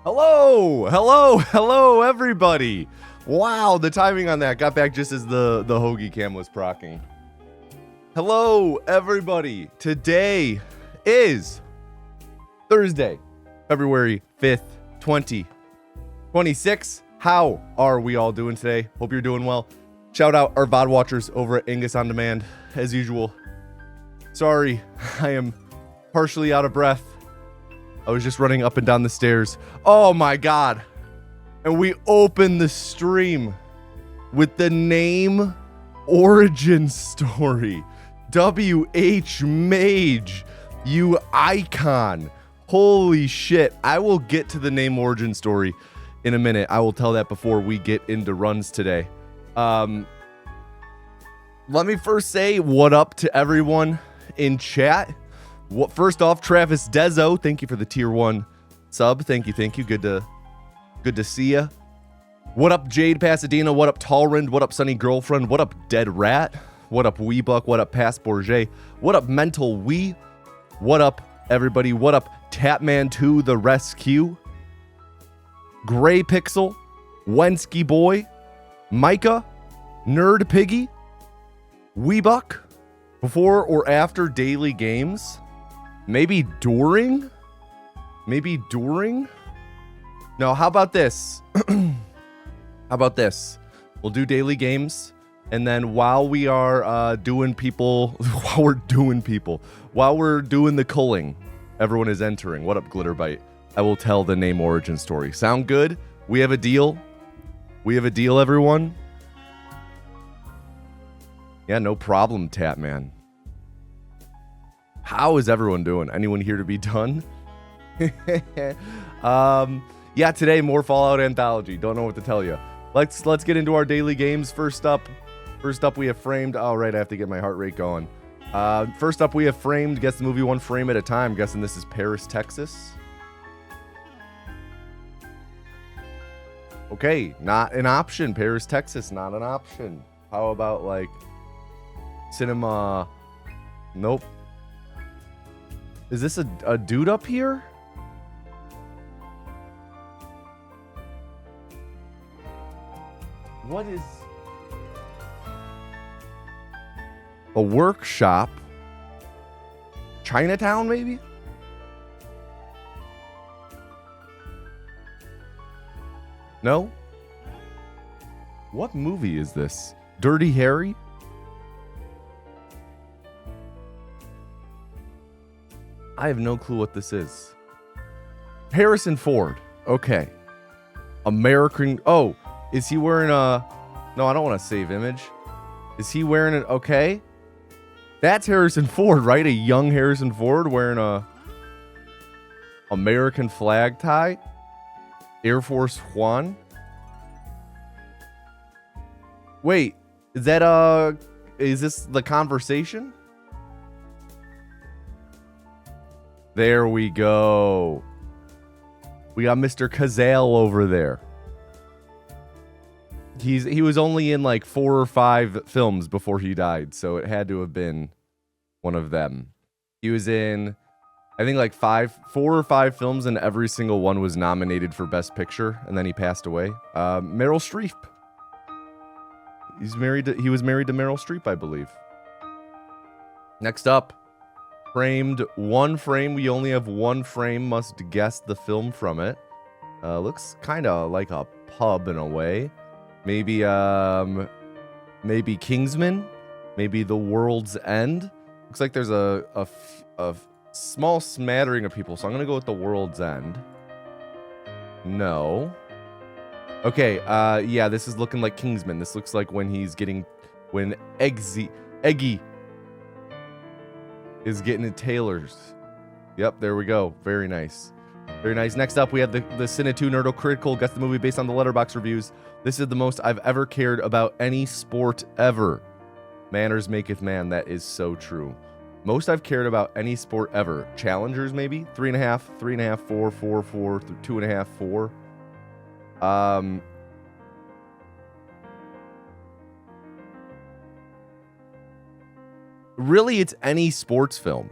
Hello, everybody. Wow, the timing on that got back just as the hoagie cam was procking. Hello, everybody. Today is Thursday, February 5th, 2026. How are we all doing today? Hope you're doing well. Shout out our VOD watchers over at Angus On Demand, as usual. Sorry, I am partially out of breath. I was just running up and down the stairs. Oh my God. And we opened the stream with the name origin story. WH Mage, you icon. Holy shit. I will get to the name origin story in a minute. I will tell that before we get into runs today. Let me first say what up to everyone in chat. First off, Travis Dezo, thank you for the tier 1 sub. Thank you. Good to see ya. What up, Jade Pasadena? What up, Talrind? What up, Sunny Girlfriend? What up, Dead Rat? What up, Weebuck? What up, Pass Bourget? What up, Mental Wee? What up, everybody? What up, Tapman2 the Rescue? Gray Pixel? Wensky Boy? Micah? Nerd Piggy? Weebuck? Before or after daily games? Maybe during? No, how about this? We'll do daily games, and then while we are doing the culling, everyone is entering. What up, Glitterbite? I will tell the name origin story. Sound good? We have a deal? Everyone? Yeah, no problem, Tapman. How is everyone doing? Anyone here to be done? Yeah, today more Fallout Anthology. Don't know what to tell you. Let's get into our daily games. First up we have Framed. Oh, right, I have to get my heart rate going. First up we have Framed. Guess the movie one frame at a time. Guessing this is Paris, Texas. Okay, not an option. Paris, Texas, not an option. How about like cinema? Nope. Is this a dude up here? What is a workshop? Chinatown, maybe? No? What movie is this? Dirty Harry? I have no clue what this is. Harrison Ford. Okay. American. Oh, is he wearing a... No, I don't want to save image. Is he wearing it? Okay. That's Harrison Ford, right? A young Harrison Ford wearing a American flag tie. Air Force One. Wait, is that is this The Conversation? There we go. We got Mr. Cazale over there. He was only in like 4 or 5 films before he died, so it had to have been one of them. He was in, I think, like 4 or 5 films, and every single one was nominated for Best Picture, and then he passed away. Meryl Streep. He was married to Meryl Streep, I believe. Next up. Framed, 1 frame. We only have 1 frame. Must guess the film from it. Looks kind of like a pub in a way. Maybe Kingsman. Maybe The World's End. Looks like there's a small smattering of people, so I'm gonna go with The World's End. No. Okay. Yeah, this is looking like Kingsman. This looks like when Eggy is getting it Taylor's. Yep, there we go. Very nice. Very nice. Next up, we have the Cine2 Nerdo Critical. Guess the movie based on the Letterboxd reviews. This is the most I've ever cared about any sport ever. Manners maketh man. That is so true. Most I've cared about any sport ever. Challengers, maybe? 3.5, 3.5, 4, 4, 4, 2.5, 4. Really, it's any sports film.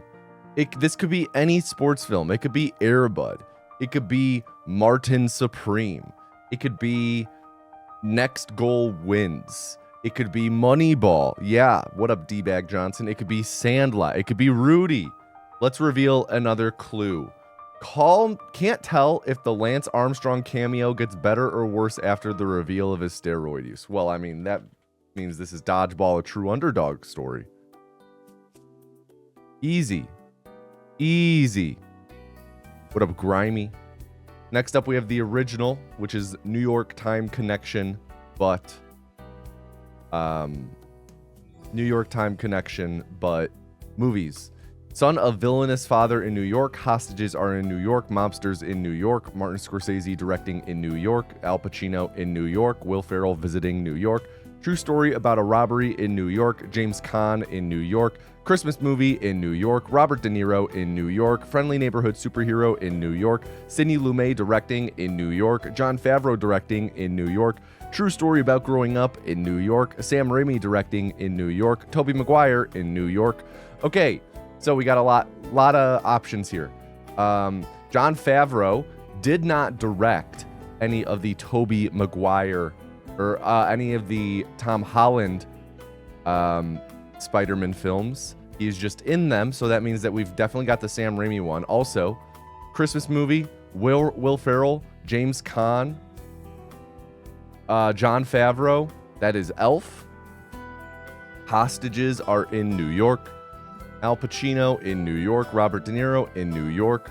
This could be any sports film. It could be Air Bud. It could be Martin Supreme. It could be Next Goal Wins. It could be Moneyball. Yeah, what up, D-Bag Johnson? It could be Sandlot. It could be Rudy. Let's reveal another clue. Can't tell if the Lance Armstrong cameo gets better or worse after the reveal of his steroid use. Well, I mean, that means this is Dodgeball, a true underdog story. Easy. Easy. What up, Grimy? Next up, we have the original, which is New York Time Connection, but New York Time Connection, but movies. Son of villainous father in New York. Hostages are in New York. Mobsters in New York. Martin Scorsese directing in New York. Al Pacino in New York. Will Ferrell visiting New York. True story about a robbery in New York. James Caan in New York. Christmas movie in New York. Robert De Niro in New York. Friendly neighborhood superhero in New York. Sidney Lumet directing in New York. Jon Favreau directing in New York. True story about growing up in New York. Sam Raimi directing in New York. Tobey Maguire in New York. Okay, so we got a lot of options here. Jon Favreau did not direct any of the Tobey Maguire or any of the Tom Holland Spider-Man films. He's just in them, so that means that we've definitely got the Sam Raimi one. Also, Christmas movie, Will Ferrell, James Caan, Jon Favreau, that is Elf. Hostages are in New York. Al Pacino in New York. Robert De Niro in New York.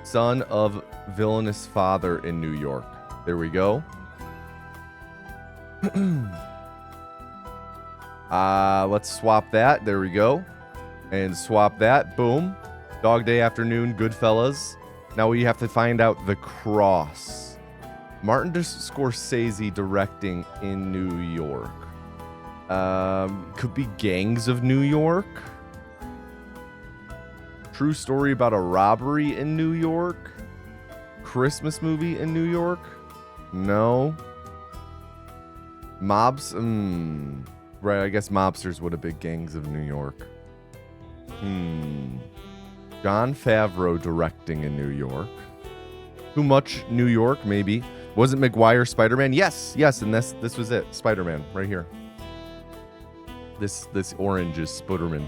Son of villainous father in New York. There we go. Let's swap that. There we go. And swap that. Boom. Dog Day Afternoon, Goodfellas. Now we have to find out the cross. Martin Scorsese directing in New York. Could be Gangs of New York. True story about a robbery in New York. Christmas movie in New York. No. Mobs. Right, I guess mobsters would have been Gangs of New York. Jon Favreau directing in New York. Too much New York, maybe. Wasn't Maguire Spider-Man? Yes, and this was it. Spider-Man, right here. This orange is Spider-Man.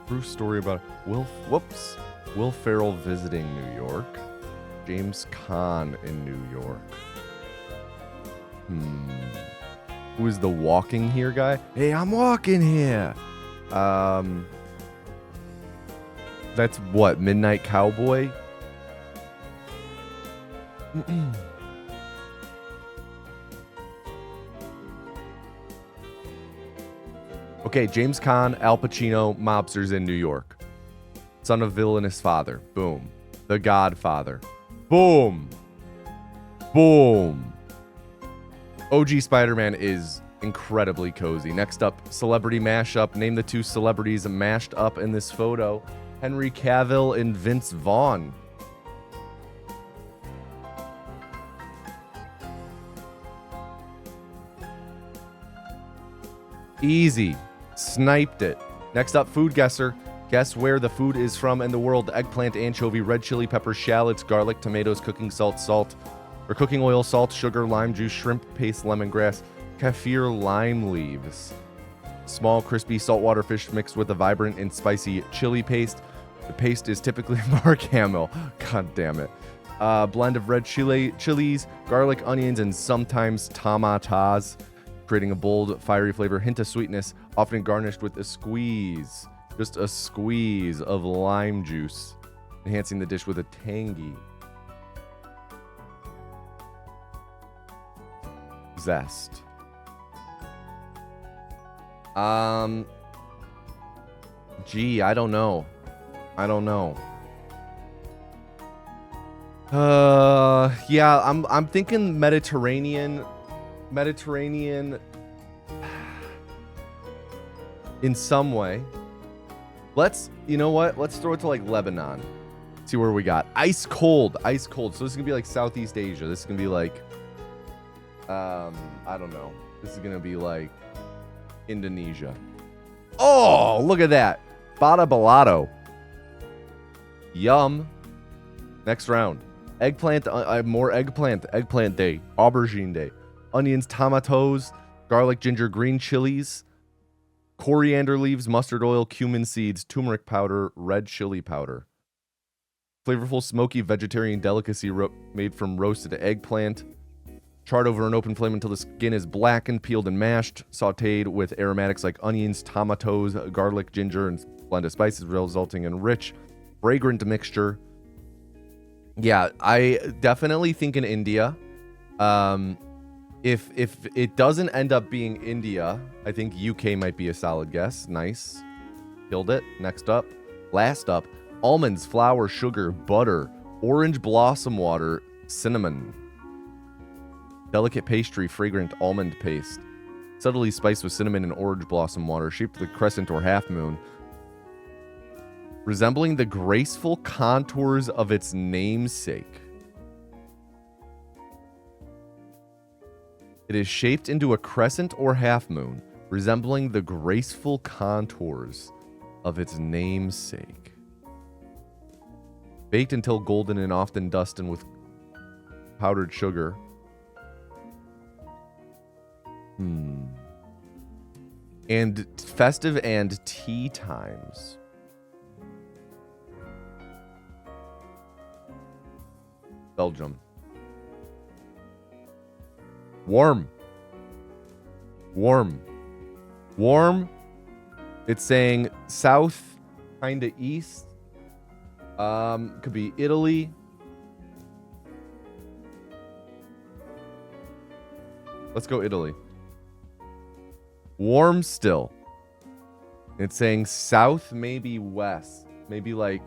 True story about Will Ferrell visiting New York. James Caan in New York. Who is the walking here guy? Hey, I'm walking here. That's what, Midnight Cowboy? Okay, James Caan, Al Pacino, mobsters in New York. Son of villainous father. Boom. The Godfather. Boom. Boom. OG Spider-Man is incredibly cozy. Next up, celebrity mashup. Name the two celebrities mashed up in this photo. Henry Cavill and Vince Vaughn. Easy. Sniped it. Next up, food guesser. Guess where the food is from in the world. Eggplant, anchovy, red chili pepper, shallots, garlic, tomatoes, cooking salt, or cooking oil, salt, sugar, lime juice, shrimp paste, lemongrass, kaffir, lime leaves. Small, crispy saltwater fish mixed with a vibrant and spicy chili paste. The paste is typically Mark Hamill. God damn it. Blend of red chilies, garlic, onions, and sometimes tomatas, creating a bold, fiery flavor, hint of sweetness, often garnished with a squeeze. Just a squeeze of lime juice, enhancing the dish with a tangy zest. Gee, I don't know. Yeah, I'm thinking Mediterranean in some way. You know what? Let's throw it to like Lebanon. See where we got. Ice cold. So this is gonna be like Southeast Asia. This is gonna be like I don't know. This is going to be like Indonesia. Oh, look at that. Bada balado. Yum. Next round. Eggplant. More eggplant. Eggplant day. Aubergine day. Onions, tomatoes, garlic, ginger, green chilies, coriander leaves, mustard oil, cumin seeds, turmeric powder, red chili powder. Flavorful, smoky vegetarian delicacy made from roasted eggplant. Charred over an open flame until the skin is blackened, peeled and mashed, sauteed with aromatics like onions, tomatoes, garlic, ginger, and blend of spices, resulting in rich, fragrant mixture. Yeah, I definitely think in India. If it doesn't end up being India, I think UK might be a solid guess. Nice. Killed it. Next up. Last up. Almonds, flour, sugar, butter, orange blossom water, cinnamon. Delicate pastry, fragrant almond paste. Subtly spiced with cinnamon and orange blossom water, shaped like a crescent or half moon. Resembling the graceful contours of its namesake. It is shaped into a crescent or half moon, resembling the graceful contours of its namesake. Baked until golden and often dusted with powdered sugar. And festive and tea times. Belgium. Warm. It's saying south, kind of east. Could be Italy. Let's go Italy. Warm still. It's saying south, maybe west. Maybe like...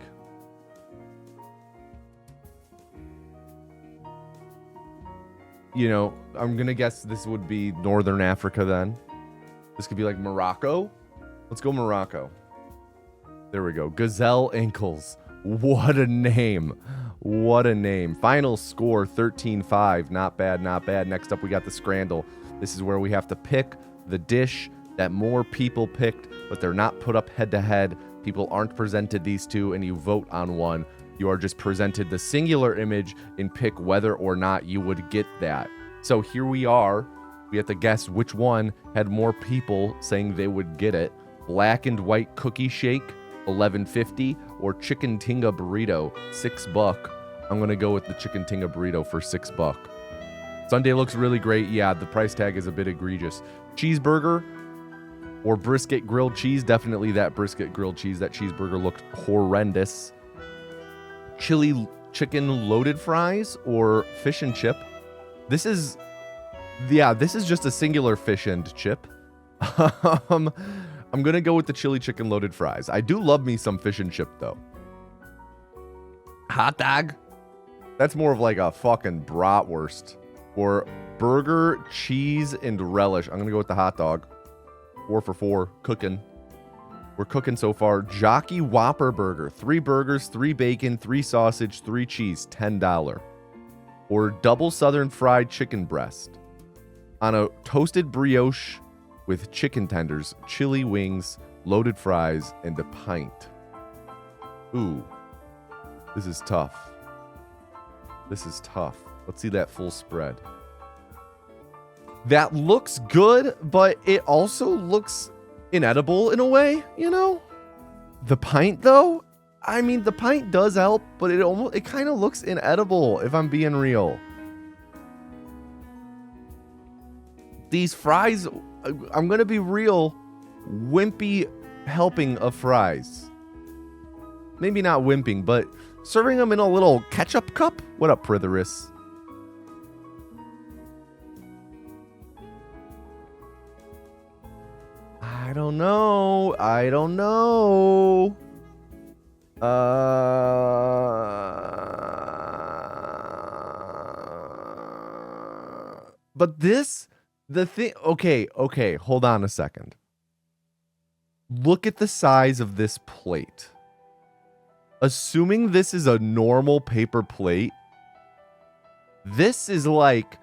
You know, I'm going to guess this would be Northern Africa then. This could be like Morocco. Let's go Morocco. There we go. Gazelle ankles. What a name. What a name. Final score 13-5. Not bad, not bad. Next up, we got the Scrandle. This is where we have to pick the dish that more people picked, but they're not put up head to head. People aren't presented these two, and you vote on one. You are just presented the singular image and pick whether or not you would get that. So here we are. We have to guess which one had more people saying they would get it. Black and white cookie shake, $11.50, or chicken tinga burrito, $6. I'm gonna go with the chicken tinga burrito for $6. Sundae looks really great. Yeah, the price tag is a bit egregious. Cheeseburger or brisket grilled cheese. Definitely that brisket grilled cheese. That cheeseburger looked horrendous. Chili chicken loaded fries or fish and chip. This is just a singular fish and chip. I'm gonna go with the chili chicken loaded fries. I do love me some fish and chip though. Hot dog. That's more of like a fucking bratwurst. Or burger, cheese, and relish. I'm gonna go with the hot dog. 4 for 4. Cooking. We're cooking so far. Jockey Whopper Burger. 3 burgers, 3 bacon, 3 sausage, 3 cheese. $10. Or double southern fried chicken breast. On a toasted brioche with chicken tenders, chili wings, loaded fries, and a pint. Ooh. This is tough. This is tough. Let's see that full spread. That looks good, but it also looks inedible in a way, you know? The pint, though? I mean, the pint does help, but it kind of looks inedible, if I'm being real. These fries, I'm going to be real, wimpy helping of fries. Maybe not wimping, but serving them in a little ketchup cup? What up, Pritheris? I don't know. But the thing, okay, hold on a second. Look at the size of this plate. Assuming this is a normal paper plate, this is like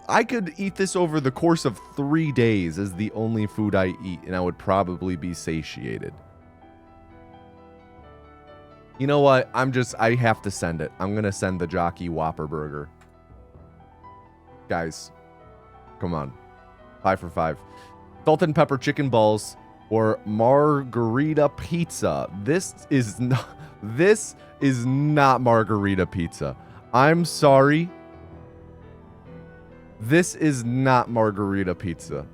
I could eat this over the course of 3 days as the only food I eat, and I would probably be satiated. You know what? I have to send it. I'm going to send the Jockey Whopper Burger. Guys, come on. 5 for 5. Salt and pepper chicken balls or margarita pizza. This is not margarita pizza. I'm sorry. This is not margarita pizza.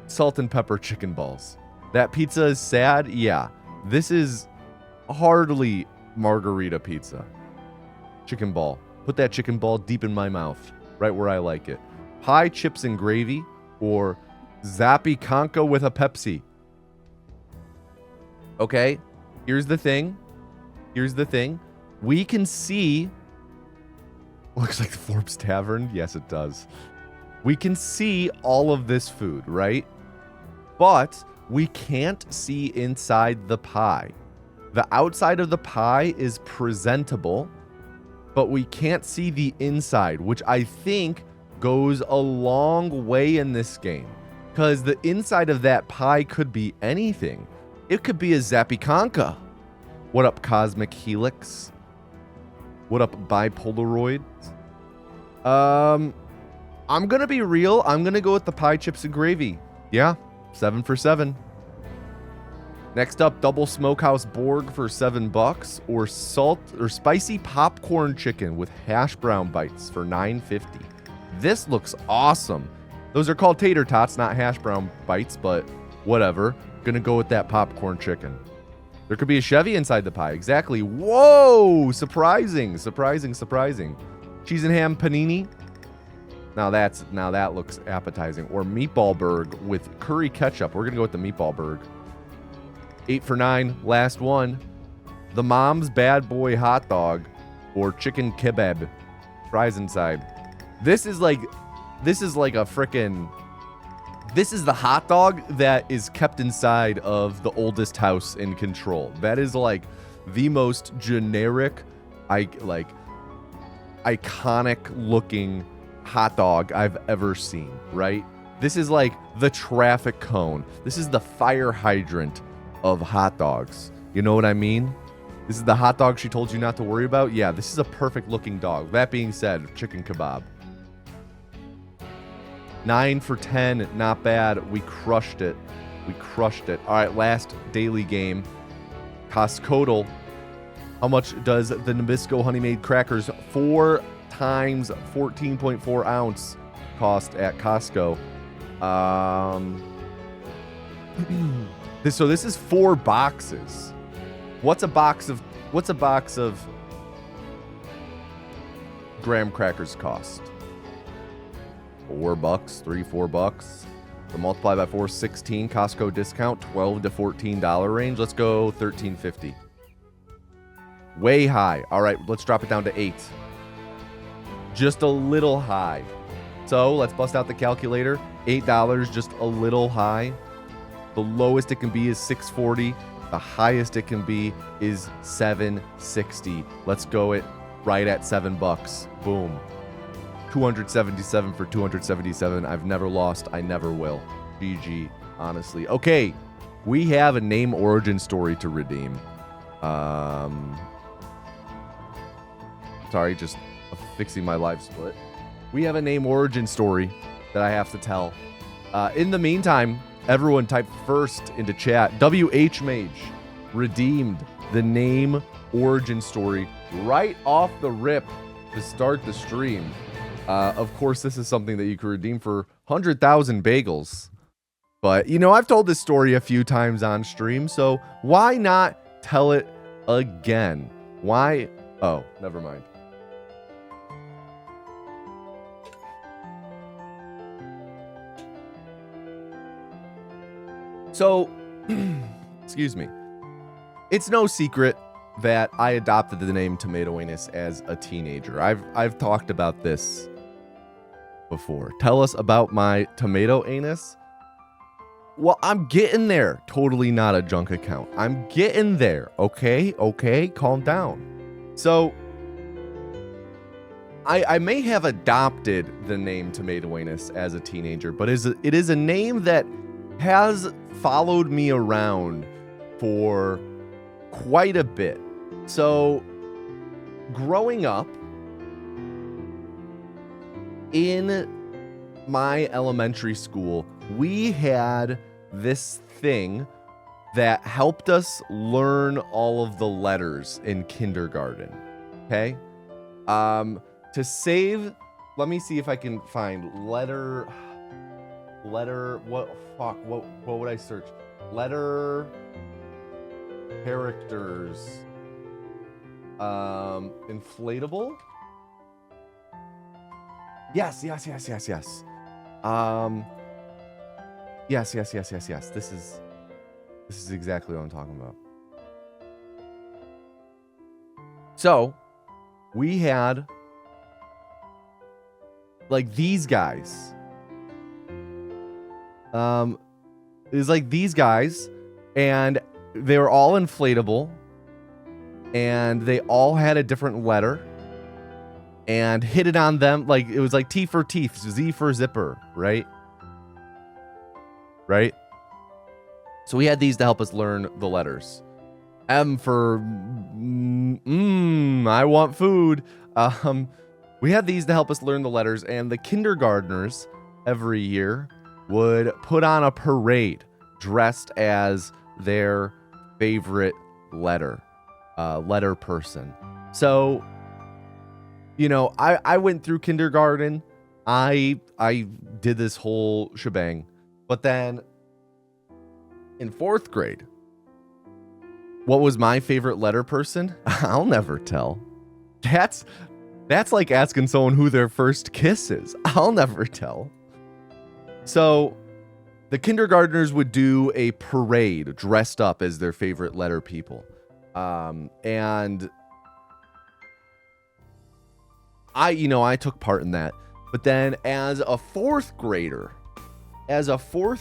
Salt and pepper chicken balls. That pizza is sad? Yeah. This is hardly margarita pizza. Chicken ball. Put that chicken ball deep in my mouth. Right where I like it. Pie, chips, and gravy or Zappy Conca with a Pepsi. Okay. Here's the thing. We can see... Looks like the Forbes Tavern. Yes, it does. We can see all of this food, right? But we can't see inside the pie. The outside of the pie is presentable, but we can't see the inside, which I think goes a long way in this game. Because the inside of that pie could be anything. It could be a Zappy Conca. What up, Cosmic Helix? What up, Bipolaroid? I'm gonna be real. I'm gonna go with the pie, chips, and gravy. Yeah, 7 for 7. Next up, double smokehouse Borg for $7, or salt or spicy popcorn chicken with hash brown bites for $9.50. This looks awesome. Those are called tater tots, not hash brown bites, but whatever. Gonna go with that popcorn chicken. There could be a Chevy inside the pie. Exactly. Whoa! Surprising. Cheese and ham panini. Now that looks appetizing. Or meatball burg with curry ketchup. We're gonna go with the meatball burg. 8 for 9. Last one. The Mom's Bad Boy hot dog or chicken kebab. Fries inside. This is like a frickin'... This is the hot dog that is kept inside of the oldest house in Control. That is like the most generic, iconic looking hot dog I've ever seen, right? This is like the traffic cone. This is the fire hydrant of hot dogs. You know what I mean? This is the hot dog she told you not to worry about. Yeah, this is a perfect looking dog. That being said, chicken kebab. 9 for 10, not bad. We crushed it. All right, last daily game. Costcotal. How much does the Nabisco Honey Made Crackers 4 times 14.4 ounce cost at Costco? So this is 4 boxes. What's a box of graham crackers cost? $4, $3-4. So multiply by 4, 16. Costco discount, $12 to $14 range. Let's go $13.50. Way high. All right, let's drop it down to 8. Just a little high. So let's bust out the calculator. $8, just a little high. The lowest it can be is $6.40. The highest it can be is $7.60. Let's go it right at $7. Boom. 277 for 277. I've never lost. I never will. GG, honestly. Okay, we have a name origin story to redeem. Sorry, just fixing my live split. We have a name origin story that I have to tell. In the meantime, everyone type first into chat. WH Mage redeemed the name origin story right off the rip to start the stream. Of course, this is something that you can redeem for 100,000 bagels. But, you know, I've told this story a few times on stream, so why not tell it again? Why? Oh, never mind. So, excuse me. It's no secret that I adopted the name Tomato Anus as a teenager. I've talked about this before. Tell us about my Tomato Anus. Well, I'm getting there. Totally not a junk account. I'm getting there. Okay, calm down. So, I may have adopted the name Tomato Anus as a teenager, but it is a name that has followed me around for quite a bit. So, growing up in my elementary school, we had this thing that helped us learn all of the letters in kindergarten. Okay? To save, let me see if I can find letter, what would I search? Letter characters, inflatable. Yes. Yes. This is exactly what I'm talking about. So, we had like these guys. It was like these guys, and they were all inflatable, and they all had a different letter, and hit on them, like it was like T for teeth, Z for zipper, right? Right? So we had these to help us learn the letters. M for I want food. We had these to help us learn the letters, and the kindergartners every year would put on a parade dressed as their favorite letter person. So, you know, I went through kindergarten. I did this whole shebang. But then in 4th grade, what was my favorite letter person? I'll never tell. That's like asking someone who their first kiss is. I'll never tell. So the kindergartners would do a parade dressed up as their favorite letter people. And I took part in that. But then as a 4th grader, as part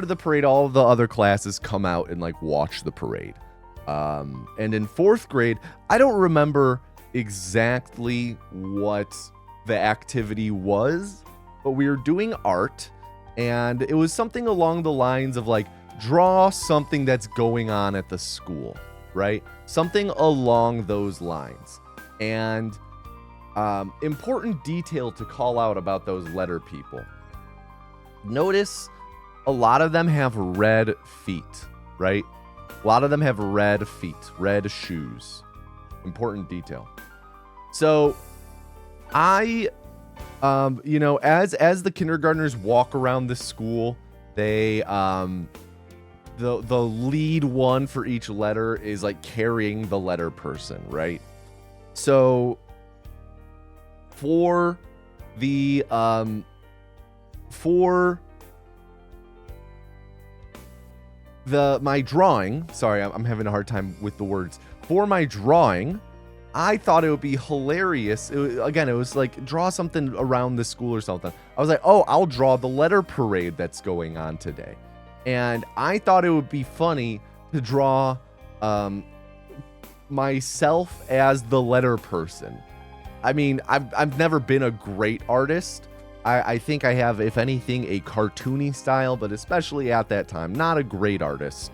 of the parade, all of the other classes come out and like watch the parade. And in 4th grade, I don't remember exactly what the activity was, but we were doing art, and it was something along the lines of like, draw something that's going on at the school, right? Something along those lines. And important detail to call out about those letter people. Notice a lot of them have red feet, right? A lot of them have red feet, red shoes. Important detail. So I, as the kindergartners walk around the school, they, the lead one for each letter is like carrying the letter person, right? So for the, my drawing, sorry, I'm having a hard time with the words. For my drawing, I thought it would be hilarious. It was like, draw something around the school or something. I was like, oh, I'll draw the letter parade that's going on today. And I thought it would be funny to draw myself as the letter person. I mean, I've never been a great artist. I think I have, if anything, a cartoony style, but especially at that time, not a great artist.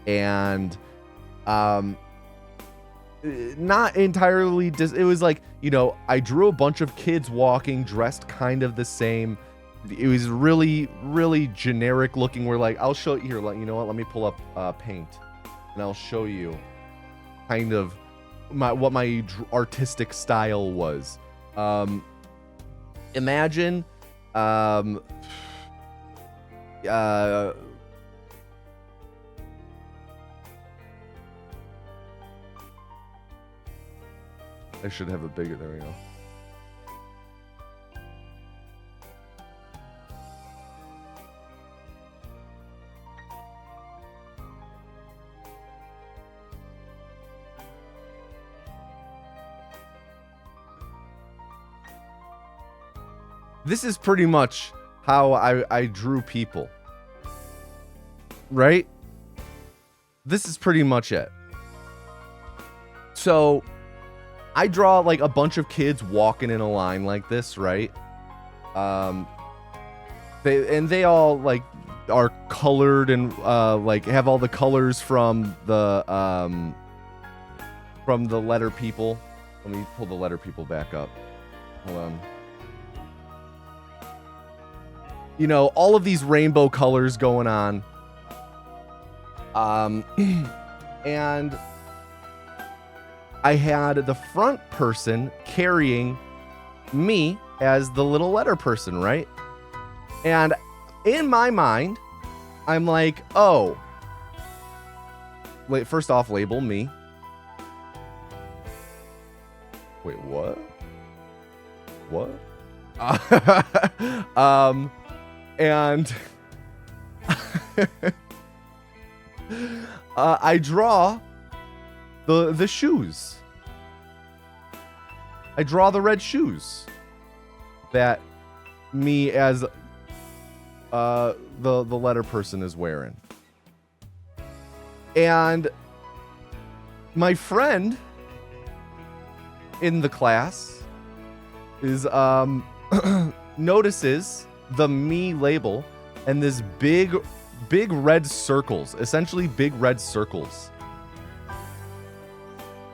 And not entirely, it was like, I drew a bunch of kids walking dressed kind of the same. It was really, really generic looking. We're like, I'll show you here. You know what? Let me pull up paint, and I'll show you kind of what my artistic style was. Imagine, I should have a bigger, there we go. This is pretty much how I drew people, right? This is pretty much it. So I draw like a bunch of kids walking in a line like this, right? They all like are colored and like have all the colors from the letter people. Let me pull the letter people back up. Hold on. You know, all of these rainbow colors going on. And I had the front person carrying me as the little letter person, right? And in my mind, I'm like, oh, wait, first off, label me. Wait, what? What? And I draw the shoes. I draw the red shoes that me as the letter person is wearing. And my friend in the class is notices the me label and this big red circles, essentially big red circles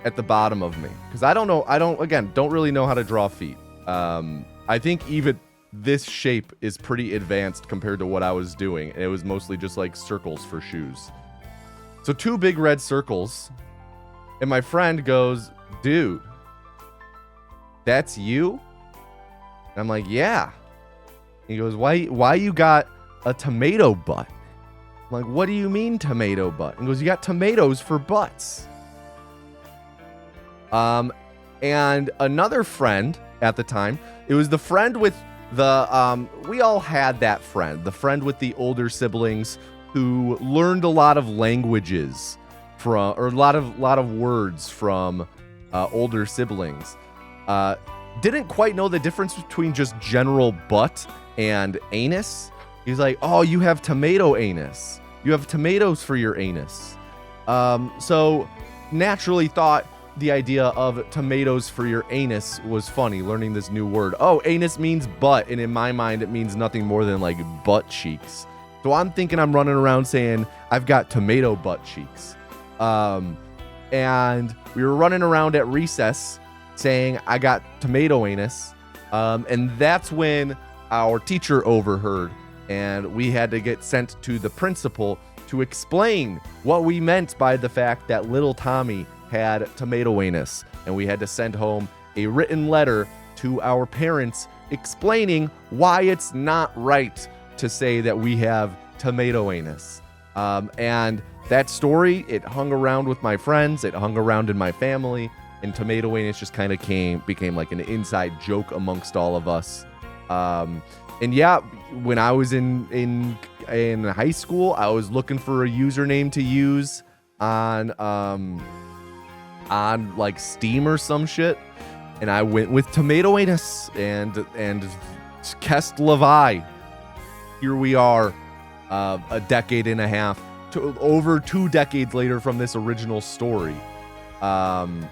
at the bottom of me. Because I don't really know how to draw feet. I think even this shape is pretty advanced compared to what I was doing. It was mostly just like circles for shoes. So 2 big red circles. And my friend goes, dude, that's you? And I'm like, yeah. He goes, why you got a tomato butt? I'm like, what do you mean tomato butt? And he goes, you got tomatoes for butts. And another friend at the time, it was the friend with the, we all had that friend, the friend with the older siblings who learned a lot of languages from, or a lot of words from older siblings. Didn't quite know the difference between just general butt and anus. He's like, oh, you have tomato anus. You have tomatoes for your anus. So naturally thought the idea of tomatoes for your anus was funny, learning this new word. Oh, anus means butt, and in my mind, it means nothing more than like butt cheeks. So I'm thinking I'm running around saying, I've got tomato butt cheeks. And we were running around at recess saying, I got tomato anus. And that's when our teacher overheard, and we had to get sent to the principal to explain what we meant by the fact that little Tommy had tomato anus. And we had to send home a written letter to our parents explaining why it's not right to say that we have tomato anus. And that story, it hung around with my friends, it hung around in my family, and tomato anus just kind of became like an inside joke amongst all of us. And yeah, when I was in high school, I was looking for a username to use on like Steam or some shit, and I went with tomato anus and Kest Levi. Here we are, a decade and a half to over 2 decades later from this original story, and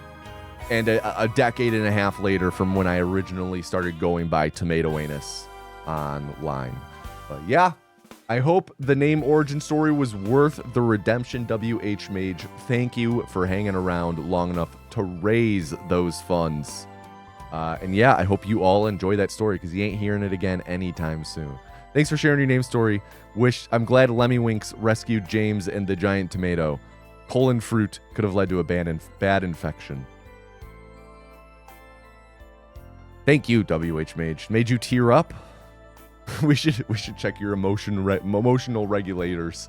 a decade and a half later from when I originally started going by tomato anus online. But yeah, I hope the name origin story was worth the redemption. WH Mage, thank you for hanging around long enough to raise those funds. And yeah, I hope you all enjoy that story, because you ain't hearing it again anytime soon. Thanks for sharing your name story. I'm glad Lemmy Winks rescued James and the giant tomato. Colon fruit could have led to a bad infection. Thank you, WH Mage. Made you tear up? we should check your emotional regulators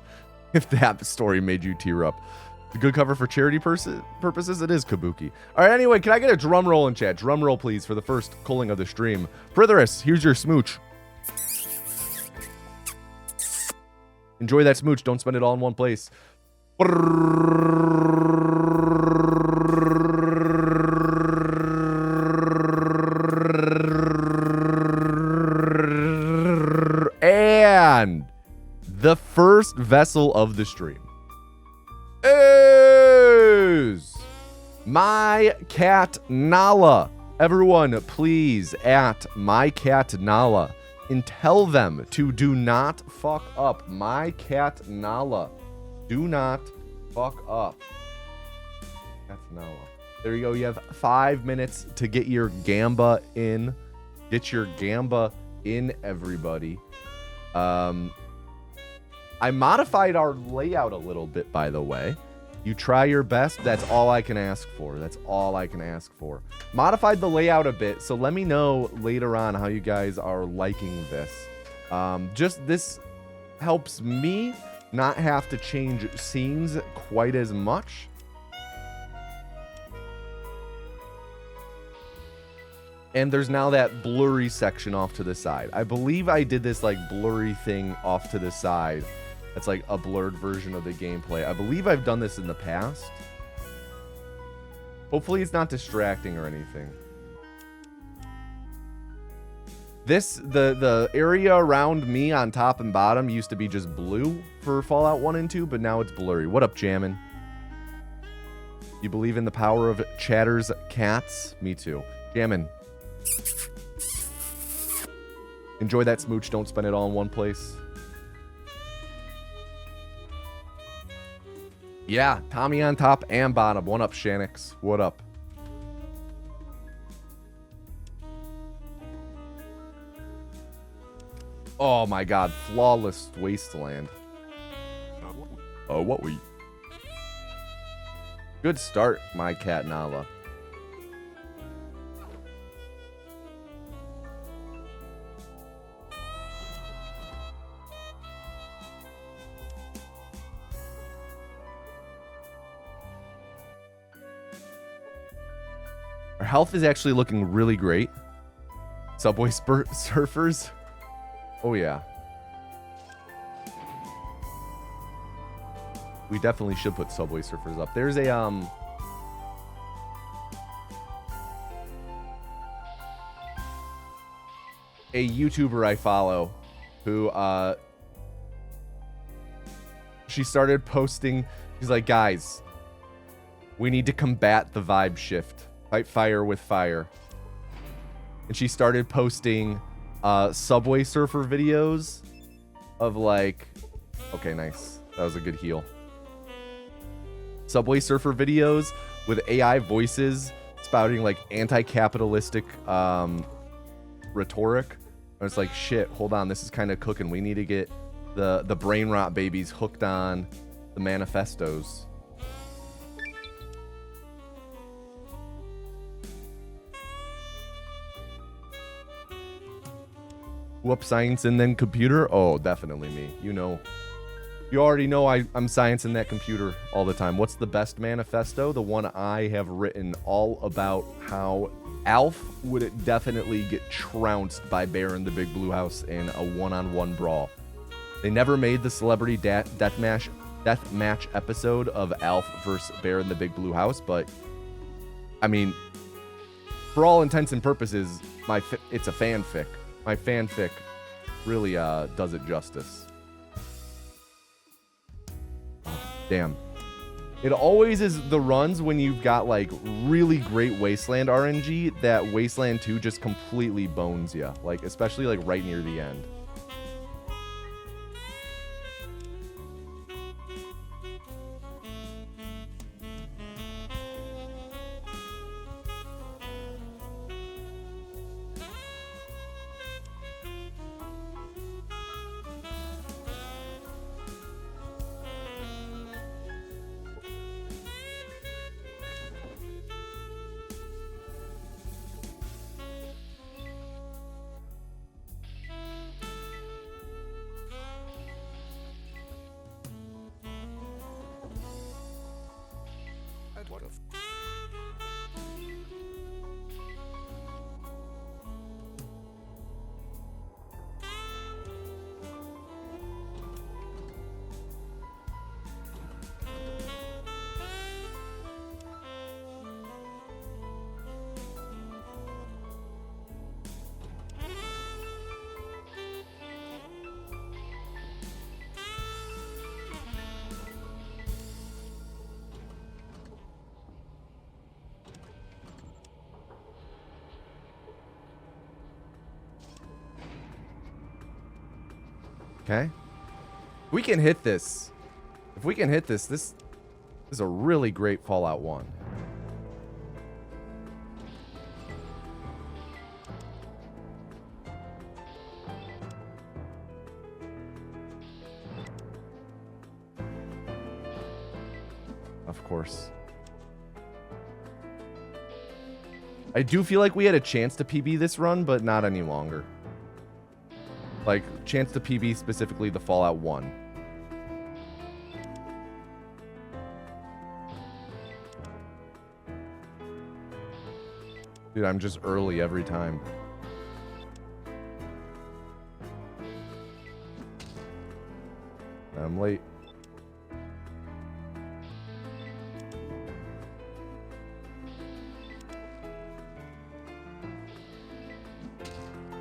if that story made you tear up. It's a good cover for charity purposes. It is, Kabuki. All right, anyway, can I get a drum roll in chat? Drum roll, please, for the first culling of the stream. Fritherus, here's your smooch. Enjoy that smooch. Don't spend it all in one place. And the first vessel of the stream is My Cat Nala. Everyone, please at My Cat Nala and tell them to do not fuck up. My Cat Nala. Do not fuck up. That's Nala. There you go. You have 5 minutes to get your Gamba in. Get your Gamba in, everybody. I modified our layout a little bit, by the way. You try your best. That's all I can ask for. That's all I can ask for. Modified the layout a bit, so let me know later on how you guys are liking this. Just this helps me not have to change scenes quite as much. And there's now that blurry section off to the side. I believe I did this like blurry thing off to the side. That's like a blurred version of the gameplay. I believe I've done this in the past. Hopefully it's not distracting or anything. The area around me on top and bottom used to be just blue for Fallout 1 and 2, but now it's blurry. What up, Jammin'? You believe in the power of Chatter's cats? Me too. Jammin'. Enjoy that smooch. Don't spend it all in one place. Yeah, Tommy on top and bottom. One up, Shanix. What up? Oh my god, flawless wasteland. Oh, what we? Good start, My Cat Nala. Our health is actually looking really great. Subway surfers. Oh yeah. We definitely should put Subway surfers up. There's a YouTuber I follow who she started posting. She's like, guys, we need to combat the vibe shift. Fight fire with fire. And she started posting Subway Surfer videos of like, okay, nice. That was a good heal. Subway Surfer videos with AI voices spouting like anti-capitalistic rhetoric. And it's like, shit, hold on, this is kind of cooking. We need to get the brain rot babies hooked on the manifestos. Whoop, science and then computer? Oh, definitely me. You know. You already know I'm science in that computer all the time. What's the best manifesto? The one I have written all about how Alf would definitely get trounced by Bear in the Big Blue House in a one-on-one brawl. They never made the celebrity deathmatch episode of Alf versus Bear in the Big Blue House, but I mean, for all intents and purposes, it's a fanfic. My fanfic really does it justice. Damn. It always is the runs when you've got like really great Wasteland RNG that Wasteland 2 just completely bones you. Like, especially like right near the end. Okay. We can hit this. If we can hit this, this is a really great Fallout 1. Of course. I do feel like we had a chance to PB this run, but not any longer. Like, chance to PB specifically the Fallout 1. Dude, I'm just early every time. I'm late.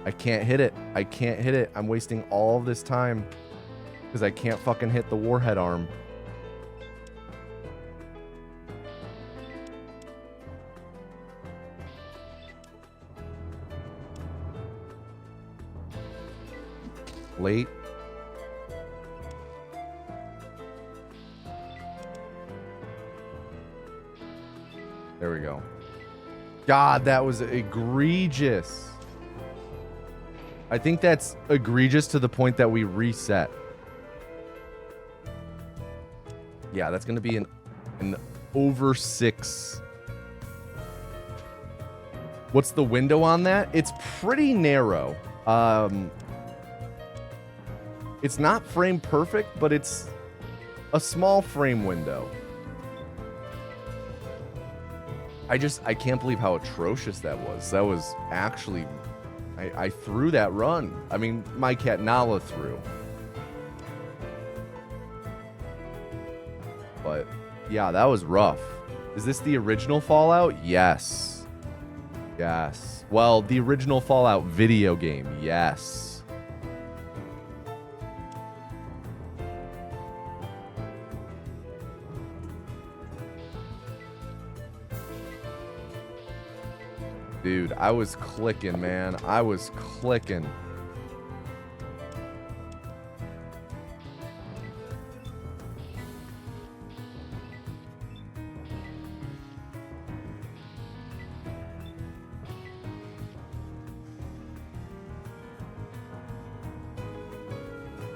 I can't hit it. I can't hit it. I'm wasting all of this time because I can't fucking hit the warhead arm. Late. There we go. God, that was egregious. I think that's egregious to the point that we reset. Yeah, that's going to be an over 6. What's the window on that? It's pretty narrow. It's not frame perfect, but it's a small frame window. I can't believe how atrocious that was. That was actually... I threw that run. I mean, my cat Nala threw. But, yeah, that was rough. Is this the original Fallout? Yes. Yes. Well, the original Fallout video game. Yes. Dude, I was clicking, man. I was clicking.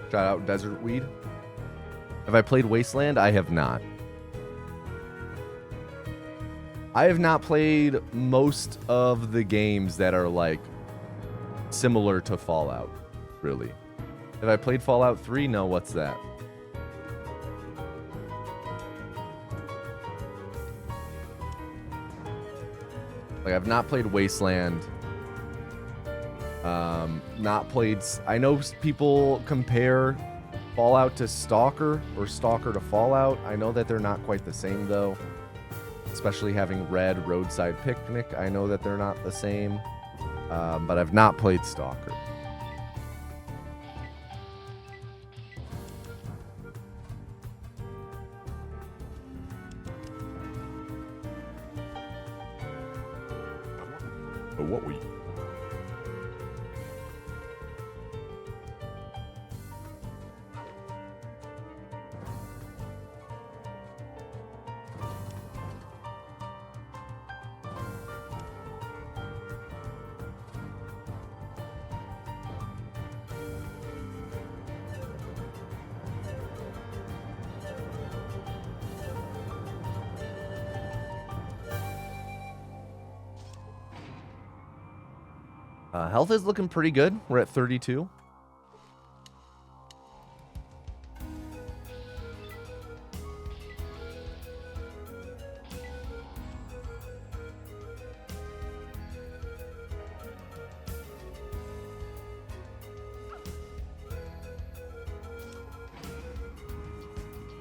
Shout out Desert Weed. Have I played Wasteland? I have not. I have not played most of the games that are, like, similar to Fallout, really. Have I played Fallout 3? No, what's that? Like, I've not played Wasteland. Not played... I know people compare Fallout to Stalker, or Stalker to Fallout. I know that they're not quite the same, though. Especially having read Roadside Picnic, I know that they're not the same, but I've not played Stalker. But what we... Health is looking pretty good. We're at 32.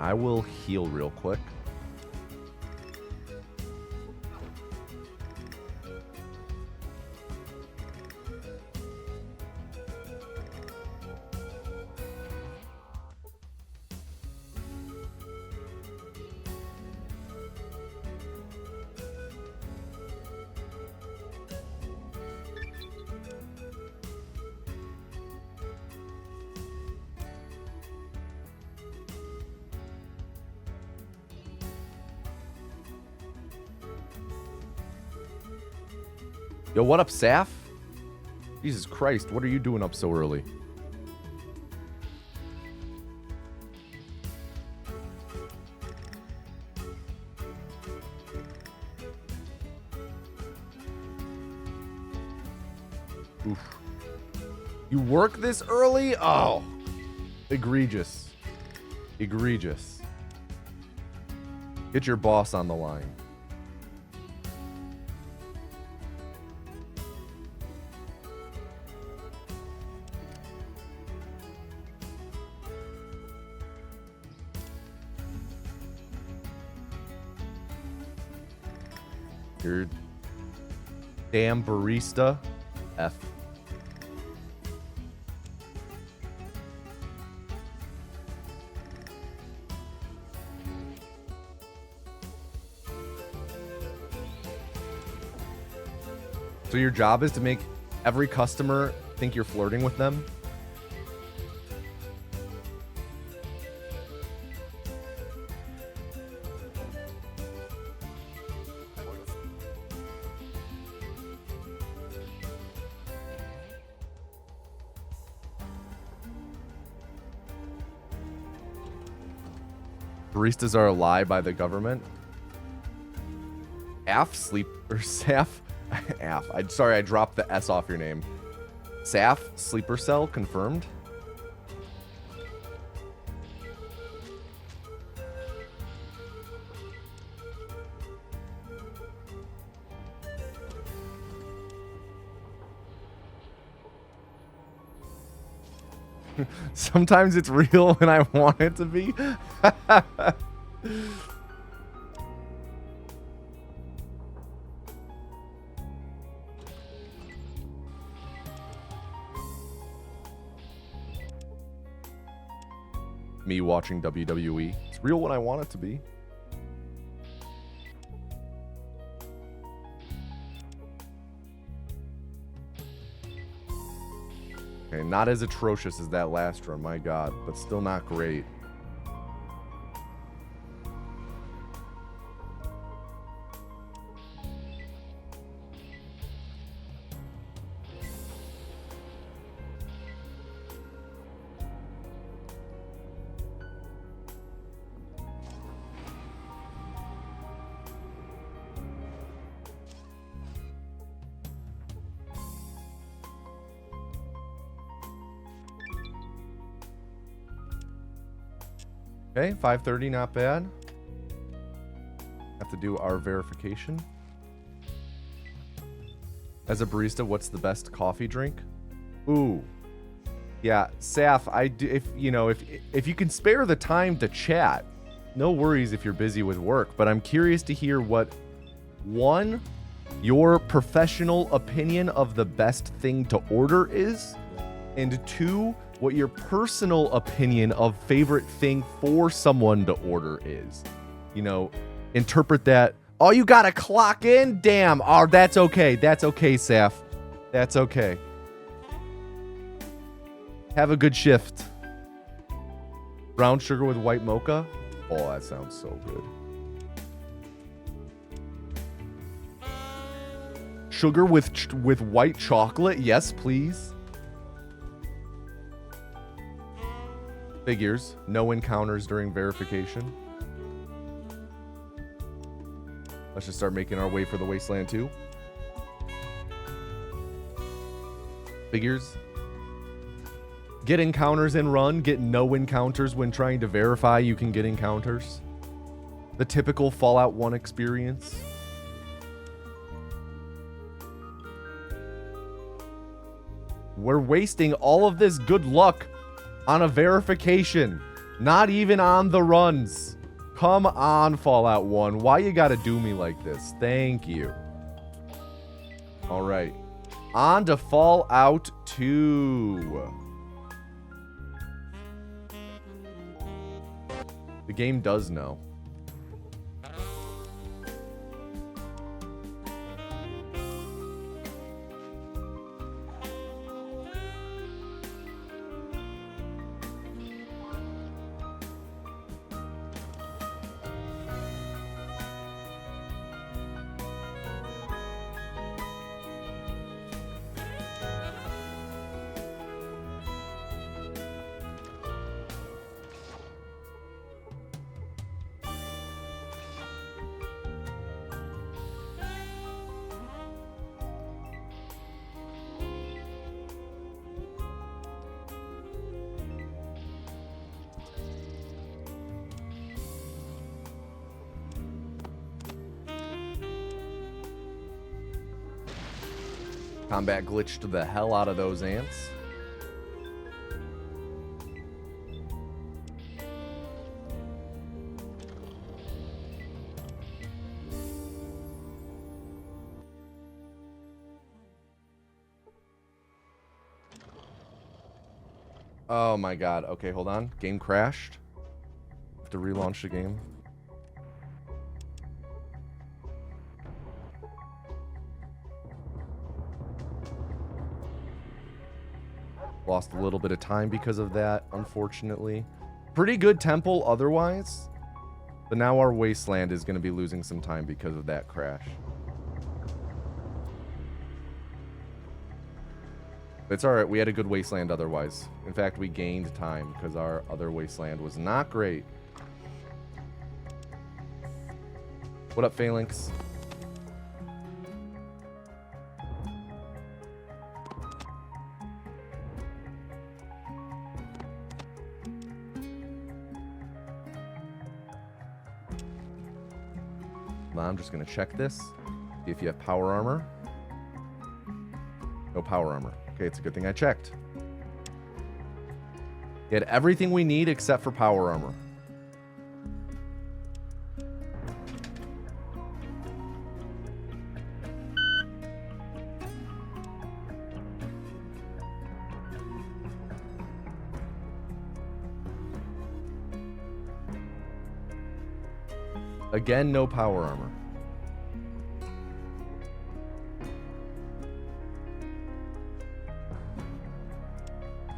I will heal real quick. Yo, what up, Saf? Jesus Christ, what are you doing up so early? Oof. You work this early? Oh. Egregious. Egregious. Get your boss on the line. You're damn barista. F. So your job is to make every customer think you're flirting with them? Baristas are a lie by the government. AF sleep or SAF? AF. Sorry, I dropped the S off your name. SAF sleeper cell confirmed. Sometimes it's real when I want it to be. Me watching WWE. It's real when I want it to be. Okay, not as atrocious as that last run, my god, but still not great. Okay, 5:30, not bad. Have to do our verification. As a barista, what's the best coffee drink? Ooh. Yeah, Saf, I do, if you can spare the time to chat, no worries if you're busy with work, but I'm curious to hear what, one, your professional opinion of the best thing to order is, and two, what your personal opinion of favorite thing for someone to order is. You know, interpret that. Oh, you gotta clock in? Damn. Oh, that's okay. That's okay, Saf. That's okay. Have a good shift. Brown sugar with white mocha? Oh, that sounds so good. Sugar with white chocolate? Yes, please. Figures. No encounters during verification. Let's just start making our way for the Wasteland 2. Figures. Get encounters and run. Get no encounters when trying to verify you can get encounters. The typical Fallout 1 experience. We're wasting all of this good luck on a verification. Not even on the runs. Come on, Fallout 1. Why you gotta do me like this? Thank you. Alright. On to Fallout 2. The game does know. Combat glitched the hell out of those ants. Oh my god. Okay, hold on. Game crashed. Have to relaunch the game. Lost a little bit of time because of that, unfortunately. Pretty good temple otherwise. But now our wasteland is going to be losing some time because of that crash. It's alright, we had a good wasteland otherwise. In fact, we gained time because our other wasteland was not great. What up, Phalanx? I'm just going to check this. See if you have power armor. No power armor. Okay, it's a good thing I checked. You had everything we need except for power armor. Again, no power armor.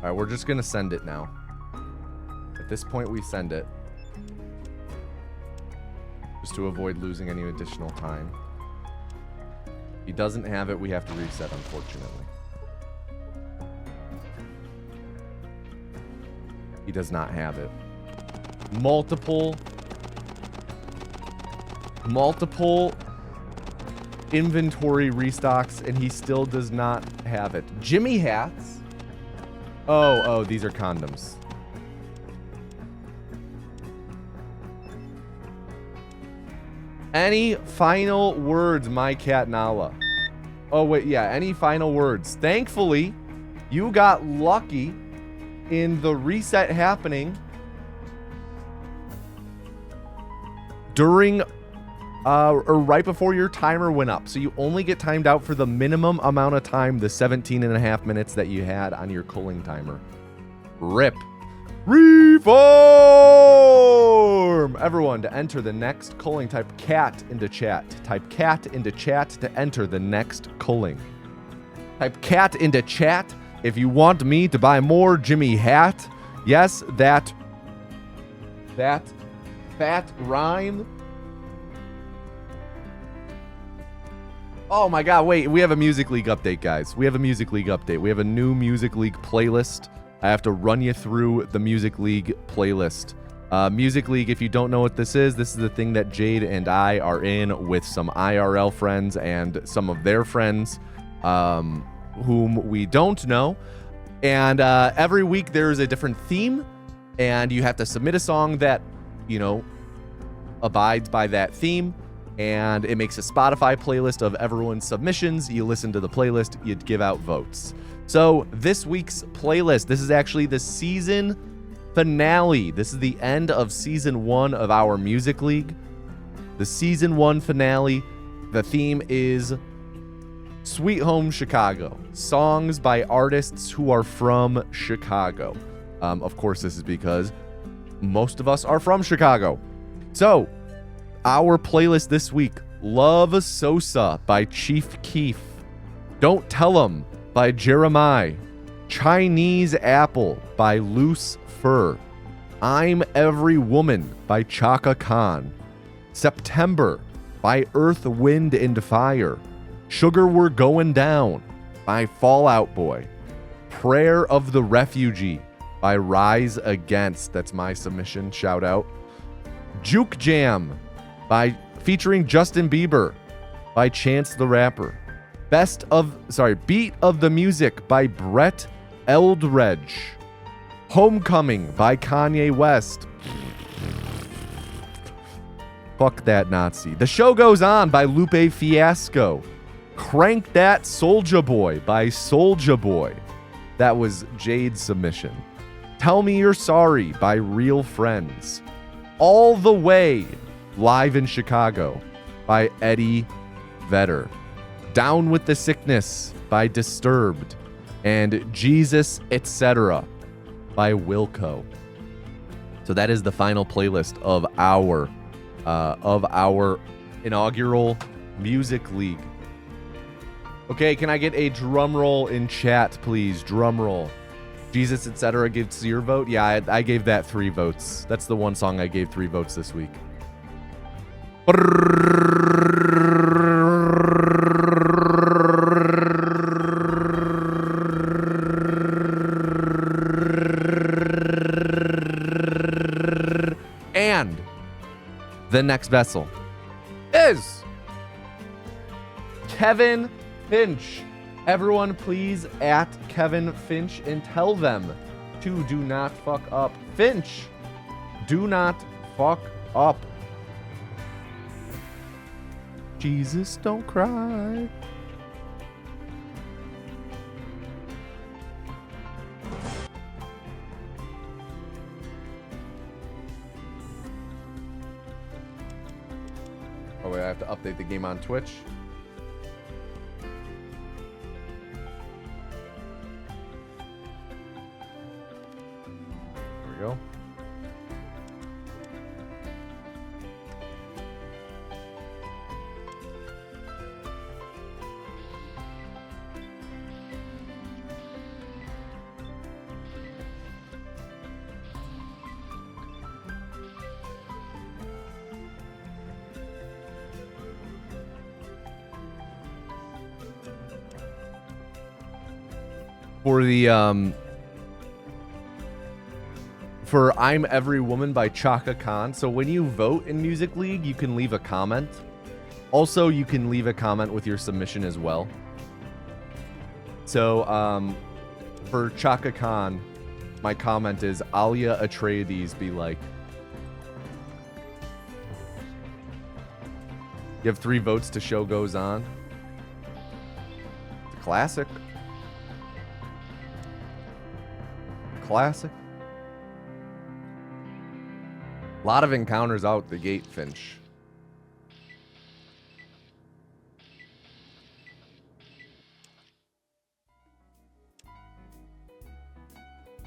Alright, we're just gonna send it now. At this point, we send it. Just to avoid losing any additional time. If he doesn't have it, we have to reset, unfortunately. He does not have it. Multiple inventory restocks, and he still does not have it. Jimmy hats. Oh, these are condoms. Any final words, my cat Nala? Oh, wait, yeah, any final words? Thankfully, you got lucky in the reset happening during or right before your timer went up. So you only get timed out for the minimum amount of time, the 17.5 minutes that you had on your cooling timer. RIP. Reform! Everyone, to enter the next culling, type cat into chat. Type cat into chat to enter the next culling. Type cat into chat if you want me to buy more Jimmy hat. Yes, that rhyme. Oh my god, wait, we have a Music League update, guys. We have a Music League update. We have a new Music League playlist. I have to run you through the Music League playlist. Music League, if you don't know what this is the thing that Jade and I are in with some IRL friends and some of their friends whom we don't know. And every week there's a different theme, and you have to submit a song that, you know, abides by that theme. And it makes a Spotify playlist of everyone's submissions. You listen to the playlist, you give out votes. So this week's playlist, this is actually the season finale. This is the end of season 1 of our Music League. The season 1 finale. The theme is Sweet Home Chicago. Songs by artists who are from Chicago. Of course, this is because most of us are from Chicago. So, our playlist this week: Love Sosa by Chief Keef, Don't Tell 'Em by Jeremiah, Chinese Apple by Loose Fur, I'm Every Woman by Chaka Khan, September by Earth, Wind, and Fire, Sugar We're Going Down by Fallout Boy, Prayer of the Refugee by Rise Against, that's my submission, shout out, Juke Jam featuring Justin Bieber by Chance the Rapper. Beat of the Music by Brett Eldredge. Homecoming by Kanye West. Fuck that Nazi. The Show Goes On by Lupe Fiasco. Crank That Soulja Boy by Soulja Boy. That was Jade's submission. Tell Me You're Sorry by Real Friends. All the Way, live in Chicago by Eddie Vedder. Down with the Sickness by Disturbed. And Jesus, Etc. by Wilco. So that is the final playlist of our inaugural Music League. Okay, can I get a drum roll in chat, please? Drum roll. Jesus, Etc. gives your vote? Yeah, I gave that 3 votes. That's the one song I gave 3 votes this week. And the next vessel is Kevin Finch. Everyone, please at Kevin Finch and tell them to do not fuck up. Finch, do not fuck up. Jesus, don't cry. Oh, wait, I have to update the game on Twitch. Go. For the for I'm Every Woman by Chaka Khan. So when you vote in Music League, you can leave a comment. Also, you can leave a comment with your submission as well. So for Chaka Khan, my comment is Alia Atreides be like. You have 3 votes to Show Goes On. It's a classic. Classic. A lot of encounters out the gate, Finch.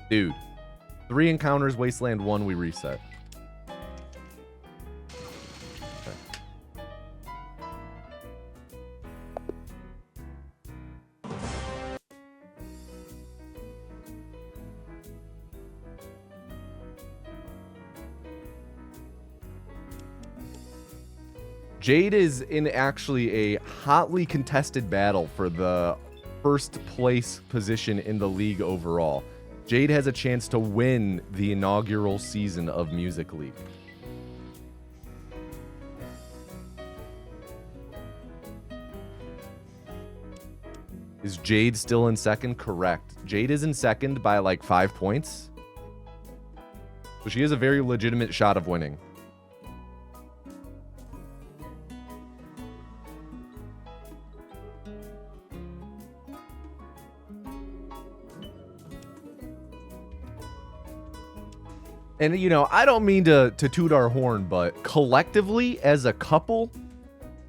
Dude. 3 encounters, Wasteland 1, we reset. Jade is in actually a hotly contested battle for the first place position in the league overall. Jade has a chance to win the inaugural season of Music League. Is Jade still in second? Correct. Jade is in second by like 5 points. So she has a very legitimate shot of winning. And, you know, I don't mean to toot our horn, but collectively, as a couple,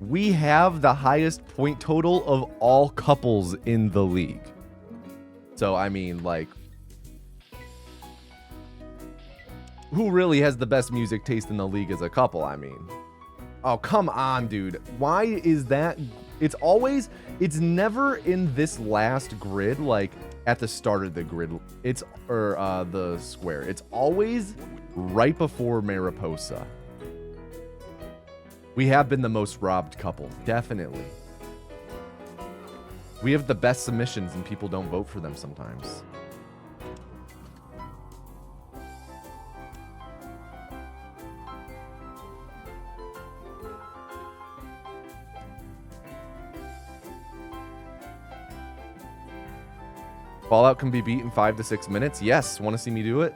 we have the highest point total of all couples in the league. So, I mean, like, who really has the best music taste in the league as a couple? I mean, oh, come on, dude. Why is that? It's never in this last grid, like, at the start of the grid, the square. It's always right before Mariposa. We have been the most robbed couple, definitely. We have the best submissions and people don't vote for them sometimes. Fallout can be beat in 5 to 6 minutes. Yes, want to see me do it?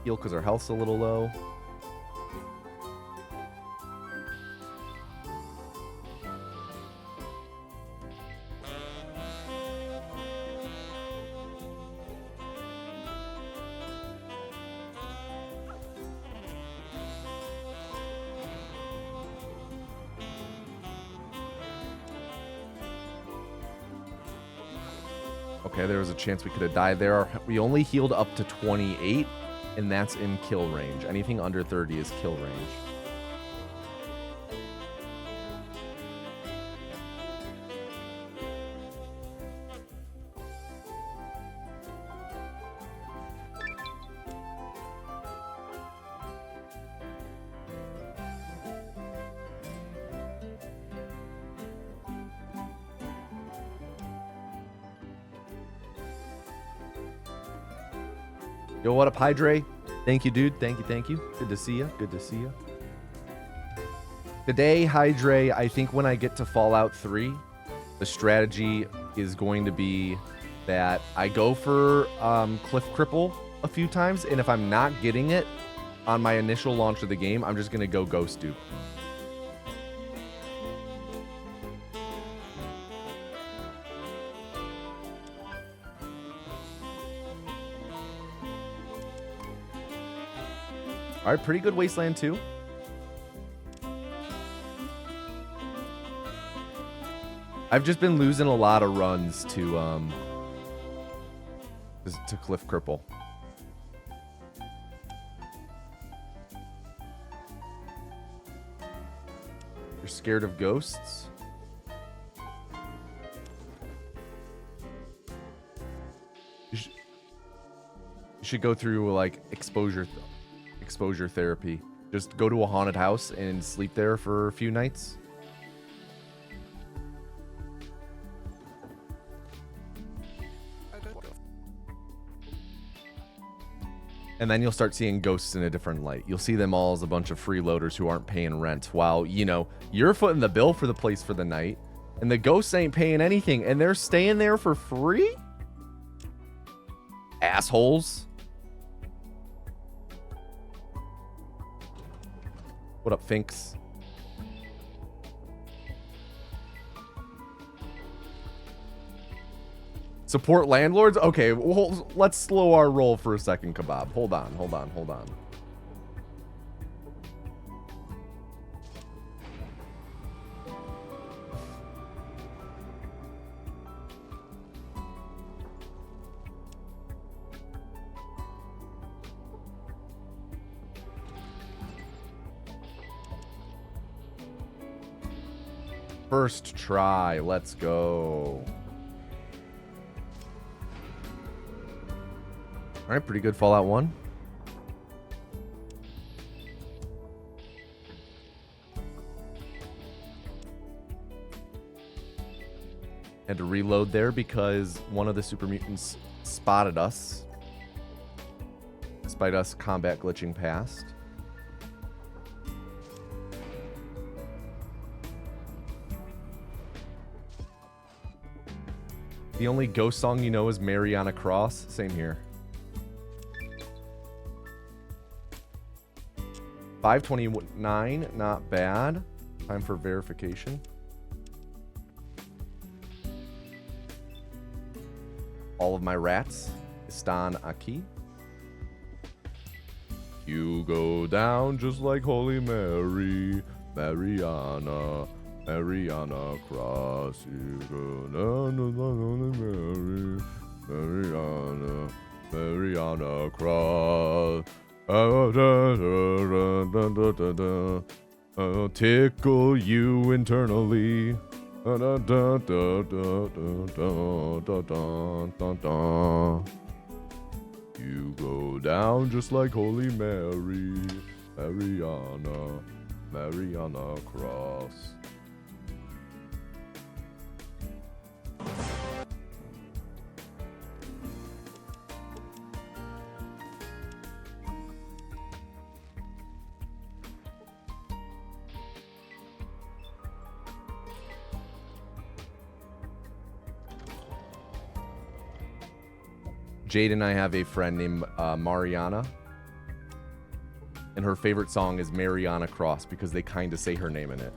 Heal because our health's a little low. Okay, there was a chance we could have died there. We only healed up to 28, and that's in kill range. Anything under 30 is kill range. Yo, what up, Hydre? Thank you, dude. Thank you, thank you. Good to see you. Good to see you. Today, Hydre, I think when I get to Fallout 3, the strategy is going to be that I go for Cliff Cripple a few times, and if I'm not getting it on my initial launch of the game, I'm just going to go Ghost Dupe. All right, pretty good Wasteland 2. I've just been losing a lot of runs to Cliff Cripple. You're scared of ghosts? You should go through like exposure therapy. Just go to a haunted house and sleep there for a few nights. And then you'll start seeing ghosts in a different light. You'll see them all as a bunch of freeloaders who aren't paying rent, while, you know, you're footing the bill for the place for the night, and the ghosts ain't paying anything, and they're staying there for free? Assholes. What up, Finks? Support landlords? Okay, well, let's slow our roll for a second, Kebab. Hold on. First try, let's go. All right, pretty good Fallout 1. Had to reload there because one of the super mutants spotted us, despite us combat glitching past. The only ghost song you know is Mary on a Cross. Same here. 5:29, not bad. Time for verification. All of my rats están aquí. You go down just like Holy Mary, Mariana Cross. You go down just like Holy Mary, Mariana Cross. I'll tickle you internally. You go down just like Holy Mary, Mariana Cross. Jade and I have a friend named Mariana, and her favorite song is Mariana Cross because they kind of say her name in it.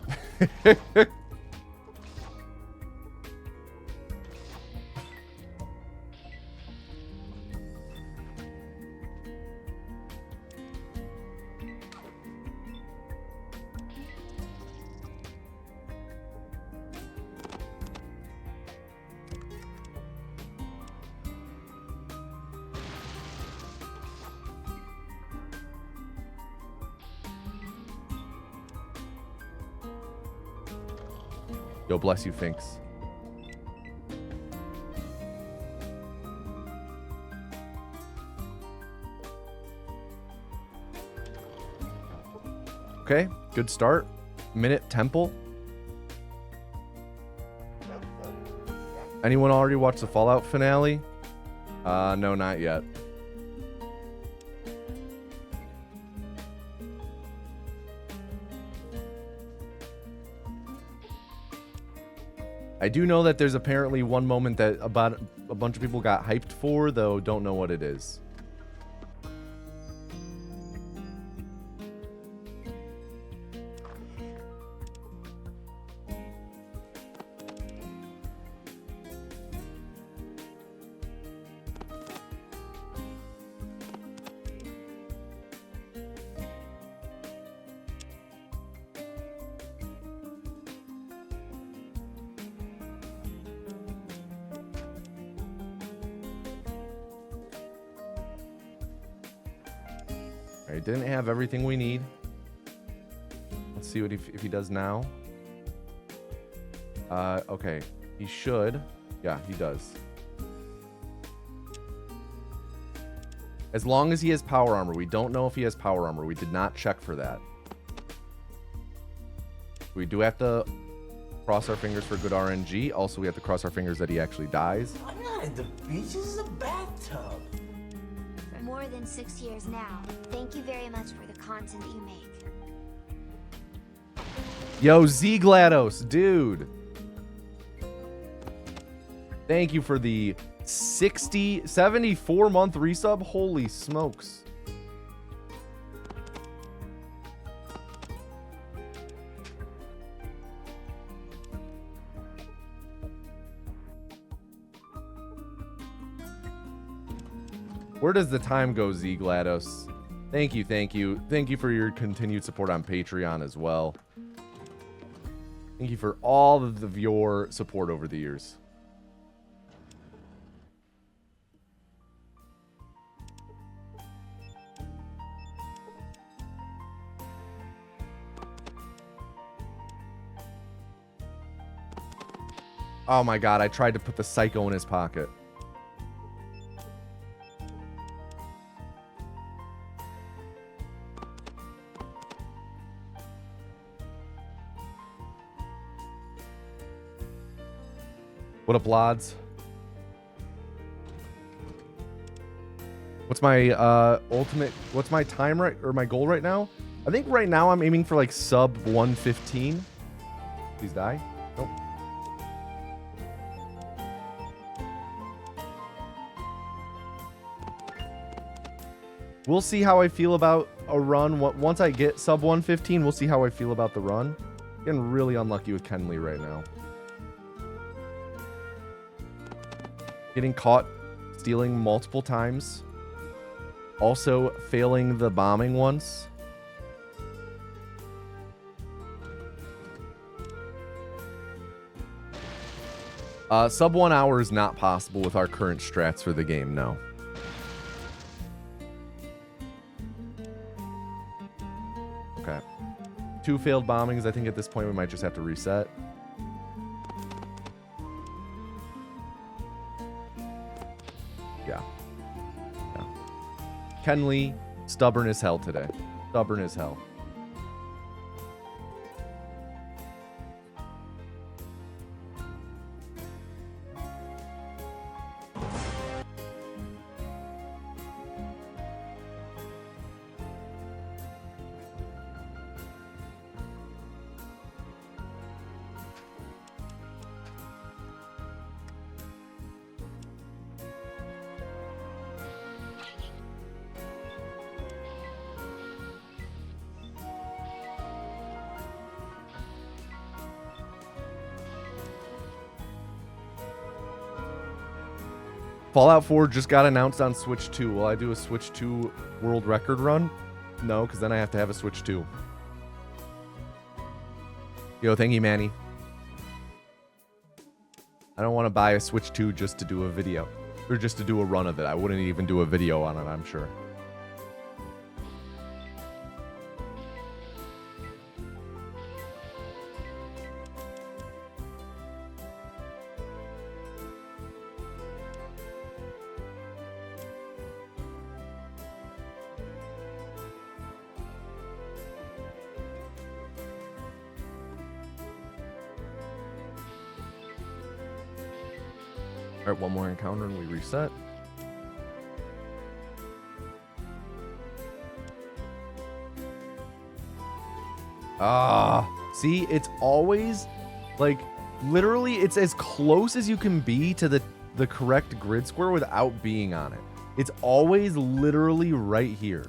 Yo, bless you, Finks. Okay, good start. Minute Temple. Anyone already watched the Fallout finale? No, not yet. I do know that there's apparently one moment that about a bunch of people got hyped for, though don't know what it is. Alright, didn't have everything we need. Let's see what if he does now. Okay. He should. Yeah, he does. As long as he has power armor. We don't know if he has power armor. We did not check for that. We do have to cross our fingers for good RNG. Also, we have to cross our fingers that he actually dies. I'm not at the beach. This is a bathtub. For more than 6 years now, thank you very much for the content you make. Yo, Z GLaDOS, dude. Thank you for the 74-month resub. Holy smokes. Where does the time go, Z GLaDOS? Thank you, thank you. Thank you for your continued support on Patreon as well. Thank you for all of your support over the years. Oh my god, I tried to put the psycho in his pocket. What up, Lods? What's my what's my time right, or my goal right now? I think right now I'm aiming for like sub 115. Please die. Nope. We'll see how I feel about a run. Once I get sub 115, we'll see how I feel about the run. Getting really unlucky with Kenley right now. Getting caught stealing multiple times. Also failing the bombing once. Sub 1 hour is not possible with our current strats for the game, no. Okay. 2 failed bombings. I think at this point we might just have to reset. Yeah. Kenley, stubborn as hell today. Stubborn as hell. Fallout 4 just got announced on Switch 2. Will I do a Switch 2 world record run? No, because then I have to have a Switch 2. Yo, thank you, Manny. I don't want to buy a Switch 2 just to do a video. Or just to do a run of it. I wouldn't even do a video on it, I'm sure. All right, one more encounter and we reset. See, it's always like literally it's as close as you can be to the correct grid square without being on it. It's always literally right here.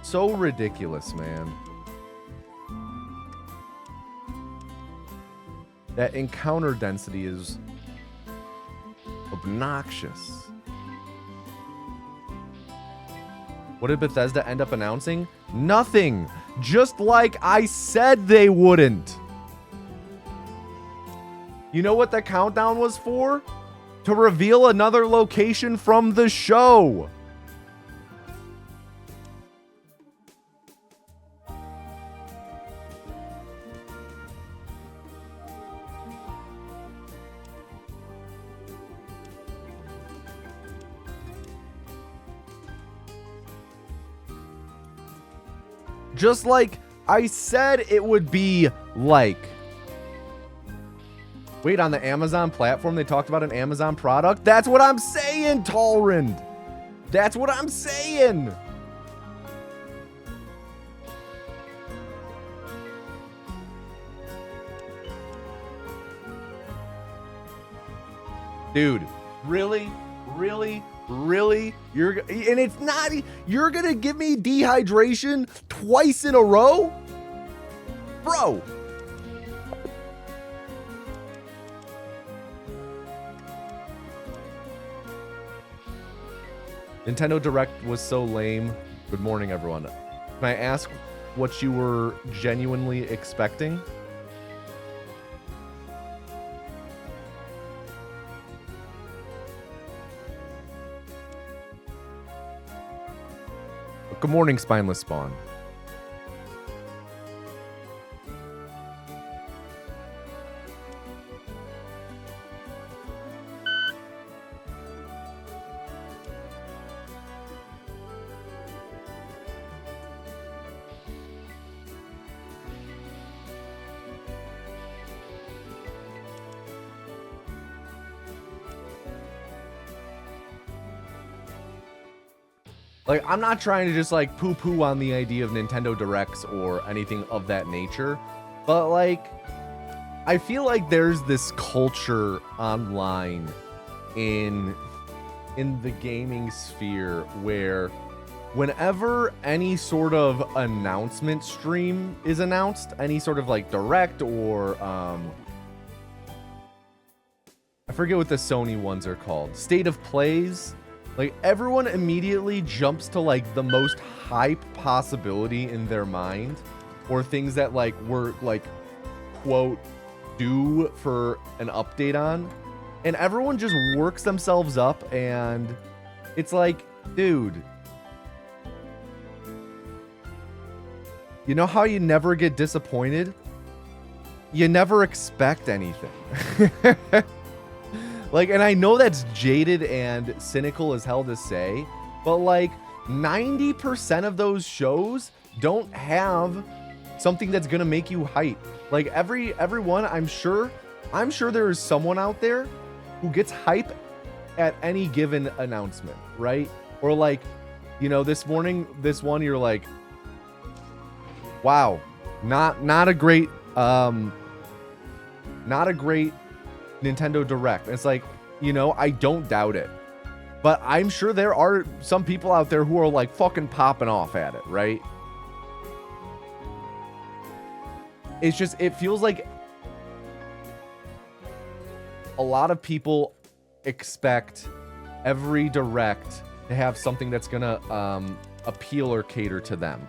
So ridiculous, man. That encounter density is obnoxious. What did Bethesda end up announcing? Nothing. Just like I said they wouldn't. You know what the countdown was for? To reveal another location from the show. Just like I said it would be like. Wait, on the Amazon platform, they talked about an Amazon product? That's what I'm saying, Talrand. That's what I'm saying. Dude, really? Really? Really? And it's not, you're gonna give me dehydration twice in a row? Bro. Nintendo Direct was so lame. Good morning, everyone. Can I ask what you were genuinely expecting? Good morning, Spineless Spawn. Like, I'm not trying to just, like, poo-poo on the idea of Nintendo Directs or anything of that nature, but, like, I feel like there's this culture online in the gaming sphere where whenever any sort of announcement stream is announced, any sort of, like, Direct or, I forget what the Sony ones are called, State of Plays. Like, everyone immediately jumps to, like, the most hype possibility in their mind, or things that, like, were, like, quote, due for an update on, and everyone just works themselves up, and it's like, dude, you know how you never get disappointed? You never expect anything. Like, and I know that's jaded and cynical as hell to say, but like 90% of those shows don't have something that's gonna make you hype. Like everyone, I'm sure there is someone out there who gets hype at any given announcement, right? Or like, you know, this morning, this one, you're like, wow, not a great Nintendo Direct. It's like, you know, I don't doubt it, but I'm sure there are some people out there who are like fucking popping off at it, right? It's just, it feels like a lot of people expect every Direct to have something that's gonna appeal or cater to them.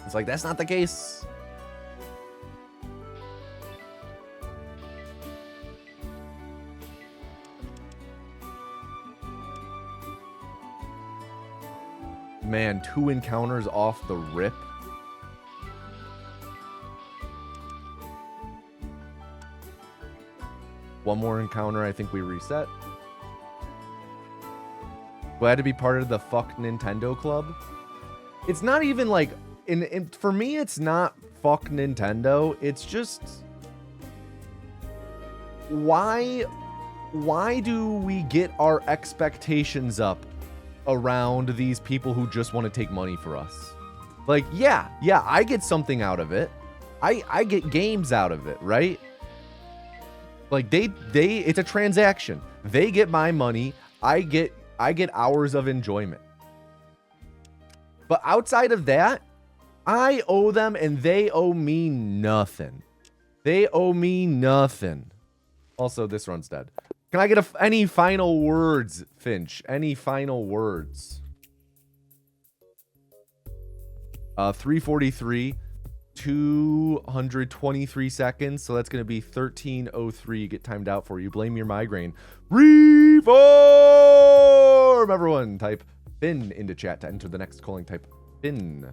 It's like, that's not the case. Man, 2 encounters off the rip. One more encounter, I think we reset. Glad to be part of the fuck Nintendo club. It's not even like and for me, it's not fuck Nintendo. It's just why do we get our expectations up around these people who just want to take money for us? Like, yeah, I get something out of it. I get games out of it, right? Like they it's a transaction. They get my money. I get hours of enjoyment. But outside of that, I owe them and they owe me nothing. They owe me nothing. Also, this run's dead. Can I get any final words, Finch? Any final words? 343, 223 seconds. So that's going to be 1303. Get timed out for you. Blame your migraine. Reform! Everyone, type Finn into chat to enter the next calling. Type Finn.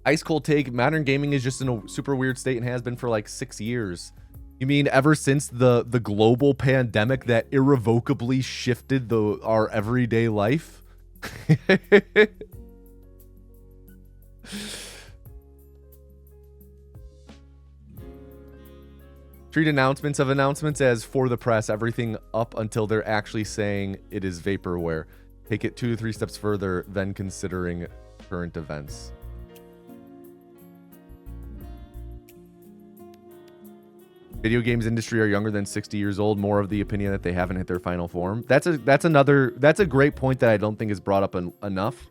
Ice cold take. Modern gaming is just in a super weird state and has been for like 6 years. You mean ever since the global pandemic that irrevocably shifted our everyday life? Treat announcements of announcements as for the press, everything up until they're actually saying it is vaporware. Take it 2 to 3 steps further, then considering current events. Video games industry are younger than 60 years old. More of the opinion that they haven't hit their final form. That's a great point that I don't think is brought up enough.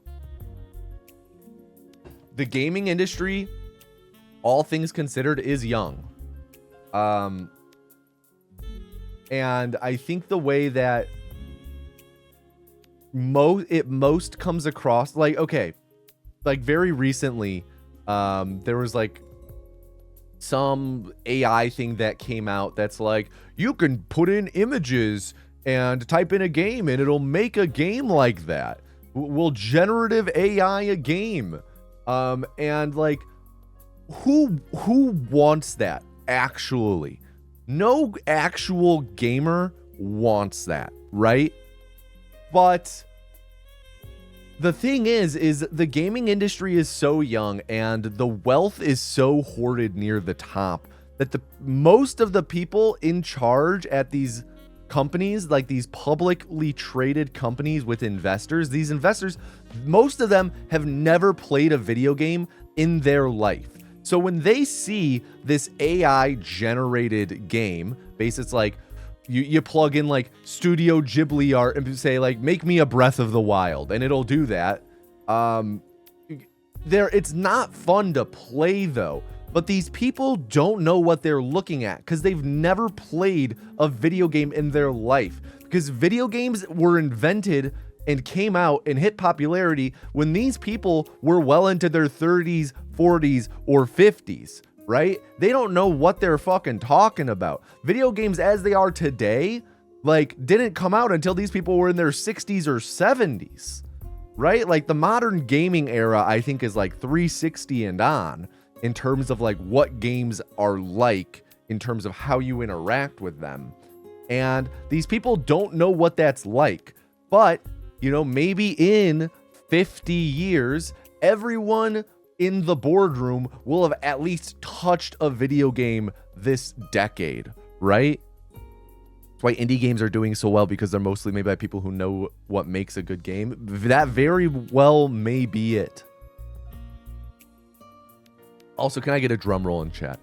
The gaming industry, all things considered, is young. And I think the way that most comes across, like, okay, like very recently, there was like some AI thing that came out that's like, you can put in images and type in a game and it'll make a game like that. Will generative AI a game? And like, who wants that? Actually, no actual gamer wants that, right? But the thing is the gaming industry is so young and the wealth is so hoarded near the top that most of the people in charge at these companies, like these publicly traded companies with investors, these investors, most of them have never played a video game in their life. So when they see this AI generated game, it's like you plug in like Studio Ghibli art and say like, make me a Breath of the Wild, and it'll do that. It's not fun to play though, but these people don't know what they're looking at because they've never played a video game in their life, because video games were invented and came out and hit popularity when these people were well into their 30s, 40s, or 50s, right? They don't know what they're fucking talking about. Video games as they are today, like, didn't come out until these people were in their 60s or 70s, right? Like, the modern gaming era, I think, is like 360 and on in terms of like what games are like, in terms of how you interact with them. And these people don't know what that's like. But, you know, maybe in 50 years, everyone in the boardroom will have at least touched a video game this decade, right? That's why indie games are doing so well, because they're mostly made by people who know what makes a good game. That very well may be it. Also, can I get a drum roll in chat?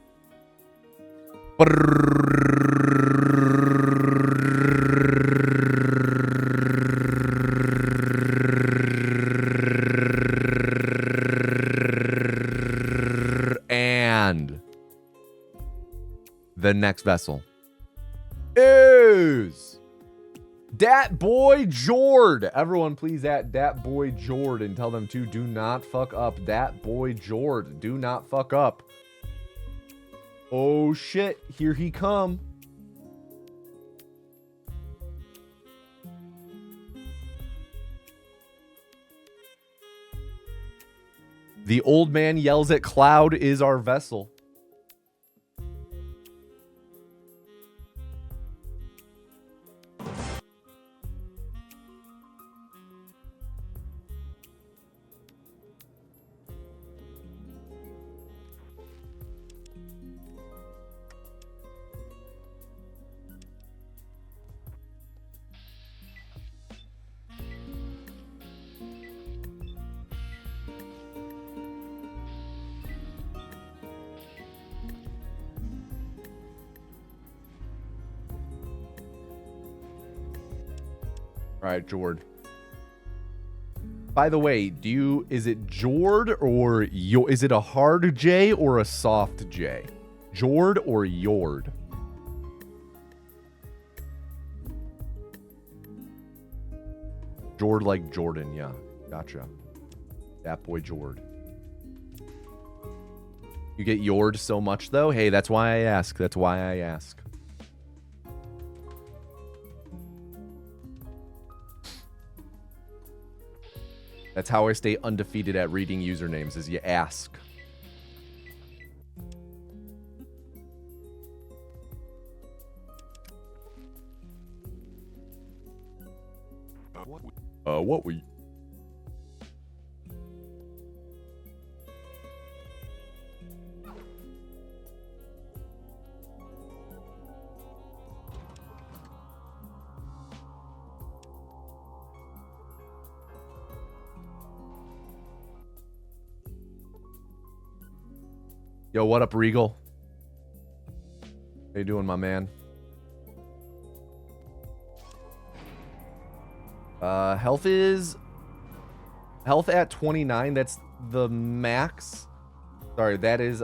And the next vessel is Dat Boy Jord. Everyone please at Dat Boy Jord and tell them to do not fuck up. Dat Boy Jord, do not fuck up. Oh shit, here he come. The old man yells at Cloud is our vessel. All right, Jord. By the way, is it Jord or is it a hard J or a soft J? Jord or Yord? Jord like Jordan, yeah. Gotcha. That boy Jord. You get Yord so much, though? Hey, that's why I ask. That's why I ask. That's how I stay undefeated at reading usernames, is you ask. What we... Yo, what up, Regal? How you doing, my man? Health at 29. That's the max. Sorry, that is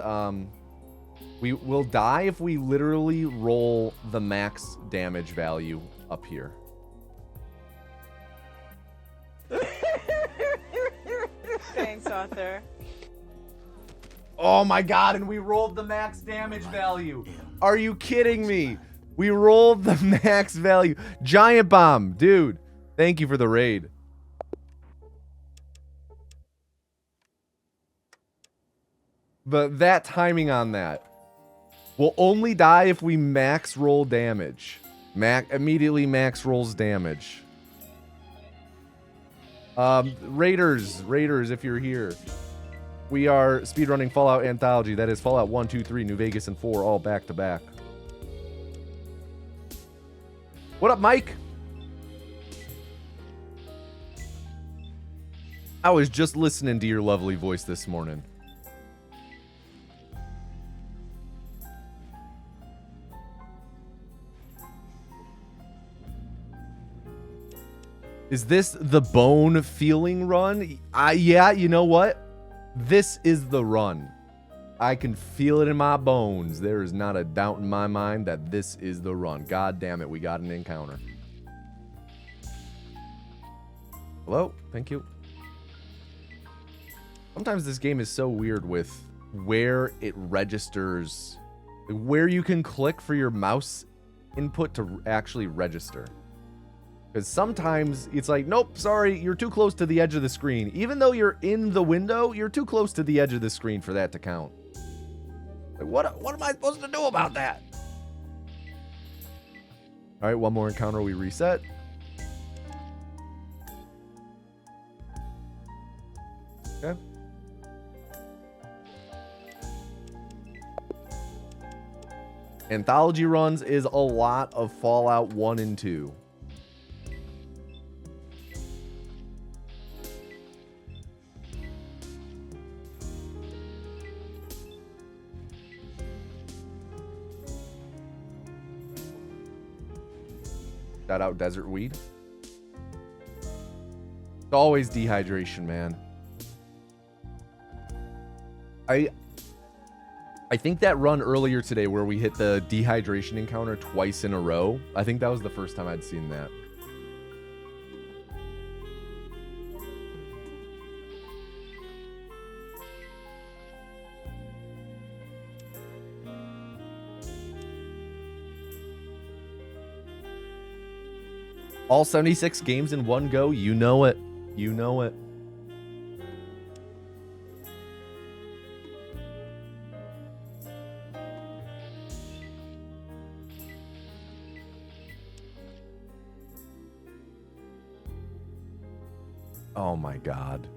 we will die if we literally roll the max damage value up here. Thanks, Arthur. Oh my god, and we rolled the max damage value. Are you kidding me? We rolled the max value. Giant bomb, dude. Thank you for the raid. But that timing on that. We'll only die if we max roll damage. Immediately max rolls damage. Raiders, if you're here. We are speedrunning Fallout Anthology. That is Fallout 1, 2, 3, New Vegas, and 4, all back to back. What up, Mike? I was just listening to your lovely voice this morning. Is this the bone feeling run? Yeah, you know what? This is the run. I can feel it in my bones. There is not a doubt in my mind that this is the run. God damn it, we got an encounter. Hello? Thank you. Sometimes this game is so weird with where it registers, where you can click for your mouse input to actually register. Because sometimes it's like, nope, sorry, you're too close to the edge of the screen. Even though you're in the window, you're too close to the edge of the screen for that to count. Like, what am I supposed to do about that? All right, one more encounter, we reset. Okay. Anthology runs is a lot of Fallout 1 and 2. Shout out Desert Weed. It's always dehydration, man. I think that run earlier today where we hit the dehydration encounter twice in a row, I think that was the first time I'd seen that. All 76 games in one go, you know it. You know it. Oh my God.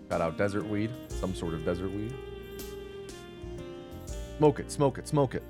Got out desert weed, some sort of desert weed. Smoke it, smoke it, smoke it.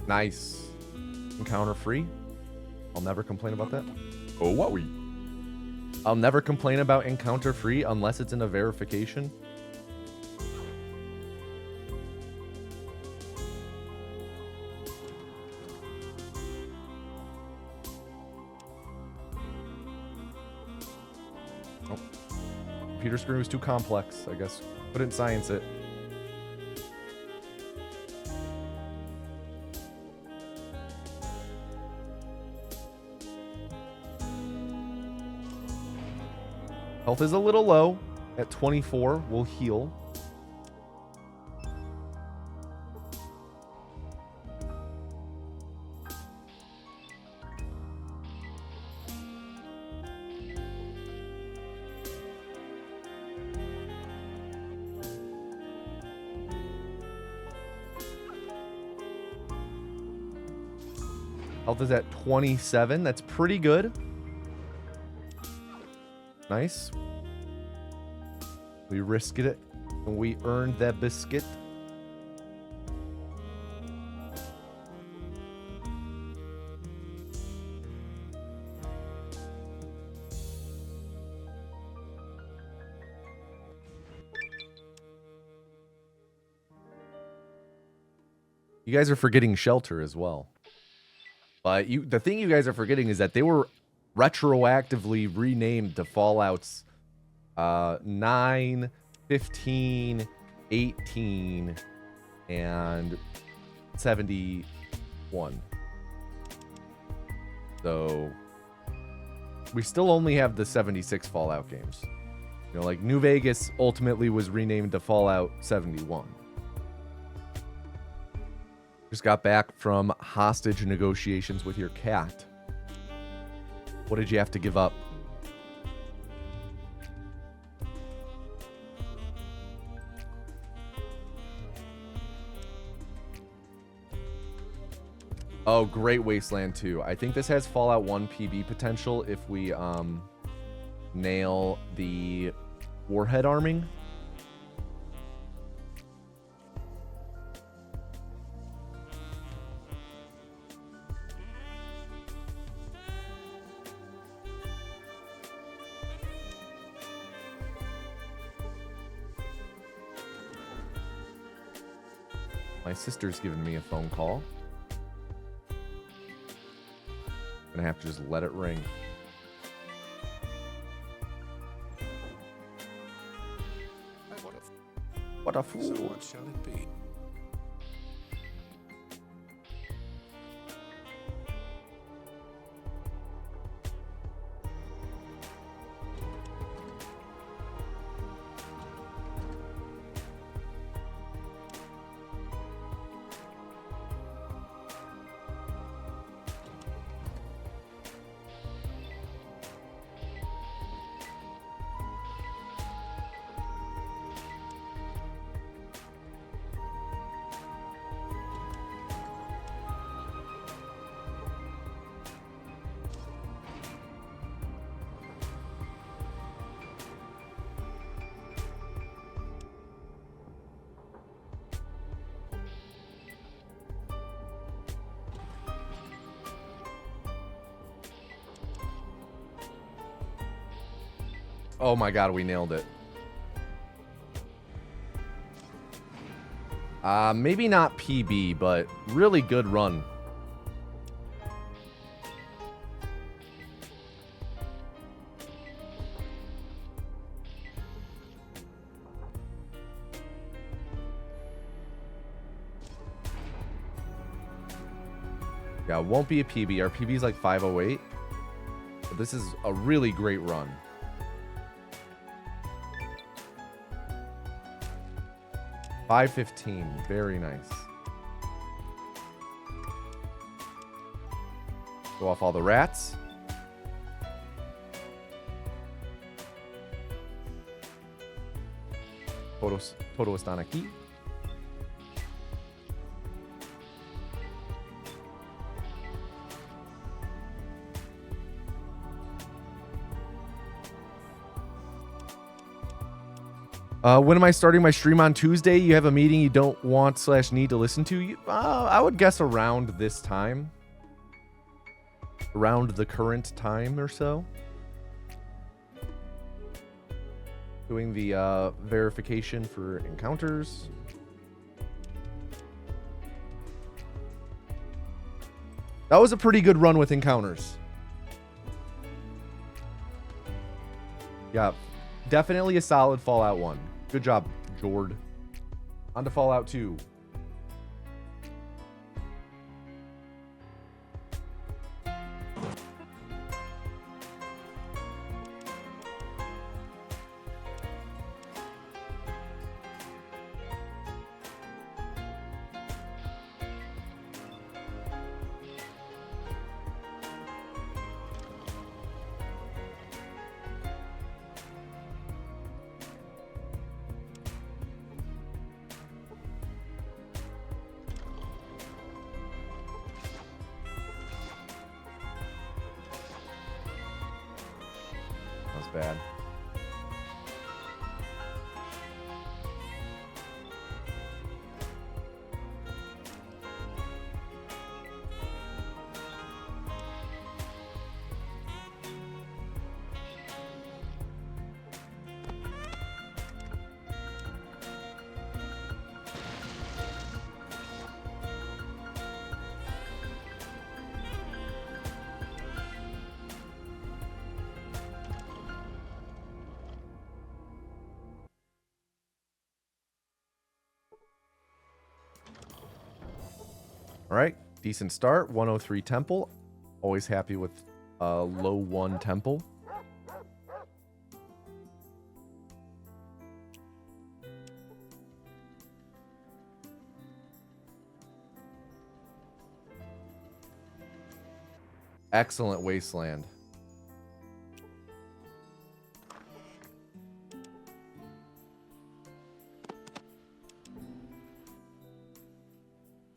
Nice. Encounter free. I'll never complain about that. Oh, what we? I'll never complain about encounter free unless it's in a verification. Oh. Computer screen was too complex, I guess. Couldn't science it. Health is a little low. At 24, we'll heal. Health is at 27. That's pretty good. Nice. We risked it, and we earned that biscuit. You guys are forgetting shelter as well. But the thing you guys are forgetting is that they were retroactively renamed to Fallouts 9, 15, 18, and 71. So we still only have the 76 Fallout games. You know, like New Vegas ultimately was renamed to Fallout 71. Just got back from hostage negotiations with your cat. What did you have to give up? Oh, Great Wasteland 2. I think this has Fallout 1 PB potential if we nail the warhead arming. My sister's giving me a phone call. I'm gonna have to just let it ring. What a fool. So what shall it be? Oh my god, we nailed it. Maybe not PB, but really good run. Yeah, it won't be a PB. Our PB is like 508. But this is a really great run. $5.15, very nice. Go off all the rats. Todos están aquí. When am I starting my stream on Tuesday? You have a meeting you don't want / need to listen to? I would guess around this time. Around the current time or so. Doing the verification for encounters. That was a pretty good run with encounters. Yeah, definitely a solid Fallout 1. Good job, Jord. On to Fallout 2. Bad. All right, decent start. 103 temple. Always happy with low 1 temple. Excellent wasteland.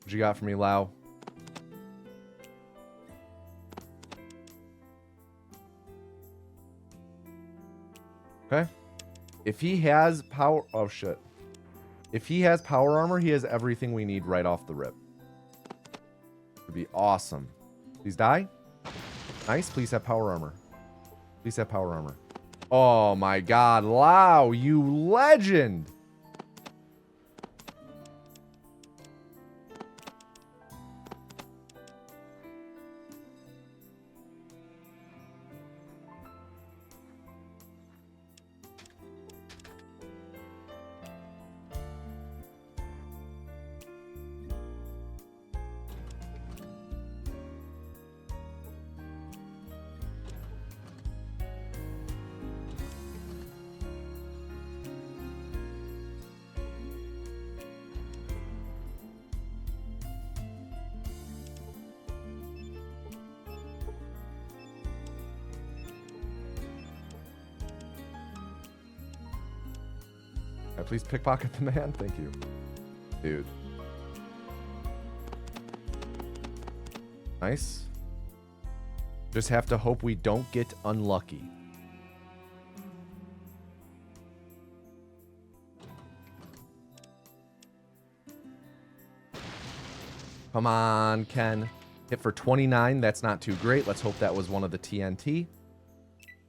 What you got for me, Lau? Okay. If he has power... Oh, shit. If he has power armor, he has everything we need right off the rip. Would be awesome. Please die. Nice. Please have power armor. Please have power armor. Oh, my God. Lau, you legend. Please pickpocket the man. Thank you. Dude. Nice. Just have to hope we don't get unlucky. Come on, Ken. Hit for 29. That's not too great. Let's hope that was one of the TNT.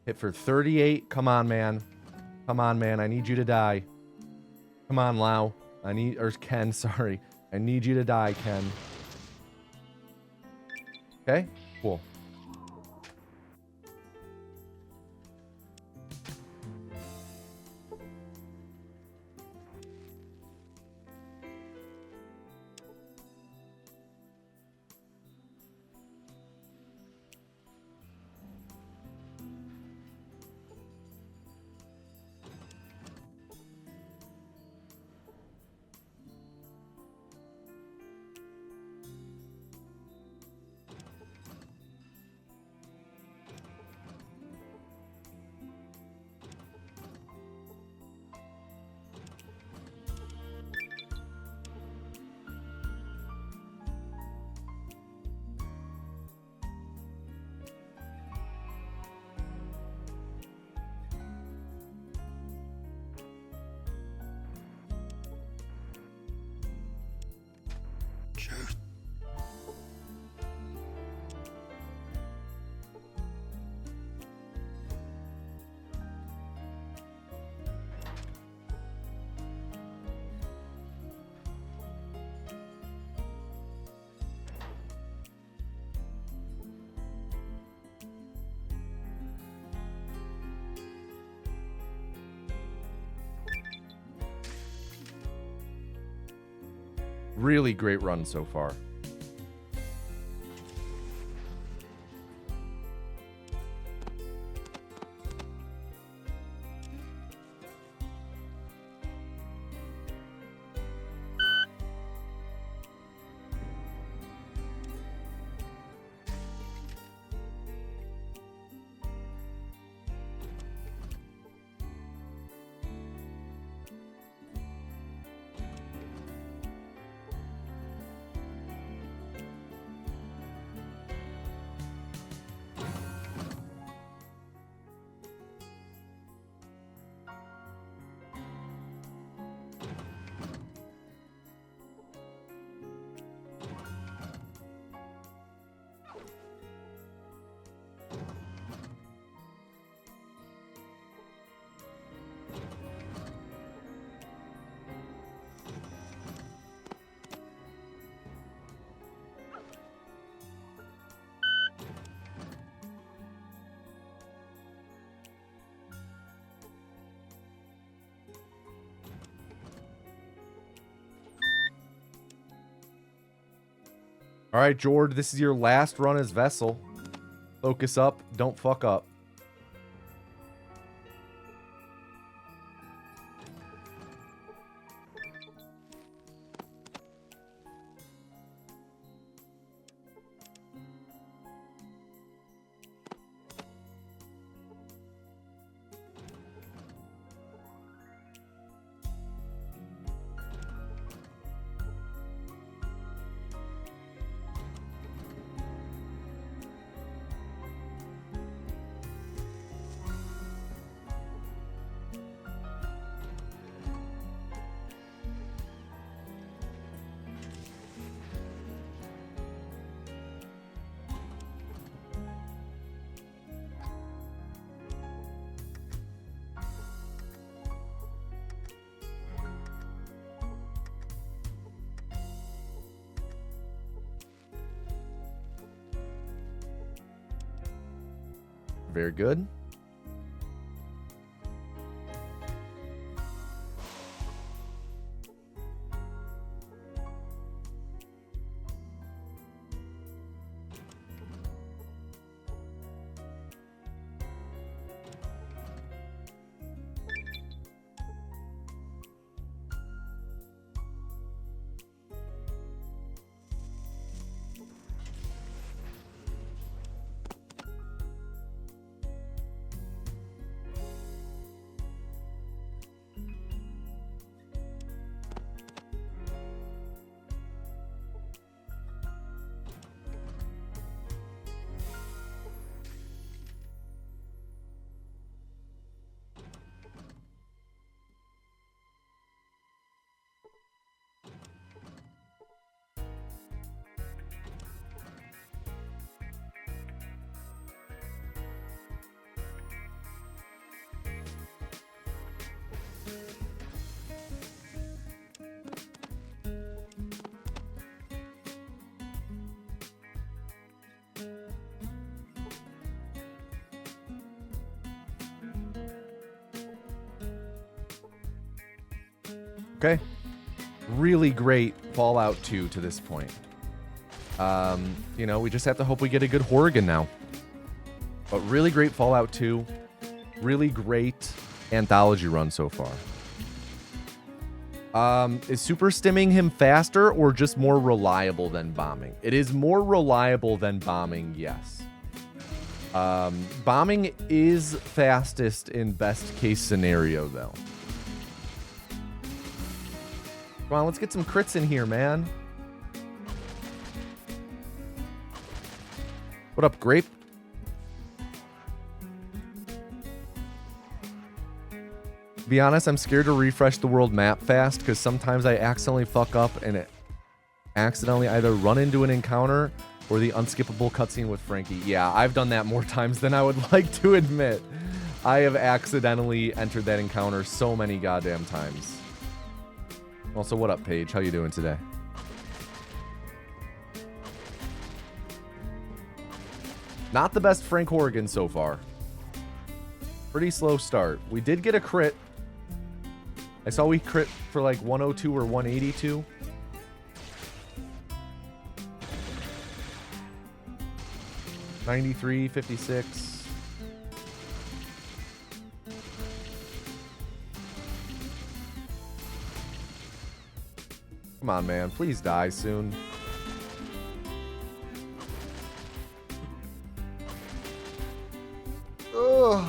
Hit for 38. Come on, man. Come on, man. I need you to die. Come on, Lau. Or Ken, sorry. I need you to die, Ken. Okay, cool. Really great run so far. All right, Jord, this is your last run as Vessel. Focus up. Don't fuck up. Very good. Okay. Really great Fallout 2 to this point. You know, we just have to hope we get a good Horrigan now. But really great Fallout 2. Really great Anthology run so far. Is super stimming him faster or just more reliable than bombing? It is more reliable than bombing, yes. Bombing is fastest in best case scenario, though. Come on, let's get some crits in here, man. What up, Grape? To be honest, I'm scared to refresh the world map fast because sometimes I accidentally fuck up and it accidentally either run into an encounter or the unskippable cutscene with Frankie. Yeah, I've done that more times than I would like to admit. I have accidentally entered that encounter so many goddamn times. Also, what up, Paige? How you doing today? Not the best Frank Horrigan so far. Pretty slow start. We did get a crit. I saw we crit for like 102 or 182. 93, 56. Come on, man. Please die soon. Ugh.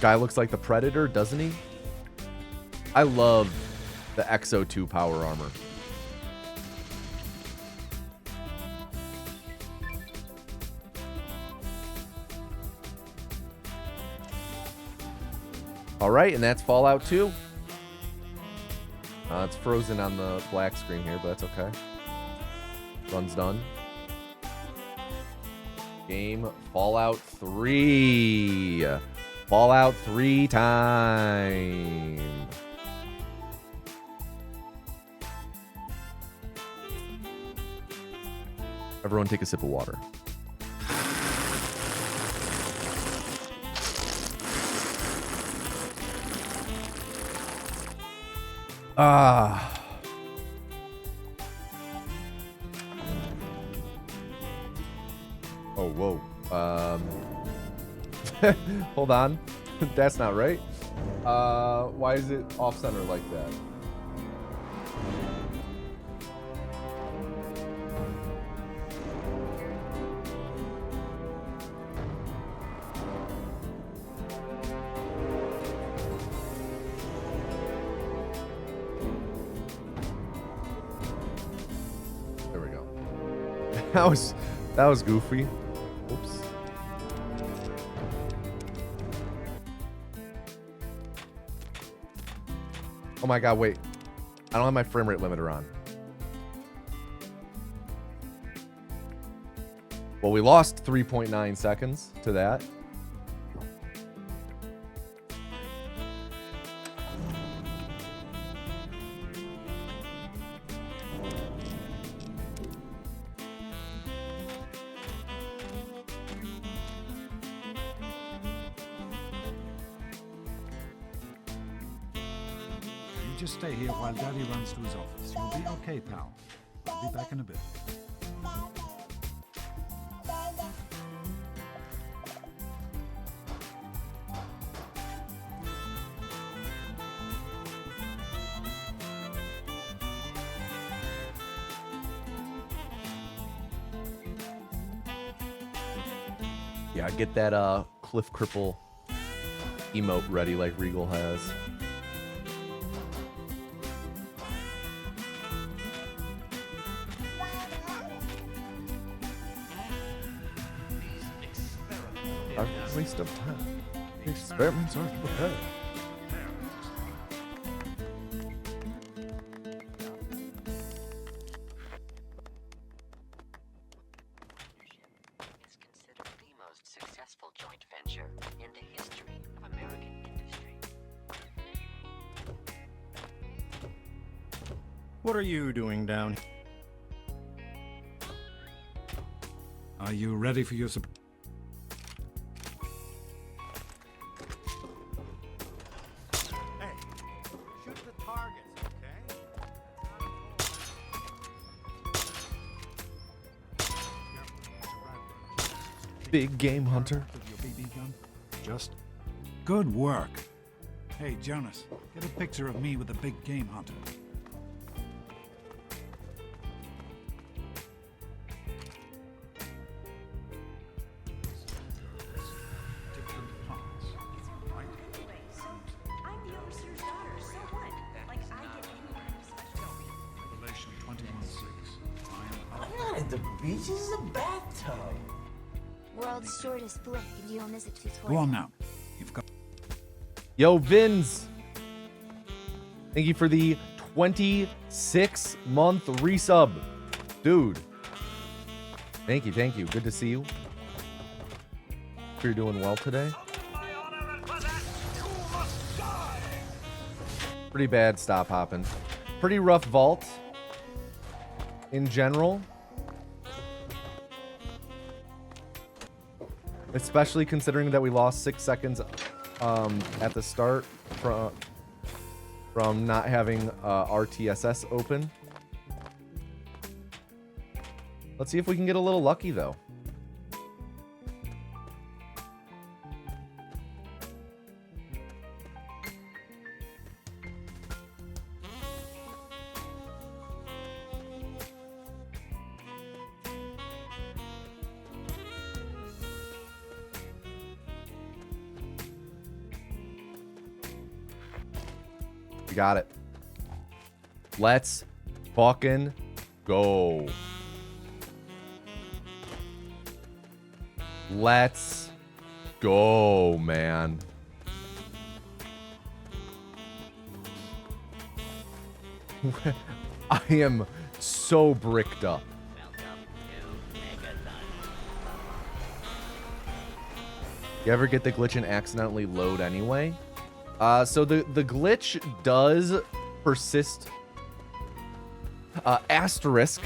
Guy looks like the Predator, doesn't he? I love the Exo 2 power armor. All right, and that's Fallout 2. It's frozen on the black screen here, but that's okay. Run's done. Game Fallout 3. Fallout 3 time. Everyone take a sip of water. Ah. Oh, whoa. Hold on. That's not right. Why is it off center like that? There we go. That was goofy. Oops. Oh my god, wait. I don't have my frame rate limiter on. Well, we lost 3.9 seconds to that. Just stay here while Daddy runs to his office. You'll be okay, pal. I'll be back in a bit. Yeah, get that Cliff Cripple emote ready like Regal has. Waste of time. Experiments are prepared. Is considered the most successful joint venture in the history of American industry. What are you doing down here? Are you ready for your surprise? Big game hunter. Your BB gun? Just good work. Hey, Jonas, get a picture of me with the big game hunter. Different parts, right? I'm the overseer's daughter, so what? Like, I get any special. Revelation 21:6. I am I'm not at the beach, this is a bathtub. World's shortest blink, and you'll miss a tutorial. Go on now. You've got. Yo, Vins. Thank you for the 26-month resub. Dude. Thank you, thank you. Good to see you. Hope you're doing well today. Pretty bad stop hopping. Pretty rough vault in general. Especially considering that we lost 6 seconds at the start from not having RTSS open. Let's see if we can get a little lucky, though. We got it. Let's fucking go. Let's go, man. I am so bricked up. You ever get the glitch and accidentally load anyway? So the glitch does persist. Asterisk.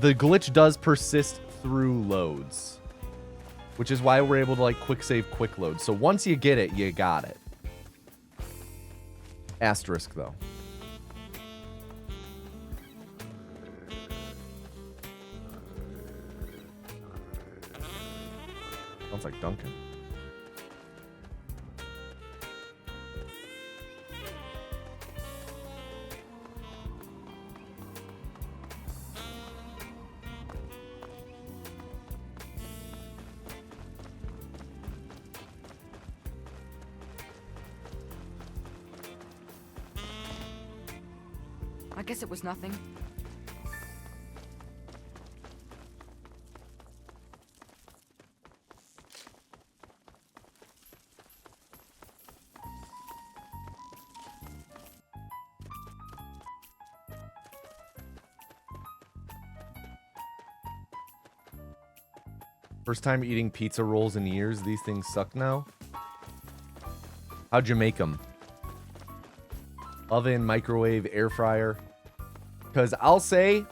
The glitch does persist through loads, which is why we're able to like quick save, quick load. So once you get it, you got it. Asterisk though. Sounds like Duncan. I guess it was nothing. First time eating pizza rolls in years. These things suck now. How'd you make them? Oven, microwave, air fryer. Because I'll say,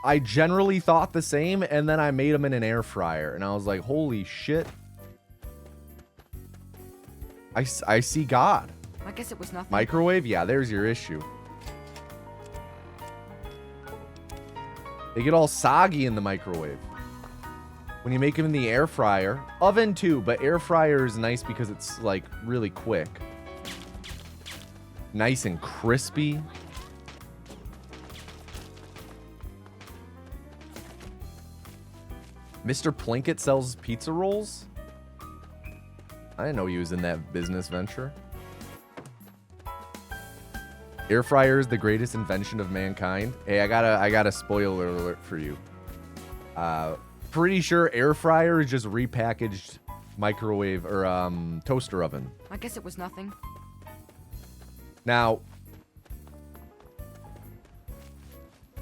I generally thought the same, and then I made them in an air fryer, and I was like, holy shit. I see God. I guess it was nothing. Microwave? Yeah, there's your issue. They get all soggy in the microwave. When you make them in the air fryer, oven too, but air fryer is nice because it's like really quick. Nice and crispy. Mr. Plinkett sells pizza rolls? I didn't know he was in that business venture. Air fryer is the greatest invention of mankind. Hey, I got a spoiler alert for you. Pretty sure air fryer is just repackaged microwave or toaster oven. I guess it was nothing. Now,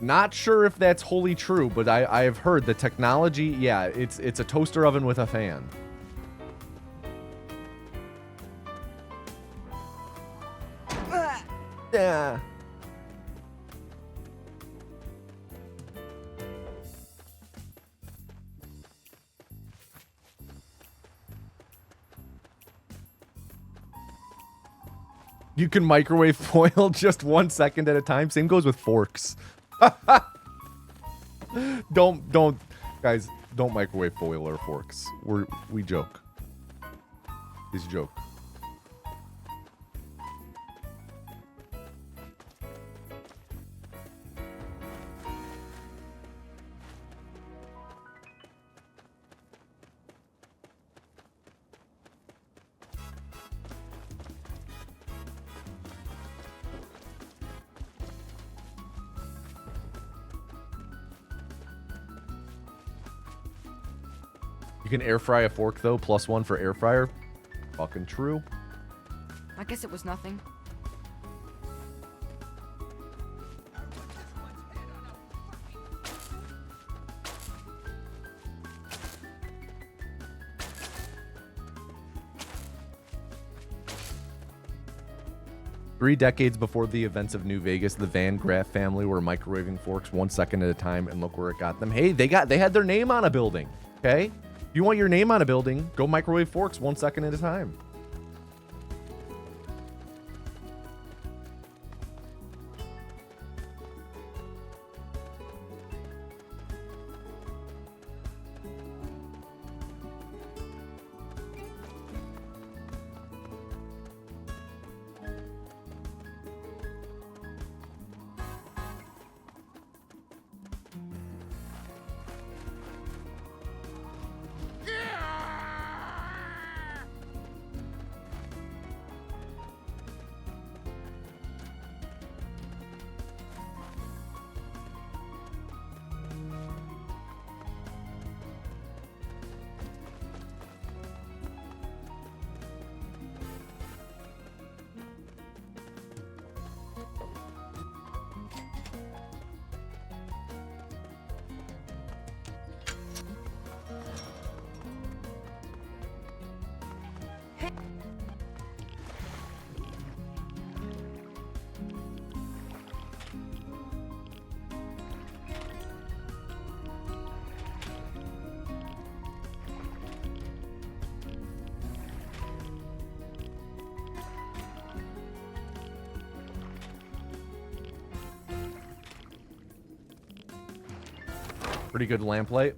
not sure if that's wholly true, but I have heard the technology, yeah, it's a toaster oven with a fan. Yeah. You can microwave foil just 1 second at a time. Same goes with forks. Don't guys, don't microwave foil or forks. We joke. It's a joke. You can air fry a fork though, +1 for air fryer. Fucking true. I guess it was nothing. Three decades before the events of New Vegas, the Van Graff family were microwaving forks 1 second at a time, and look where it got them. Hey, they had their name on a building. Okay? If you want your name on a building, go microwave forks 1 second at a time. Pretty good lamplight.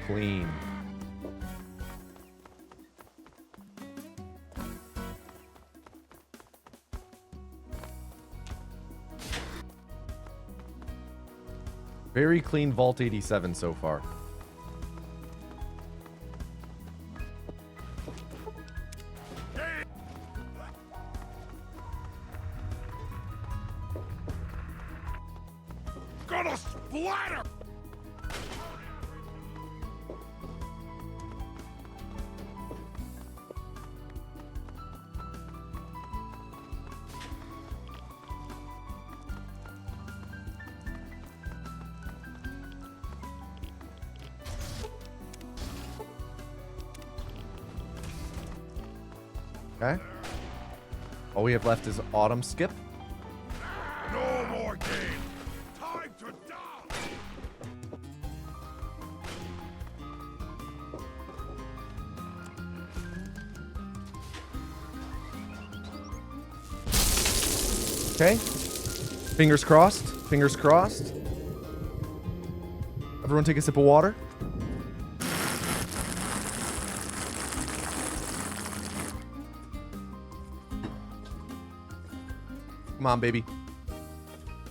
Clean. Very clean Vault 87 so far. Gonna splatter! Okay. All we have left is Autumn Skip. No more game! Time to die! Okay. Fingers crossed. Fingers crossed. Everyone take a sip of water. Come on, baby.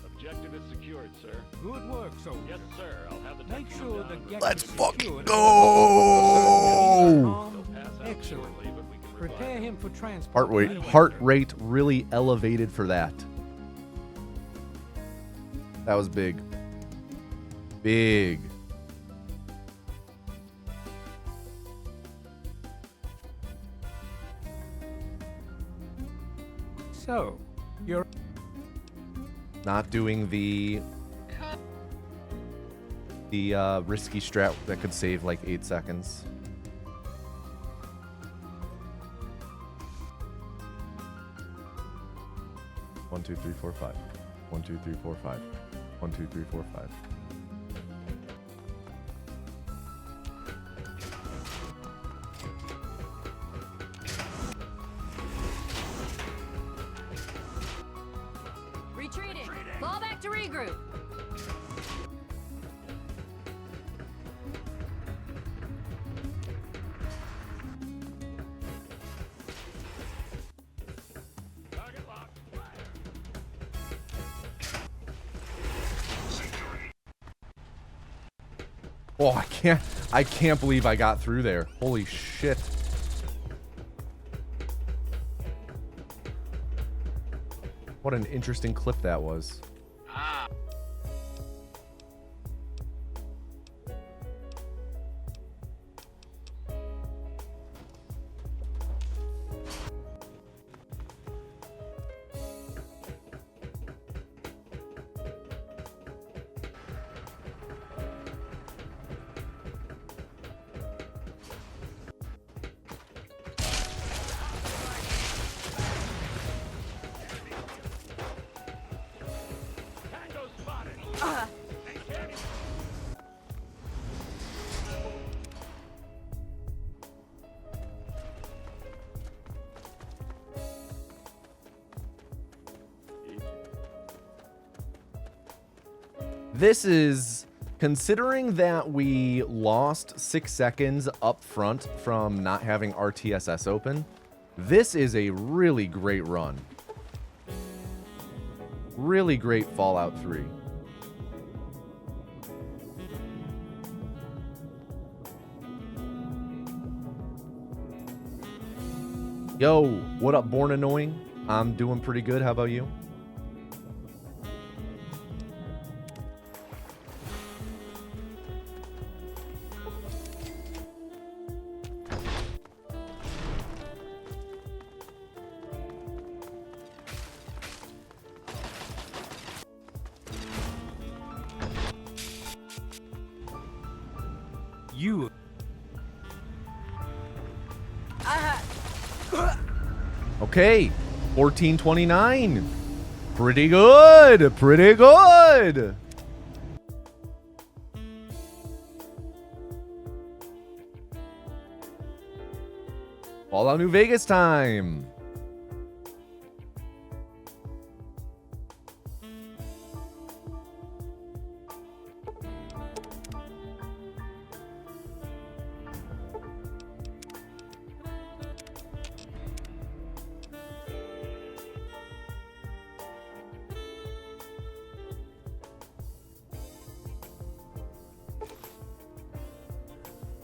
Objective is secured, sir. Good work, soldier. Yes, sir. I'll have the Make tech sure down the in get Let's is fucking secured. go! They'll pass out Excellent. shortly, but we can revive Prepare them. him for transport. Heart rate really elevated for that. That was big. Big. So, you're Not doing the risky strat that could save like 8 seconds. One, two, three, four, five. 1, 2, 3, 4, 5. 1, 2, 3, 4, 5. Retreating. Fall back to regroup. Target locked. Oh, I can't believe I got through there. Holy shit. What an interesting clip that was. Tango spotted. This is, considering that we lost 6 seconds up front from not having RTSS open, this is a really great run. Really great Fallout 3. Yo, what up, Born Annoying? I'm doing pretty good. How about you? You. Okay, 1429. Pretty good. Pretty good. Fallout New Vegas time.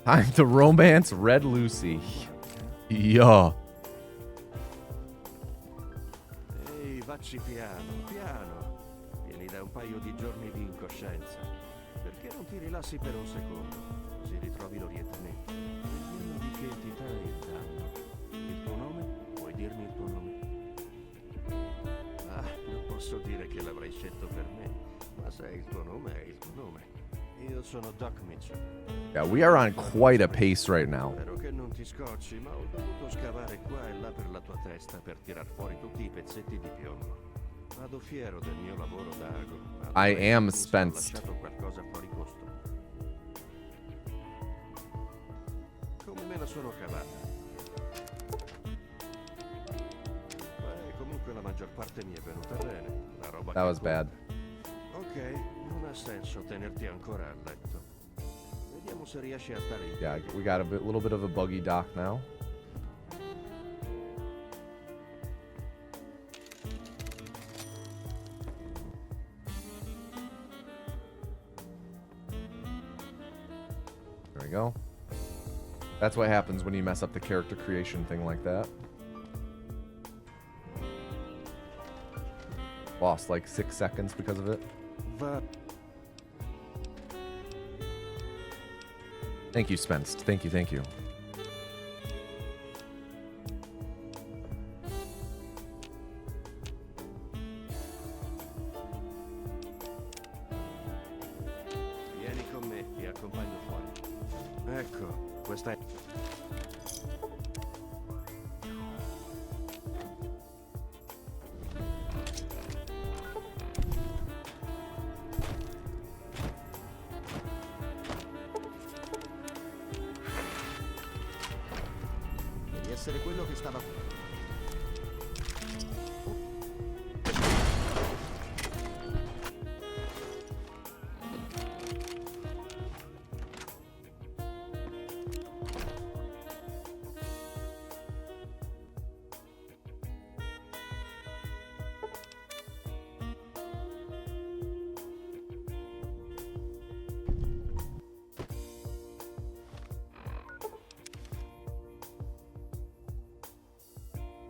Time to romance Red Lucy. Yeah. Ehi, vacci piano, piano. Vieni da un paio di giorni di incoscienza. Perché non ti rilassi per un secondo? Così ritrovi l'orientamento. Vediamo di che entità è il danno. Il tuo nome? Puoi dirmi il tuo nome? Ah, non posso dire che l'avrei scelto per me. Ma se è il tuo nome, è il tuo nome. Io sono Doc Mitchell. Yeah, we are on quite a pace right now. Spero che non ti scocci, ma ho dovuto scavare qua e là per la tua testa per tirar fuori tutti i pezzetti di piombo. Vado fiero del mio lavoro d'ago. I am Ho spent. lasciato qualcosa fuori costo. Come me la sono cavata? Beh, comunque la maggior parte mi è venuta bene. La roba That che was bad. Ok, non ha senso tenerti ancora a letto. Vediamo se riesci a stare in Yeah, we got a little bit of a buggy dock now. There we go. That's what happens when you mess up the character creation thing like that. Lost like 6 seconds because of it. Thank you, Spence. Thank you, thank you. Vieni con me, ti accompagno fuori. Ecco, questa è... Devi essere quello che stava...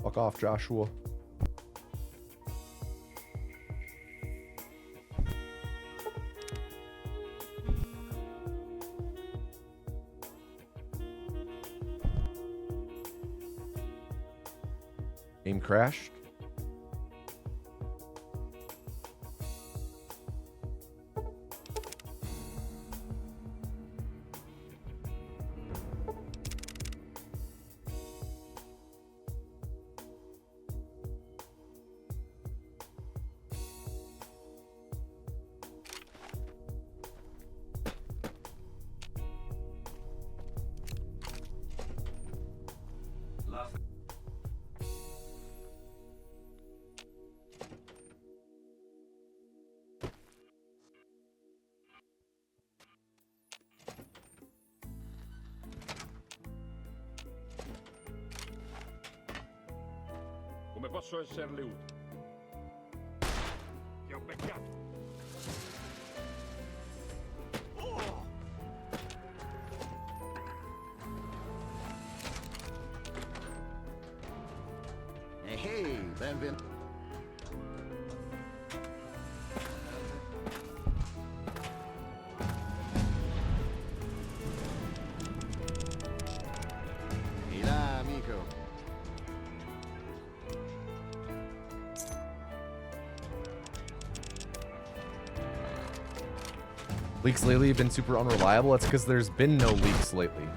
Fuck off, Joshua. Game crashed. Come posso esserle utile? Ti ho beccato. Hey, benvenuto. Di là, amico. Leaks lately have been super unreliable. That's because there's been no leaks lately.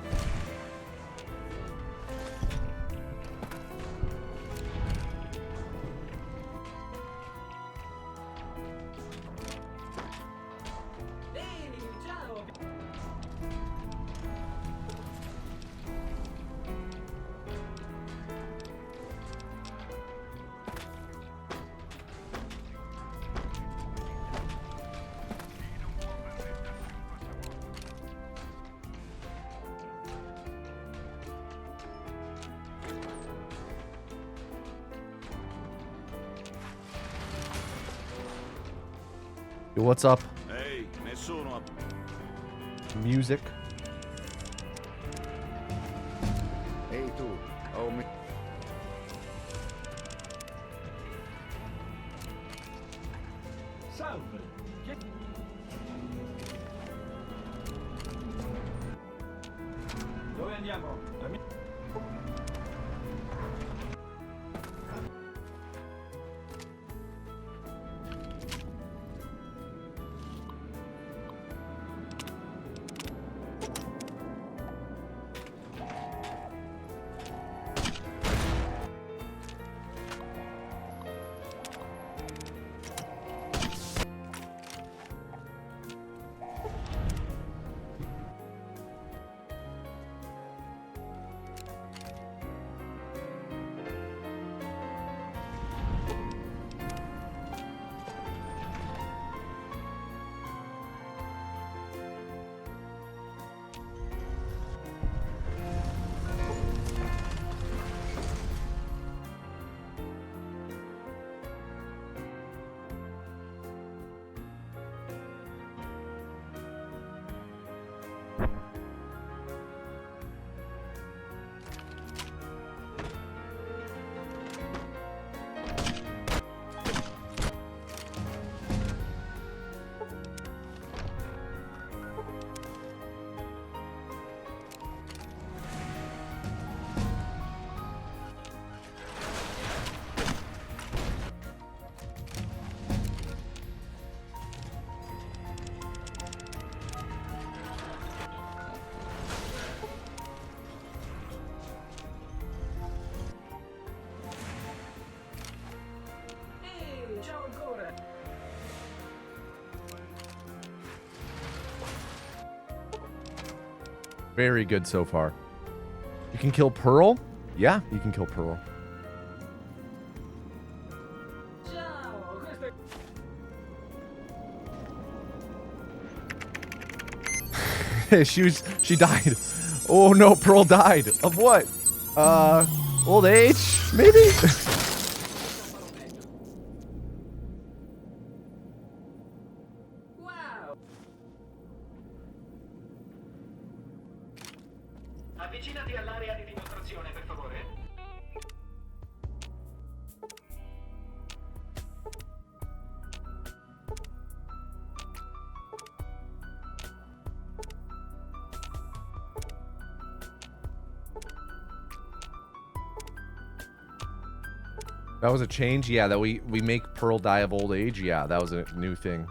Yo, what's up? Ehi, nessuno. Music. Ehi tu, oh mi... Salve! Dove andiamo? Very good so far. You can kill Pearl? Yeah, you can kill Pearl. She died. Oh no, Pearl died. Of what? Old age? Maybe? Avvicinati all'area di dimostrazione, per favore. That was a change? Yeah, that we make Pearl die of old age? Yeah, that was a new thing.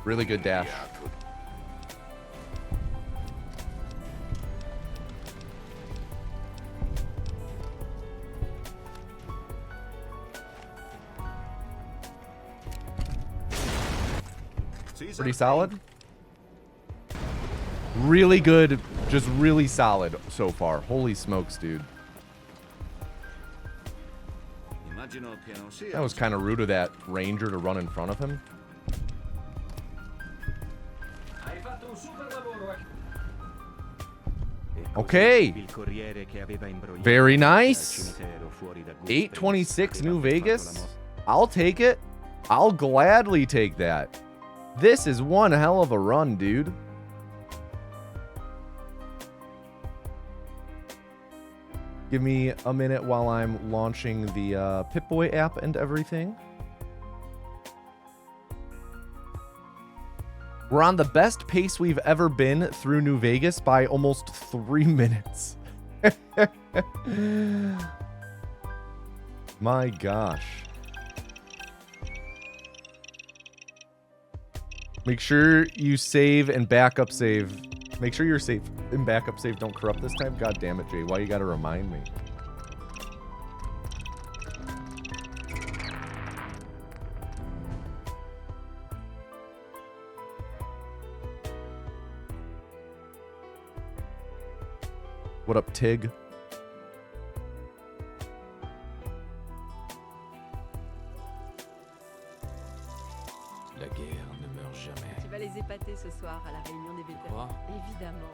Really good dash. Pretty solid. Really good, just really solid so far. Holy smokes, dude. That was kind of rude of that ranger to run in front of him. Okay. Very nice. 826 New Vegas. I'll take it. I'll gladly take that. This is one hell of a run, dude. Give me a minute while I'm launching the Pip-Boy app and everything. We're on the best pace we've ever been through New Vegas by almost 3 minutes. My gosh. Make sure you save and backup save. Make sure your save and backup save don't corrupt this time. God damn it, Jay. Why you gotta remind me? What up, Tig? La guerre ne meurt jamais. Tu vas les épater ce soir à la réunion des vétérans. Quoi? Évidemment.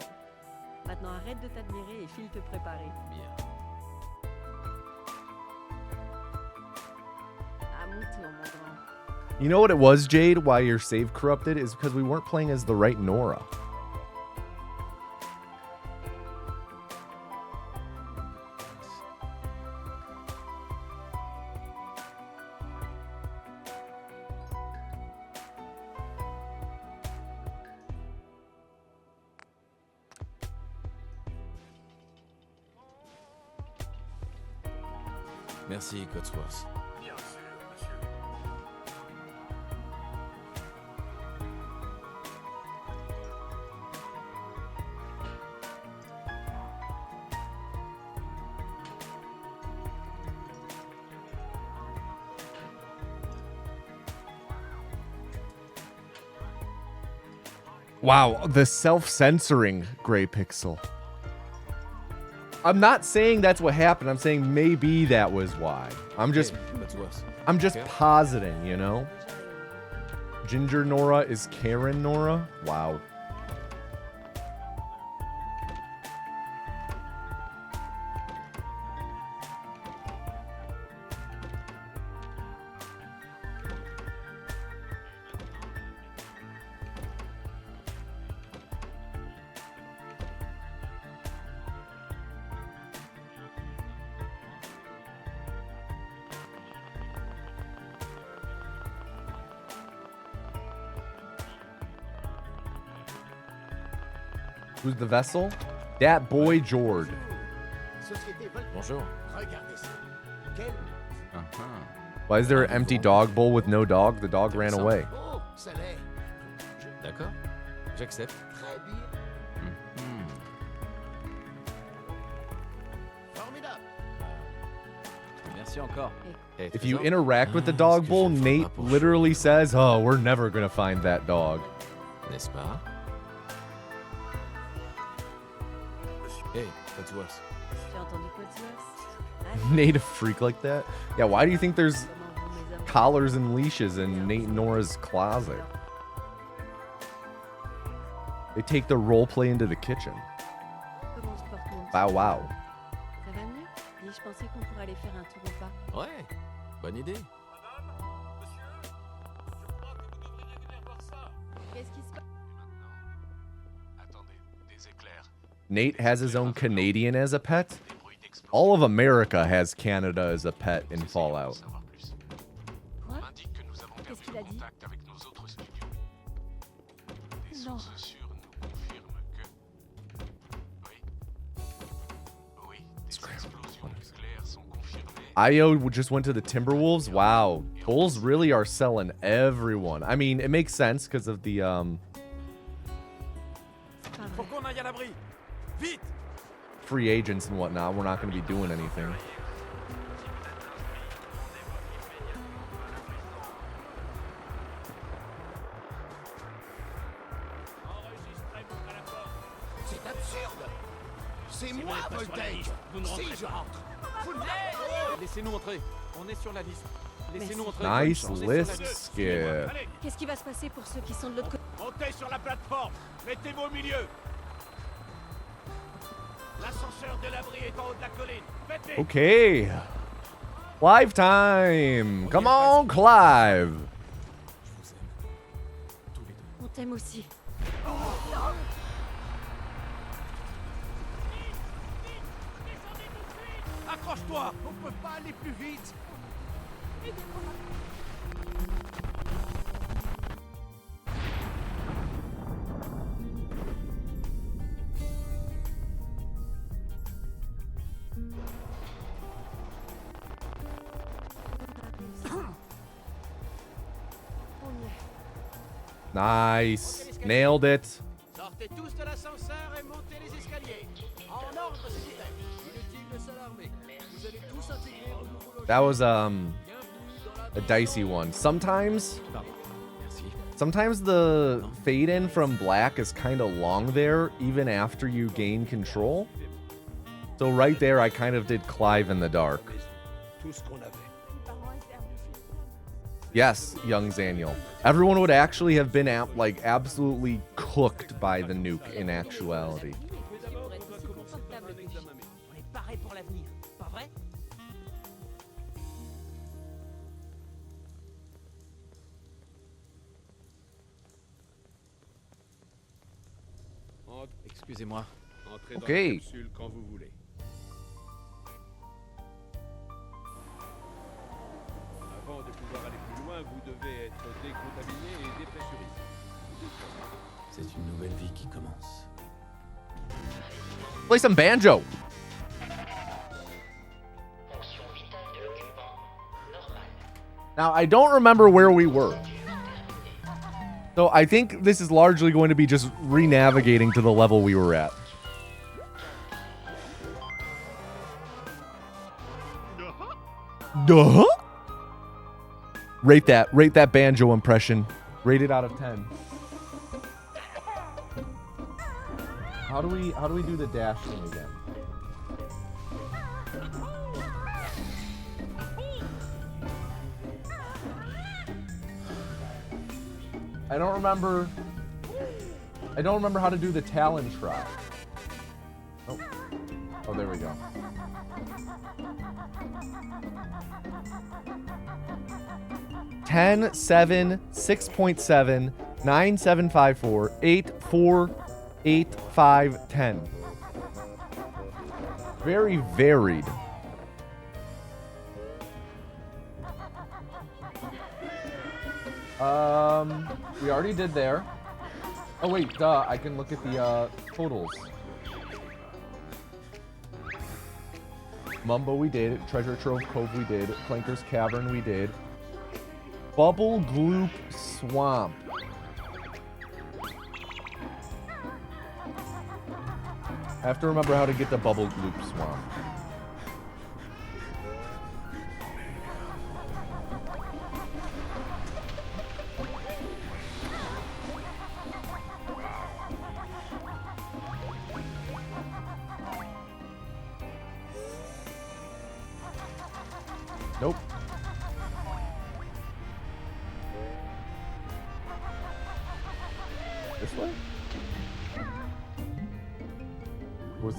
Maintenant arrête de t'admirer et file te préparer. Bien. À mon tour, mon grand. You know what it was, Jade? Why your save corrupted is because we weren't playing as the right Nora. Merci, Codsworth. Wow, the self-censoring gray pixel. I'm not saying that's what happened. I'm saying maybe that was why. I'm just positing, you know? Ginger Nora is Karen Nora? Wow. Who's the vessel? That boy Jord. Bonjour. Why is there an empty dog bowl with no dog? The dog ran away. D'accord. J'accepte. Merci encore. If you interact with the dog bowl, Nate literally says, "Oh, we're never gonna find that dog." N'est-ce pas? Hey, Codsworth. Tu as entendu Codsworth? Nate a freak like that? Yeah, why do you think there's collars and leashes in Nate and Nora's closet? They take the role play into the kitchen. Bow wow. Ça va mieux? Dis, je pensais qu'on pourrait aller faire un tour au parc. Ouais, bonne idée. Qu'est-ce qui se passe? Nate has his own Canadian as a pet. All of America has Canada as a pet in Fallout. Quoi? Qu'est-ce qu'il a dit? Non. Io just went to the Timberwolves. Wow. Bulls really are selling everyone. I mean, it makes sense because of the free agents and whatnot. We're not going to be doing anything. C'est absurde. C'est moi, Voltage. Si je rentre. Laissez-nous entrer. On est sur la liste. Laissez-nous entrer. Nice list skip. Qu'est-ce qui va se passer pour ceux qui sont de l'autre côté? Montez sur la plateforme. Mettez-vous au milieu. L'ascenseur de l'abri est en haut de la colline. Faites-les. Okay. Clive time. Come on, Clive. On t'aime aussi. Accroche-toi. On peut pas aller plus vite. Nice. Nailed it. Sortez tous de l'ascenseur et montez les escaliers. En ordre, s'il vous plaît. Inutile de s'alarmer. Vous allez tous intégrer au nouveau logement. That was a dicey one. Sometimes the fade in from black is kind of long there even after you gain control. So right there I kind of did Clive in the dark. Tout ce qu'on avait. Yes, young Zaniel. Everyone would actually have been absolutely cooked by the nuke in actuality. On est paré pour l'avenir, pas vrai? Excusez-moi. Entrez dans Ok. la capsule quand vous voulez. Avant de pouvoir aller plus loin, vous devez être décontaminé et dépressurisé. C'est une nouvelle vie qui commence. Play some banjo. Now, I don't remember where we were. So I think this is largely going to be just re-navigating to the level we were at. Duh. Rate that banjo impression. Rate it out of 10. How do we do the dash thing again? I don't remember how to do the Talon try. Oh, there we go. Ten, 7, 6.7, 9, 7, 5, 4, 8, 4, 8, 5, 10. Very varied. We already did there. Oh wait, duh, I can look at the totals. Mumbo we did, Treasure Trove Cove we did, Clanker's Cavern we did. Bubble Gloop Swamp. I have to remember how to get the Bubble Gloop Swamp. Nope. This way? Was...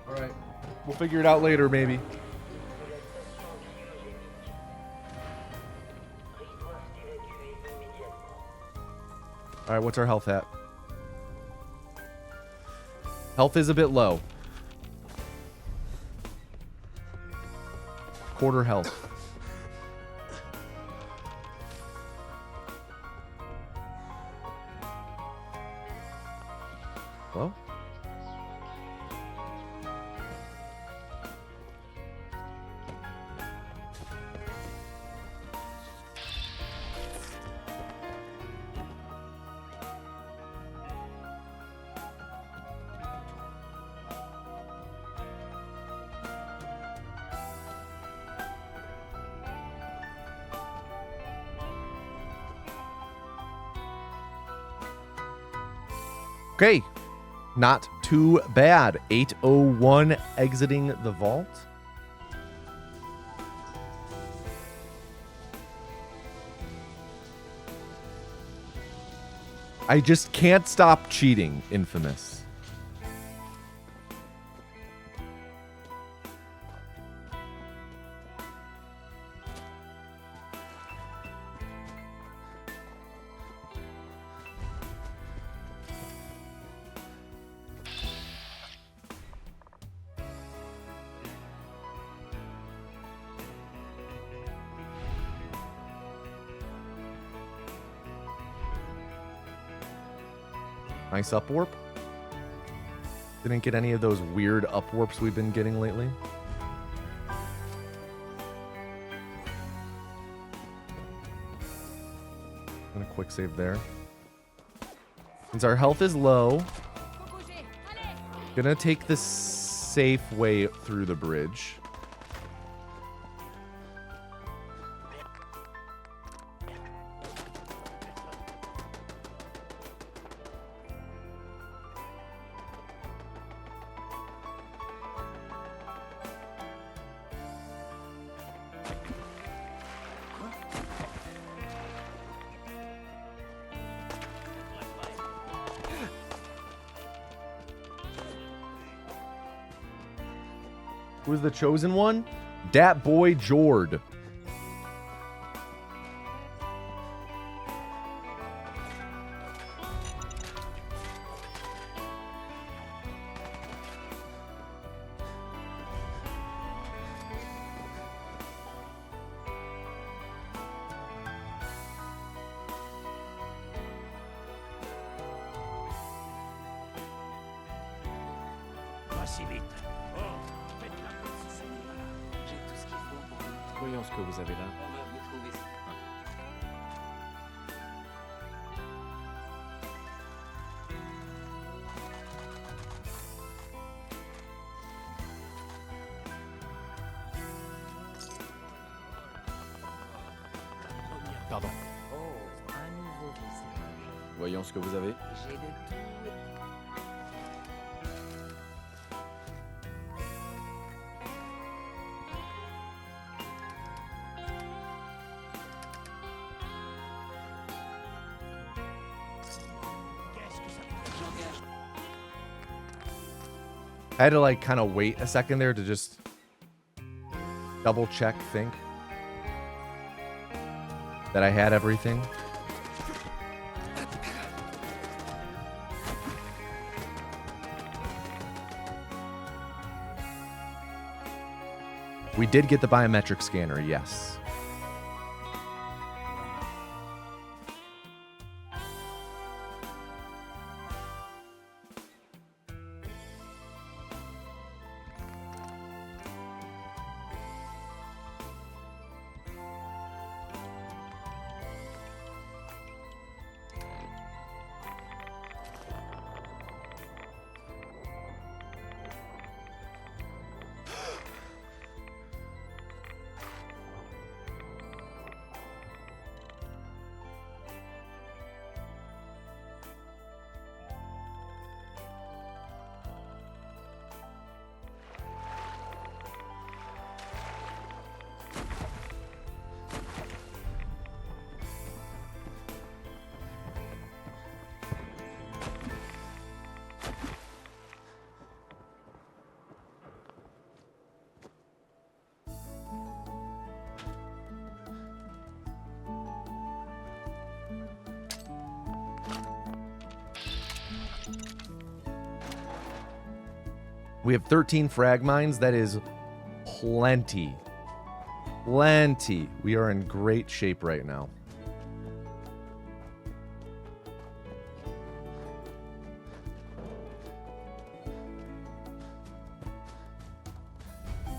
Alright. We'll figure it out later, maybe. Alright, what's our health at? Health is a bit low. Quarter health. Hello? Okay, not too bad. 801 exiting the vault. I just can't stop cheating, Infamous. Nice upwarp. Didn't get any of those weird upwarps we've been getting lately. Gonna quick save there. Since our health is low, gonna take the safe way through the bridge. Who's the chosen one? Dat boy Jord. Pas si vite. Voyons ce que vous avez là. On va vous trouver ça. Pardon. Oh, un nouveau visage. Voyons ce que vous avez. J'ai de tout. I had to like kind of wait a second there to just double check, think that I had everything. We did get the biometric scanner, yes. We have 13 frag mines. That is plenty. Plenty. We are in great shape right now.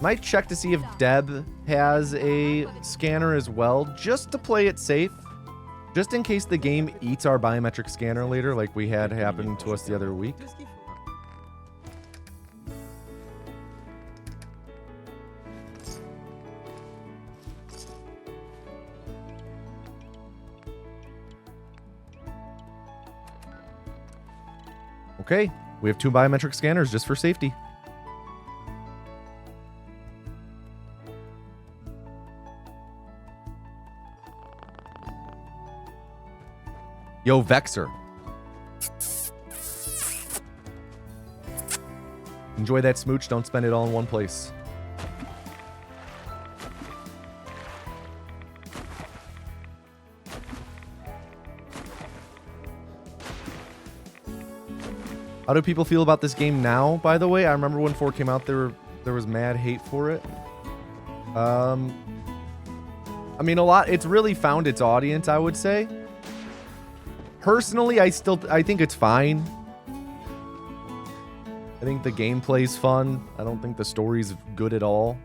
Might check to see if Deb has a scanner as well, just to play it safe. Just in case the game eats our biometric scanner later, like we had happen to us the other week. Okay, we have 2 biometric scanners just for safety. Yo, Vexer. Enjoy that smooch. Don't spend it all in one place. How do people feel about this game now, by the way? I remember when 4 came out, there was mad hate for it. I mean, it's really found its audience, I would say. Personally, I think it's fine. I think the gameplay's fun. I don't think the story's good at all.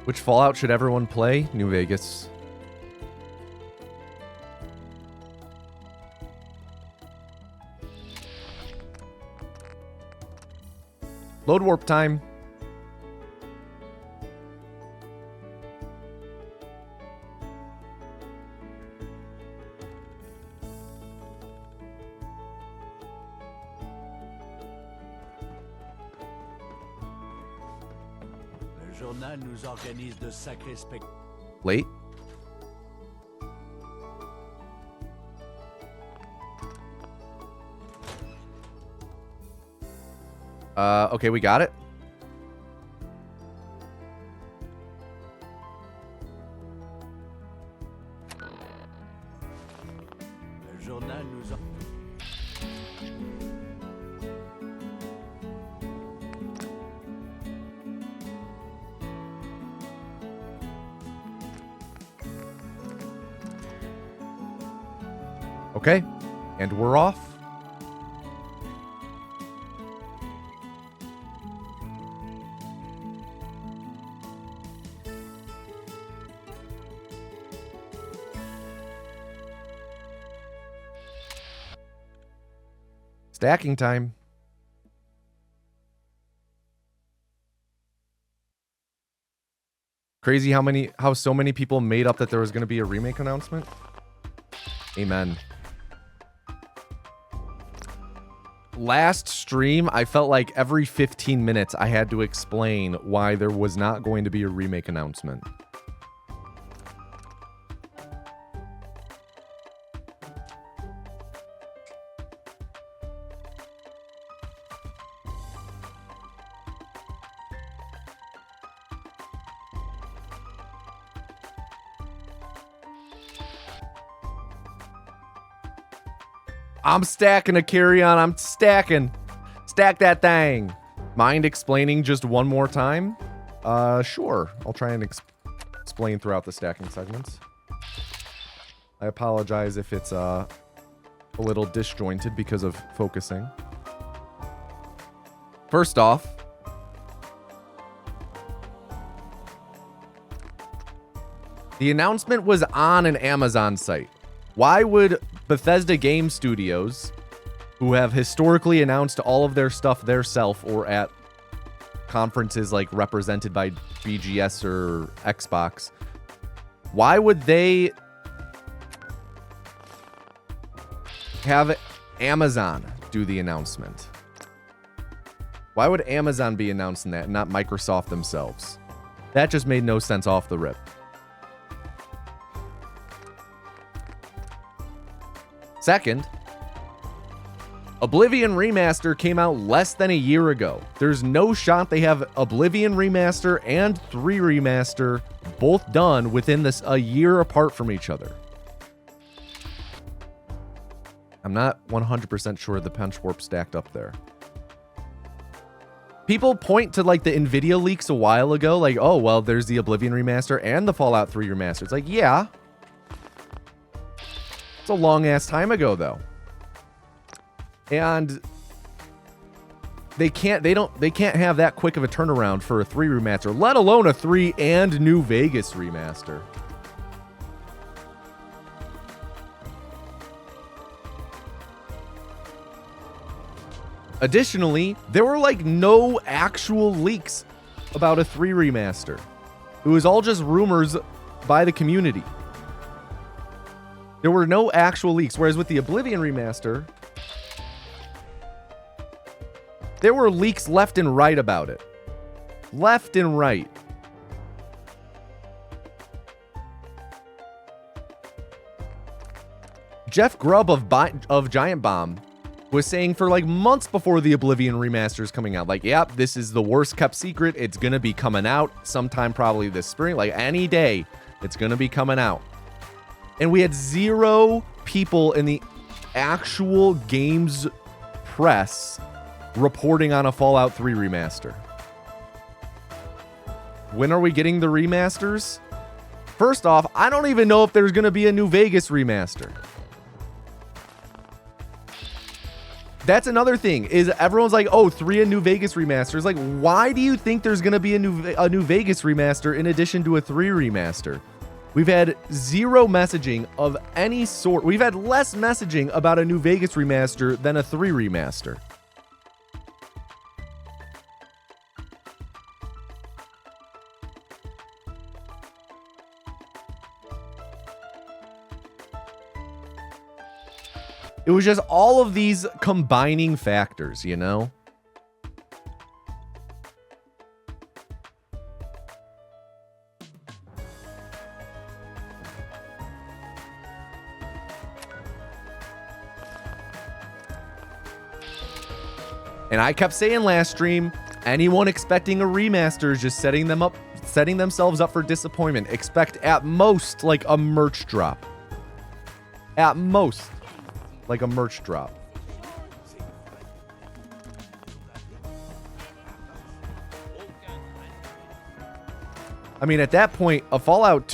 Which Fallout should everyone play? New Vegas. Load warp time. Nous organise de sacrés spectacles. Late. Okay, we got it. Le journal nous Okay, and we're off. Stacking time. Crazy how so many people made up that there was going to be a remake announcement. Amen. Last stream, I felt like every 15 minutes I had to explain why there was not going to be a remake announcement. I'm stacking a carry-on. I'm stacking. Stack that thing. Mind explaining just one more time? Sure. I'll try and explain throughout the stacking segments. I apologize if it's a little disjointed because of focusing. First off, the announcement was on an Amazon site. Why would Bethesda Game Studios, who have historically announced all of their stuff theirself or at conferences like represented by BGS or Xbox, why would they have Amazon do the announcement? Why would Amazon be announcing that and not Microsoft themselves? That just made no sense off the rip. Second, Oblivion Remaster came out less than a year ago. There's no shot they have Oblivion Remaster and 3 Remaster both done within this a year apart from each other. I'm not 100% sure the Punchwarp stacked up there. People point to like the Nvidia leaks a while ago, like, oh, well, there's the Oblivion Remaster and the Fallout 3 Remaster. It's like, yeah. It's a long ass time ago though. And they can't have that quick of a turnaround for a 3 remaster, let alone a 3 and New Vegas remaster. Additionally, there were like no actual leaks about a 3 remaster. It was all just rumors by the community. There were no actual leaks, whereas with the Oblivion remaster, there were leaks left and right about it. Left and right. Jeff Grubb of Giant Bomb was saying for like months before the Oblivion remaster is coming out, like, yep, this is the worst kept secret. It's going to be coming out sometime probably this spring, like any day. It's going to be coming out. And we had 0 people in the actual games press reporting on a Fallout 3 remaster. When are we getting the remasters? First off, I don't even know if there's going to be a New Vegas remaster. That's another thing, is everyone's like, oh, 3 New Vegas remasters. Like, why do you think there's going to be a New Vegas remaster in addition to a 3 remaster? We've had 0 messaging of any sort. We've had less messaging about a New Vegas remaster than a 3 remaster. It was just all of these combining factors, you know? And I kept saying last stream, anyone expecting a remaster is just setting themselves up for disappointment. Expect at most like a merch drop. At most. Like a merch drop. I mean, at that point, a Fallout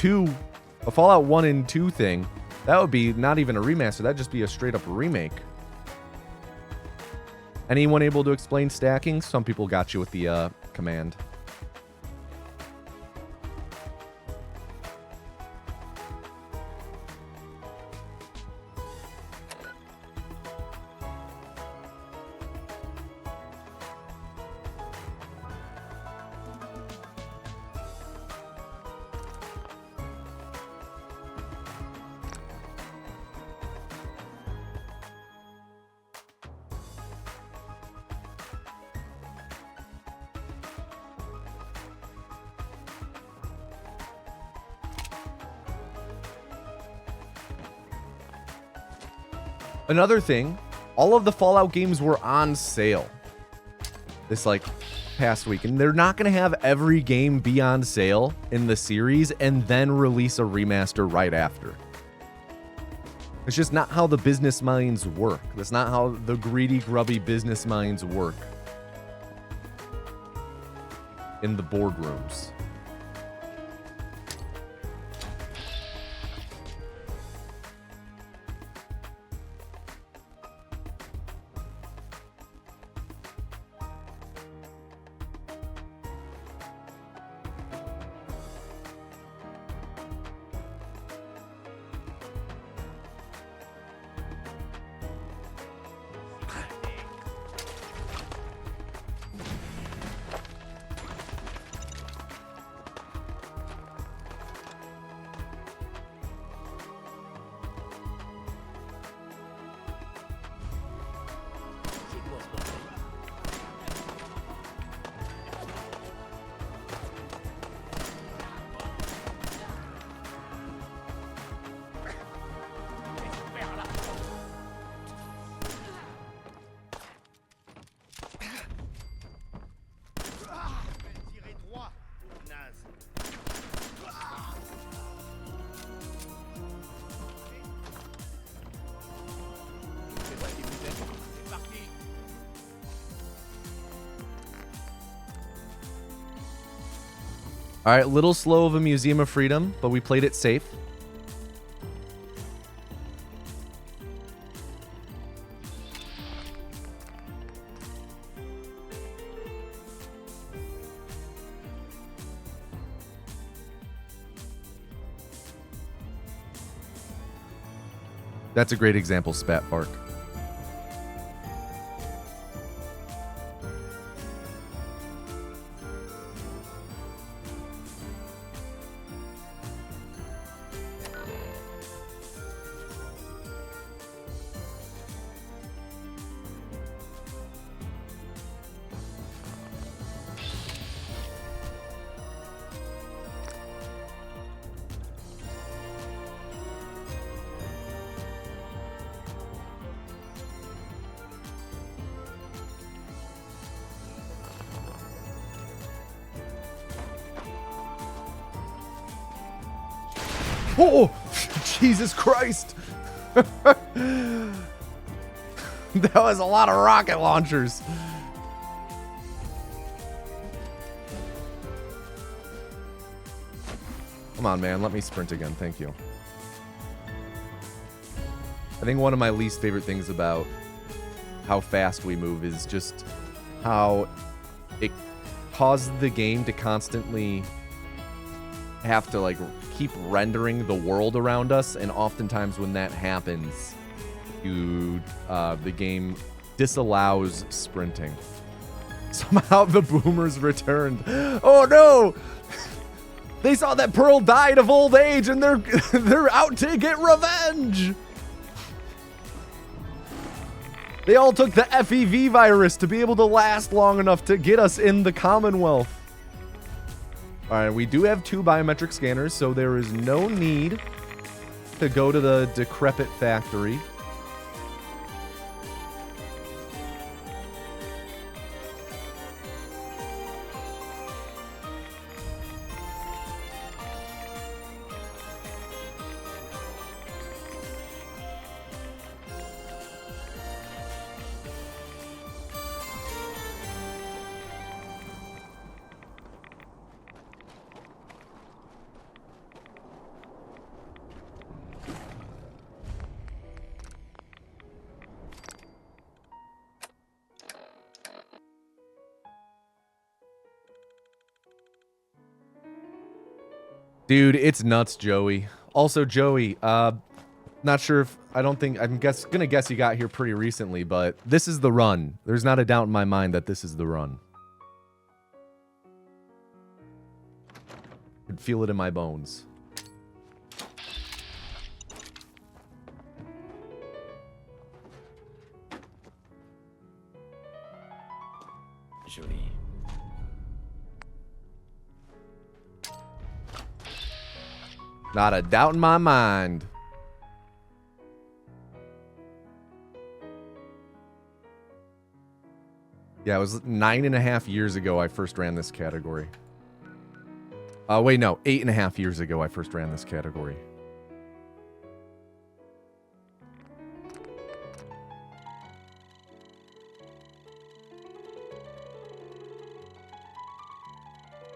1 and 2 thing, that would be not even a remaster. That'd just be a straight up remake. Anyone able to explain stacking? Some people got you with the command. Another thing, all of the Fallout games were on sale this like past week, and they're not going to have every game be on sale in the series and then release a remaster right after. It's just not how the business minds work. That's not how the greedy, grubby business minds work in the boardrooms. All right, little slow of a Museum of Freedom, but we played it safe. That's a great example, Spat Bark. Oh, Jesus Christ. That was a lot of rocket launchers. Come on, man. Let me sprint again. Thank you. I think one of my least favorite things about how fast we move is just how it causes the game to constantly have to, like, keep rendering the world around us, and oftentimes when that happens, the game disallows sprinting. Somehow the boomers returned. Oh no! They saw that Pearl died of old age, and they're out to get revenge. They all took the FEV virus to be able to last long enough to get us in the Commonwealth. All right, we do have 2 biometric scanners, so there is no need to go to the decrepit factory. Dude, it's nuts, Joey. Also, Joey, not sure if, I'm gonna guess you got here pretty recently, but this is the run. There's not a doubt in my mind that this is the run. I could feel it in my bones. Joey. Not a doubt in my mind. Yeah, it was 9.5 years ago I first ran this category. Wait, no, 8.5 years ago I first ran this category.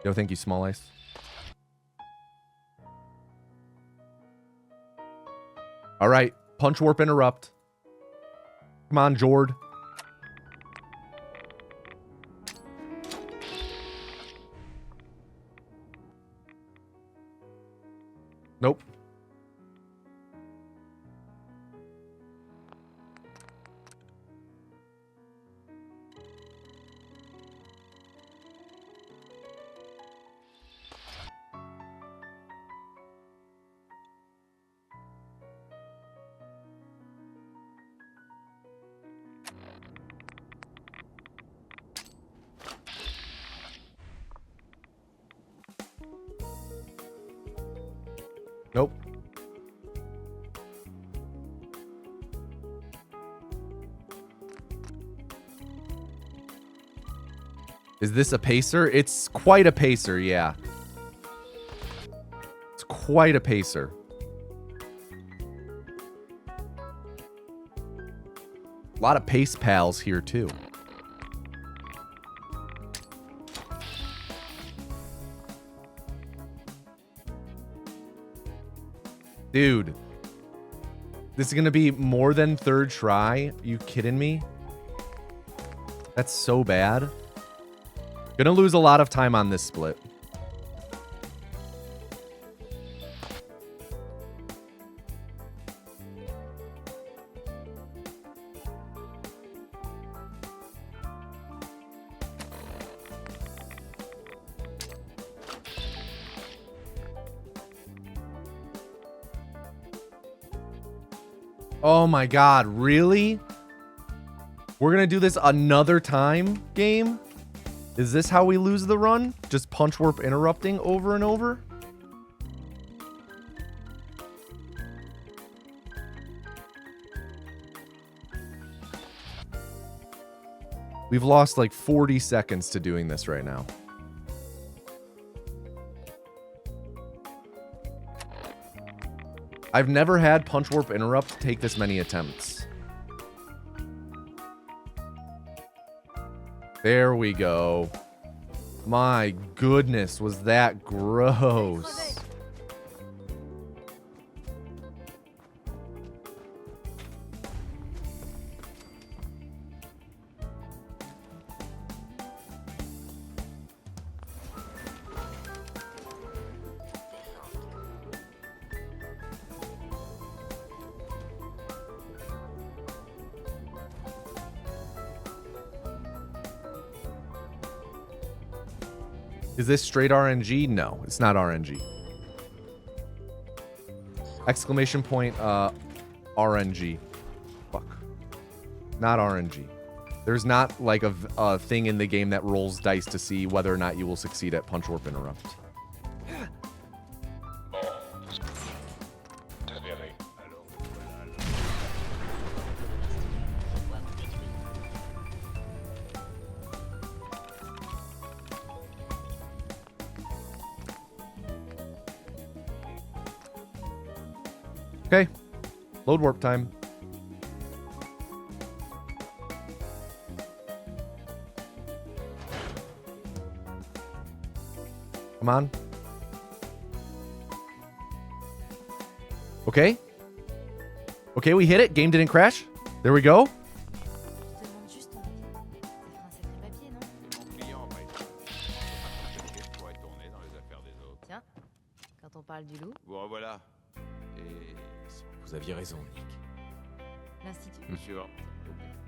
Yo, thank you, Small Ice. All right, Punchwarp Interrupt. Come on, Jord. Nope. Nope. Is this a pacer? It's quite a pacer, yeah. It's quite a pacer. A lot of pace pals here, too. Dude. This is gonna be more than third try. You kidding me? That's so bad. Gonna lose a lot of time on this split. Oh my god, really? We're gonna do this another time, game? Is this how we lose the run? Just Punchwarp interrupting over and over? We've lost like 40 seconds to doing this right now. I've never had Punchwarp Interrupt take this many attempts. There we go. My goodness, was that gross. Is this straight RNG? No, it's not RNG. Exclamation point, RNG. Fuck. Not RNG. There's not like a thing in the game that rolls dice to see whether or not you will succeed at Punchwarp Interrupt. Okay, load warp time. Come on. Okay. Okay, we hit it. Game didn't crash. There we go. Tiens, quand on parle du loup. Bon, voilà. Vous aviez raison, Nick. L'Institut Sûr.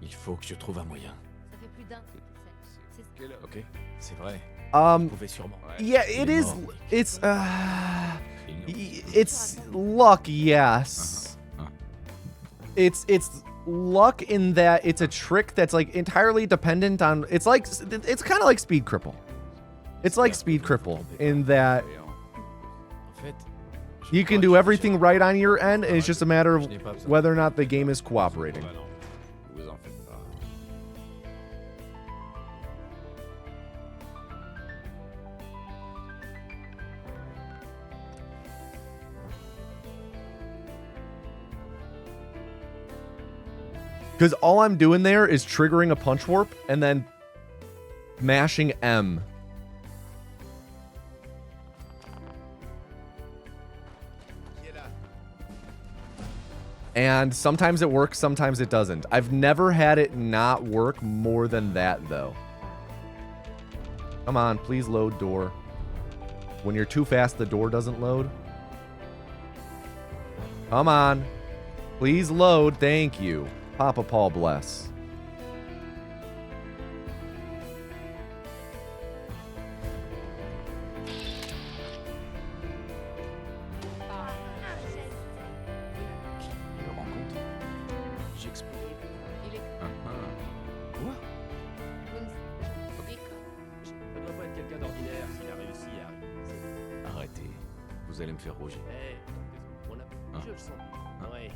Il faut que je trouve un moyen. Ça fait plus d'un. Ok, c'est vrai. Um, Vous pouvez sûrement. Yeah, it is. It's luck, yes. It's luck in that it's a trick that's like entirely dependent on. It's kind of like speed cripple. It's like speed cripple in that you can do everything right on your end, and it's just a matter of whether or not the game is cooperating. Because all I'm doing there is triggering a punch warp and then mashing M. And sometimes it works, sometimes it doesn't. I've never had it not work more than that, though. Come on, please load door. When you're too fast, the door doesn't load. Come on. Please load. Thank you. Papa Paul bless. Vous allez me faire rougir. Je le sens. Ouais.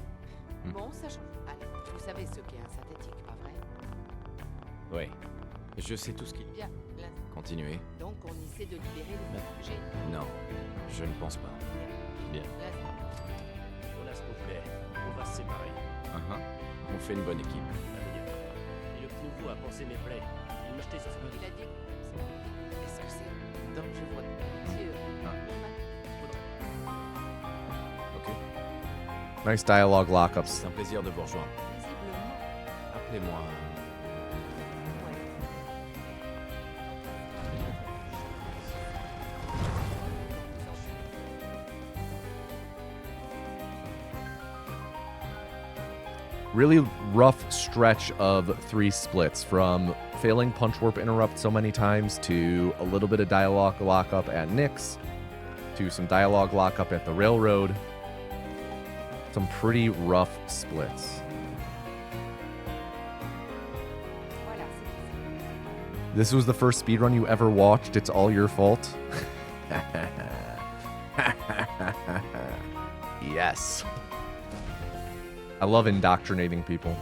Bon, ça change. Allez, vous savez ce qu'est un synthétique, pas vrai? Ouais. Je sais tout ce qu'il... Bien, là. Continuez. Donc, on essaie de libérer le réfugié. Non, je ne pense pas. Bien. On a ce qu'on voulait. On va se séparer. On fait une bonne équipe. Et le nouveau a pensé mes plaies. Il m'a jeté sur ce côté. Il a dit... Est-ce que c'est... Donc, je vois... Dieu. Ok. Nice dialogue lockups. C'est un plaisir de vous rejoindre. Appelez-moi. Really rough stretch of 3 splits, from failing Punchwarp Interrupt so many times to a little bit of dialogue lockup at Nick's to some dialogue lockup at the railroad. Some pretty rough splits. This was the first speedrun you ever watched. It's all your fault. Yes. I love indoctrinating people.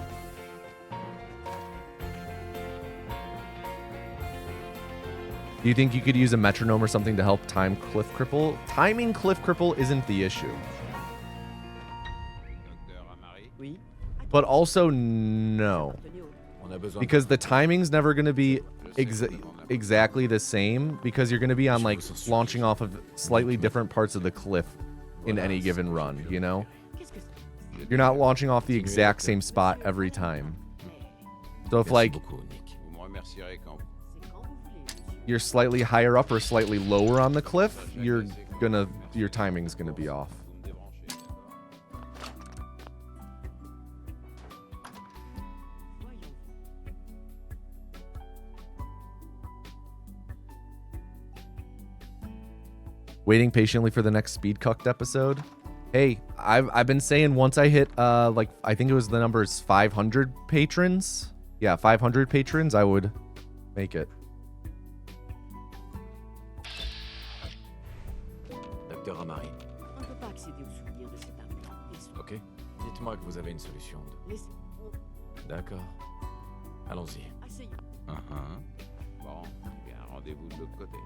Do you think you could use a metronome or something to help time Cliff Cripple? Timing Cliff Cripple isn't the issue. But also, no. Because the timing's never going to be exactly the same, because you're going to be on, like, launching off of slightly different parts of the cliff in any given run, you know? You're not launching off the exact same spot every time. So if, like, you're slightly higher up or slightly lower on the cliff, your timing's gonna be off. Waiting patiently for the next Speed Cucked episode. Hey, I've been saying once I hit like, I think it was the numbers 500 patrons. Yeah, 500 patrons, I would make it. Docteur Amari. Ok. Dites-moi que vous avez une solution. D'accord. Allons-y. Bon, bien, rendez-vous de l'autre côté.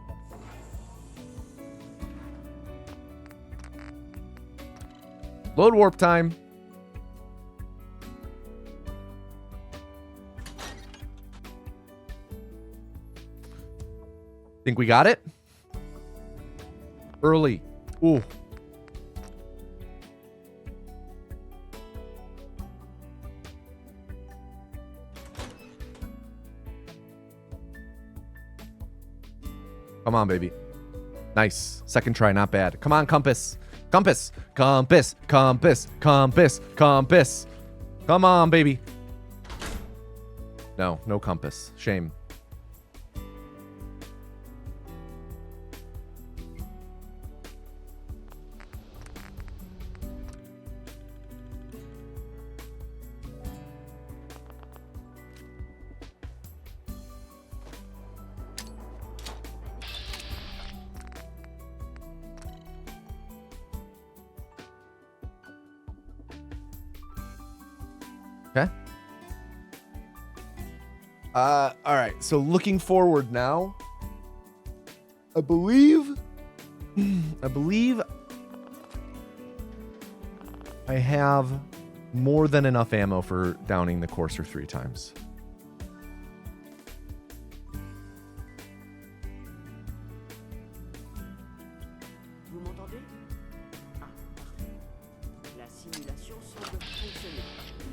Load warp time. Think we got it? Early. Ooh. Come on, baby. Nice. Second try, not bad. Come on, Compass. Compass. Compass. Compass. Compass. Compass. Come on, baby. No, no compass. Shame. Okay. All right. So looking forward now, I believe I have more than enough ammo for downing the courser 3 times. Vous m'entendez? Ah, parfait. La simulation semble fonctionner,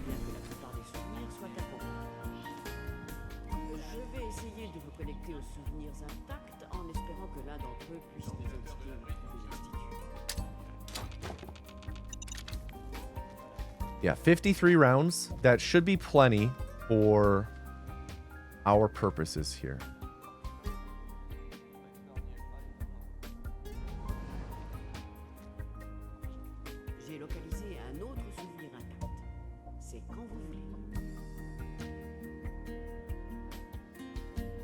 bien que la plupart des souvenirs soient incompris. Je vais essayer de vous connecter aux souvenirs intacts en espérant que l'un d'entre eux puisse nous indiquer où trouver l'institut. Yeah, 53 rounds. That should be plenty for our purposes here. J'ai localisé un autre souvenir intact. C'est quand vous voulez.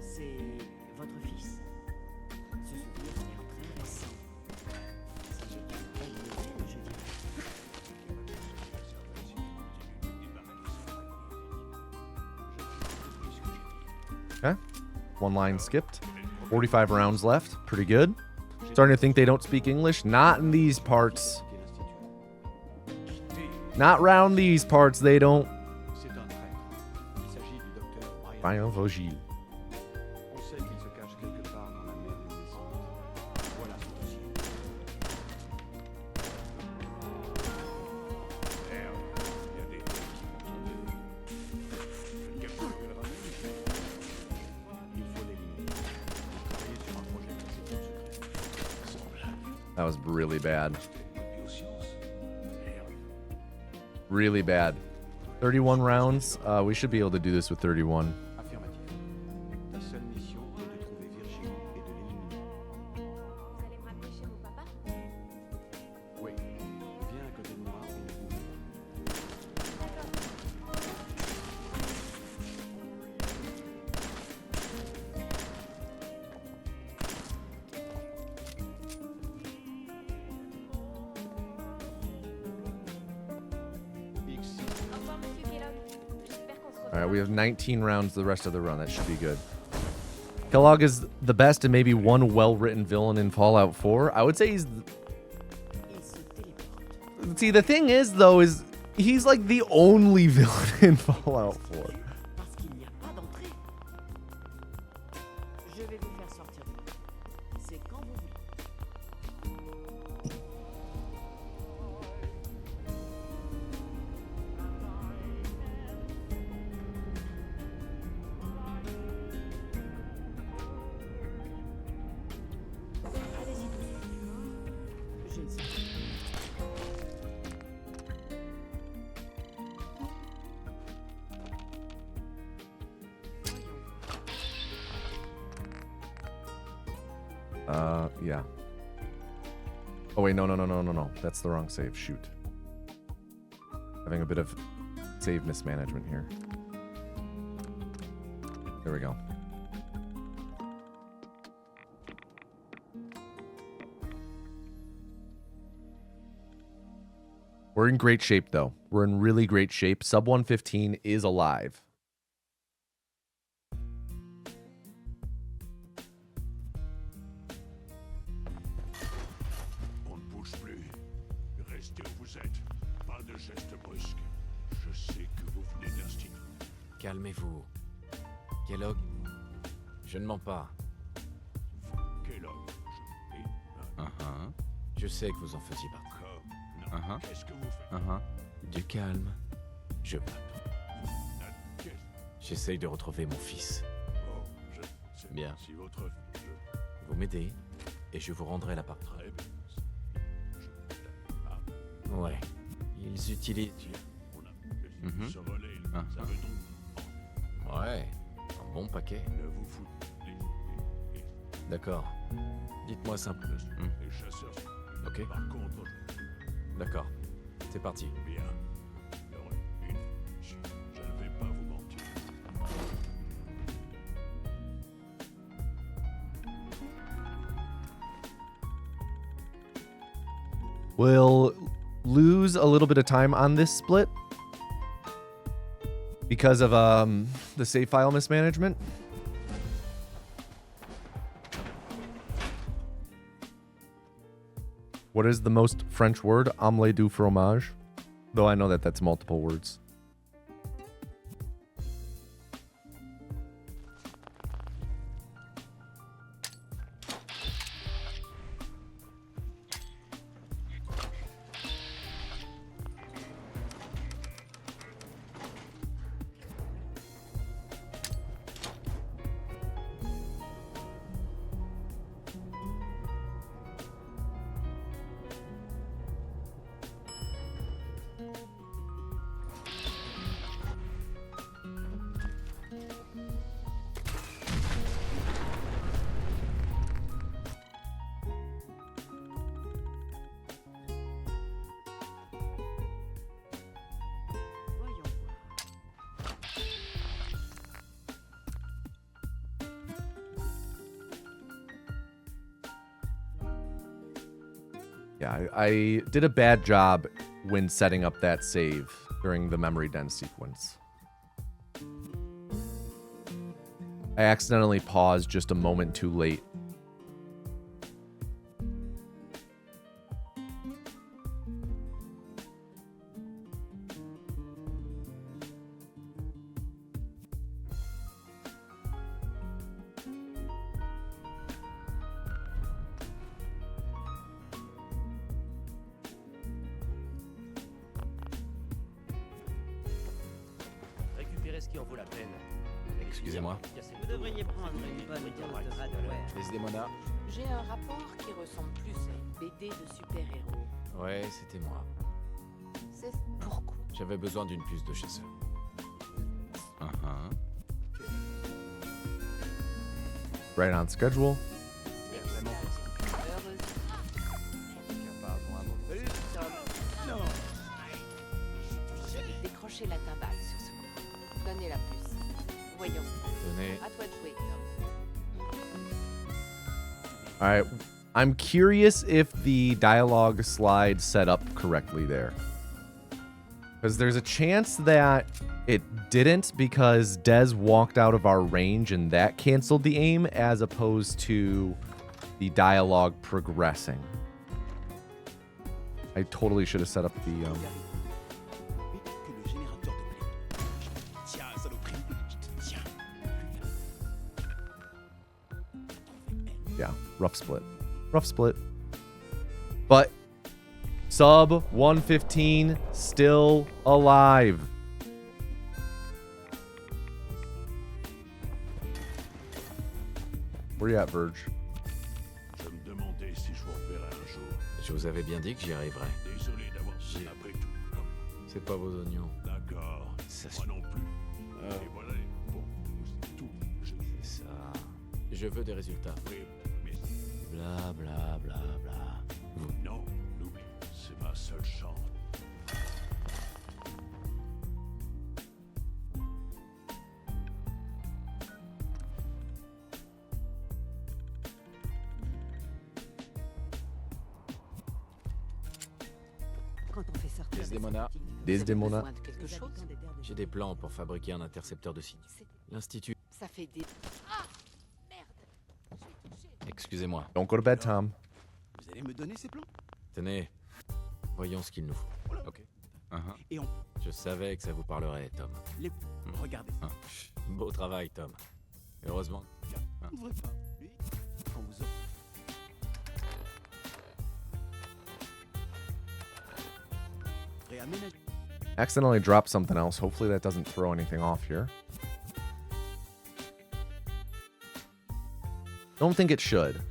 C'est votre fils. Ce souvenir a l'air très récent. C'est une belle nouvelle, je dirais. Okay. 1 line skipped. 45 rounds left. Pretty good. Starting to think they don't speak English. Not in these parts. Not round these parts, they don't. Ryan Vogil. That was really bad. Really bad. 31 rounds. We should be able to do this with 31. Alright, we have 19 rounds the rest of the run. That should be good. Kellogg is the best and maybe one well-written villain in Fallout 4. I would say he's... See, the thing is, though, is he's like the only villain in Fallout 4. Yeah. Oh wait, no. That's the wrong save. Shoot. Having a bit of save mismanagement here. There we go. We're in great shape, though. We're in really great shape. Sub 115 is alive. Calmez-vous. Kellogg, je ne mens pas. Kellogg, Je sais que vous en faisiez partie. qu'est-ce que vous faites? Du calme. Je pape. J'essaye de retrouver mon fils. Oh, je sais Bien. si votre... Vous m'aidez et je vous rendrai la part. Très bien. Ouais. Ils utilisent... On a ce relais, ça veut donc... Ouais. Un bon paquet. Ne vous foutez. D'accord. Dites-moi simplement. Les chasseurs... Ok. Par contre... D'accord. C'est parti. Bien. Alors, je ne vais pas vous mentir. We'll lose a little bit of time on this split because of the save file mismanagement. What is the most French word? Omelette du fromage. Though I know that that's multiple words. Yeah, I did a bad job when setting up that save during the memory den sequence. I accidentally paused just a moment too late. Récupérez ce qui en vaut la peine. Excusez-moi. Vous devriez prendre une bonne dose de radware. Desdemona, J'ai un rapport qui ressemble plus à une BD de super-héros. Ouais, c'était moi. C'est pourquoi? J'avais besoin d'une puce de chasseur. Right on schedule. Décrochez la timbale sur ce coup. Donnez la puce. Voyons. Tenez. À toi de jouer, Tom. All right. I'm curious if the dialogue slide set up correctly there. Because there's a chance that it didn't because Dez walked out of our range and that canceled the aim as opposed to the dialogue progressing. I totally should have set up the... Yeah, rough split. Rough split. But sub 115 still alive. Where you at, Verge? Je me demandais si je vous reverrais un jour. Je vous avais bien dit que j'y arriverais. Désolé d'avoir fait après tout. C'est pas vos oignons. D'accord. Moi non plus. Et voilà, bon, c'est tout. C'est ça. Je veux des résultats. Oui, mais... Bla bla bla bla. Non, l'oubli. C'est ma seule chance. Desdemona. Desdemona. J'ai des plans pour fabriquer un intercepteur de signaux. L'Institut. Ça fait des... Ah merde. Excusez-moi. Don't go to bed, Tom. Vous allez me donner ces plans? Tenez. Voyons ce qu'il nous faut. Ok. Et on... Je savais que ça vous parlerait, Tom. Regardez. Beau travail, Tom. Heureusement. On ne devrait pas. Lui, quand vous... Accidentally dropped something else. Hopefully that doesn't throw anything off here. Don't think it should.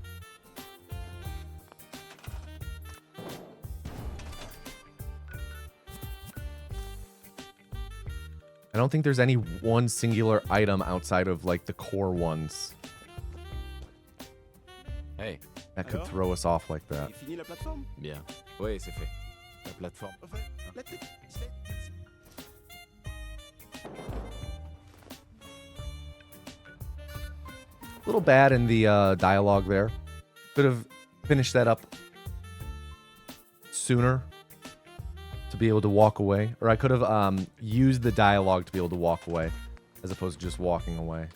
I don't think there's any one singular item outside of like the core ones. Hey. That could throw us off like that. Fini la plateforme? Bien. Oui, c'est fait. La plateforme. La tête. A little bad in the dialogue there. Could have finished that up sooner to be able to walk away. Or I could have used the dialogue to be able to walk away as opposed to just walking away.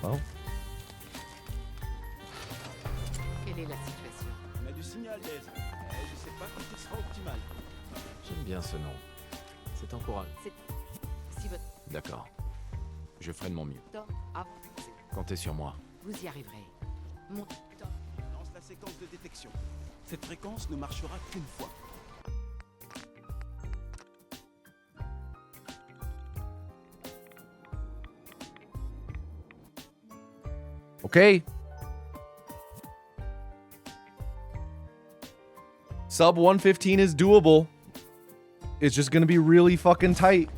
Well. Quelle est la situation? On a du signal, Dez. Je sais pas quand il sera optimal. J'aime bien ce nom. C'est encourageant. Si votre... D'accord. Je ferai de mon mieux. Tom, Comptez sur moi. vous y arriverez. Mon... Lance la séquence de détection. Cette fréquence ne marchera qu'une fois. Okay. Sub 115 is doable. It's just going to be really fucking tight.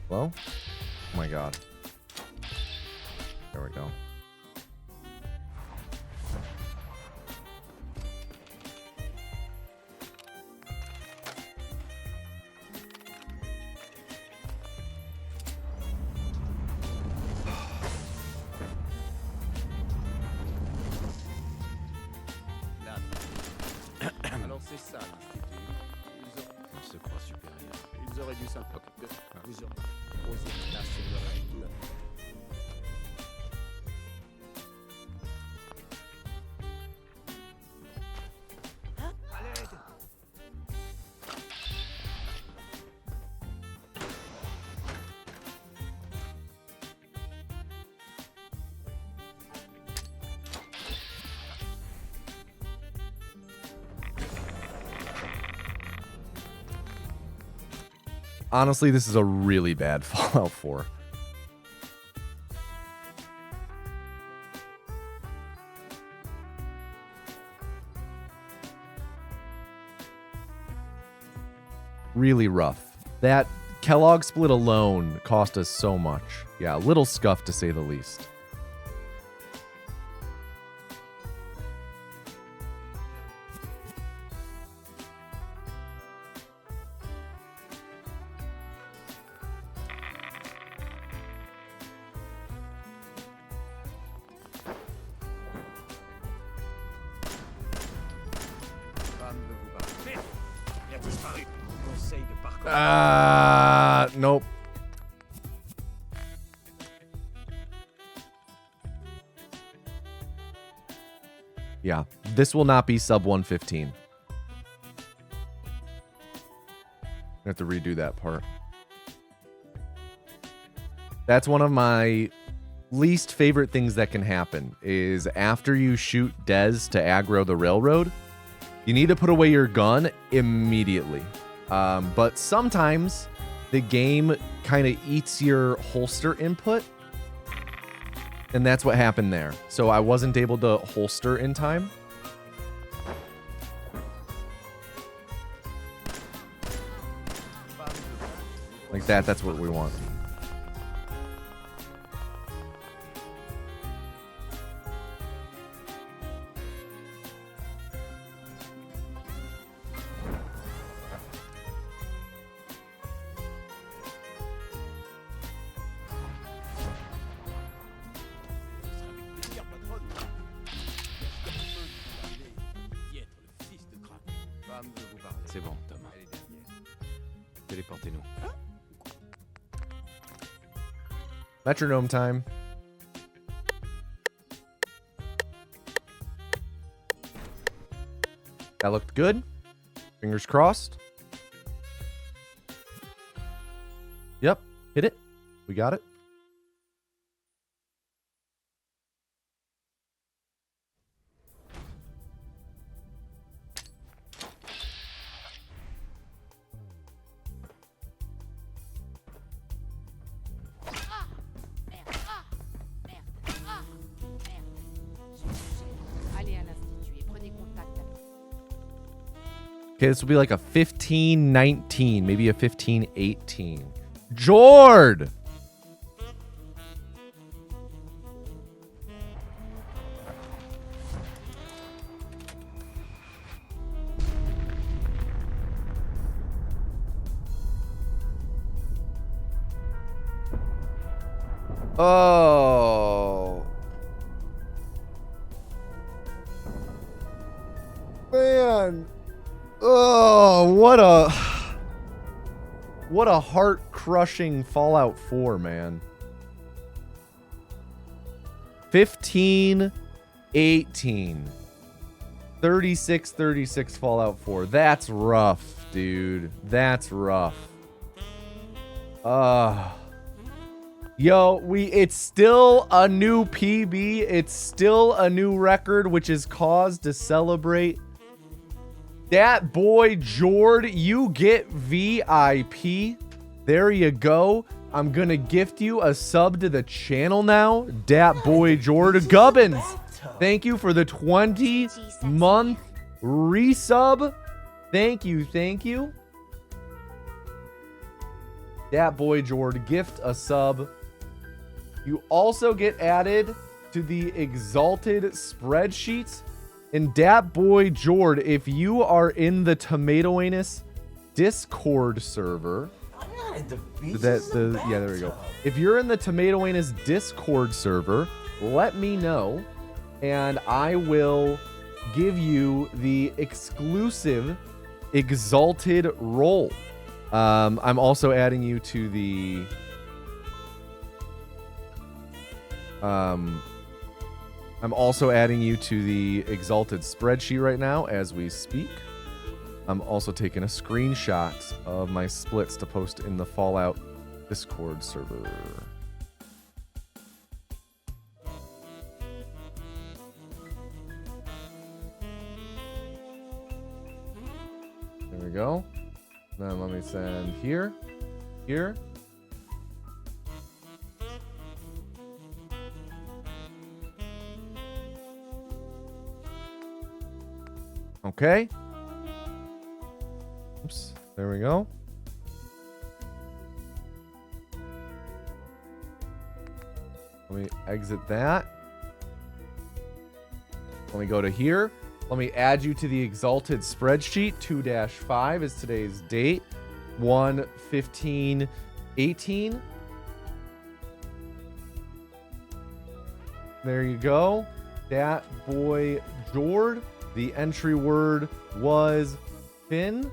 Well, oh my god. There we go. Alors c'est ça, l'Institut. On se croit supérieur. Ils auraient dû s'impliquer. Vous aurez... résultats sur le règle. Honestly, this is a really bad Fallout 4. Really rough. That Kellogg split alone cost us so much. Yeah, a little scuffed to say the least. Nope. Yeah, this will not be sub 115. I have to redo that part. That's one of my least favorite things that can happen is after you shoot Dez to aggro the railroad, you need to put away your gun immediately. But sometimes the game kind of eats your holster input, and that's what happened there. So I wasn't able to holster in time. Like that, that's what we want. C'est bon, Tom. Téléportez-nous. Metronome time. That looked good. Fingers crossed. Yep, hit it. We got it. Okay, this will be like a 15-19, maybe a 15-18. Jord! Oh. Man. Oh, what a heart-crushing Fallout 4, man. 15-18. 36-36 Fallout 4. That's rough, dude. That's rough. Yo, it's still a new PB. It's still a new record, which is cause to celebrate. That boy Jord, you get VIP. There you go. I'm gonna gift you a sub to the channel now. Dat boy Jord Gubbins. Thank you for the 20-month resub. Thank you, thank you. Dat boy Jord, gift a sub. You also get added to the Exalted spreadsheets. And Dat boy Jord, if you are in the Tomato Anus Discord server, yeah, there we go. If you're in the Tomato Anus Discord server, let me know, and I will give you the exclusive Exalted role. I'm also adding you to the I'm also adding you to the Exalted spreadsheet right now as we speak. I'm also taking a screenshot of my splits to post in the Fallout Discord server. There we go. Then let me send here, here. Okay. Oops. There we go. Let me exit that. Let me go to here. Let me add you to the Exalted spreadsheet. 2-5 is today's date. 1/15/18. There you go. Dat boy Jord. The entry word was Finn.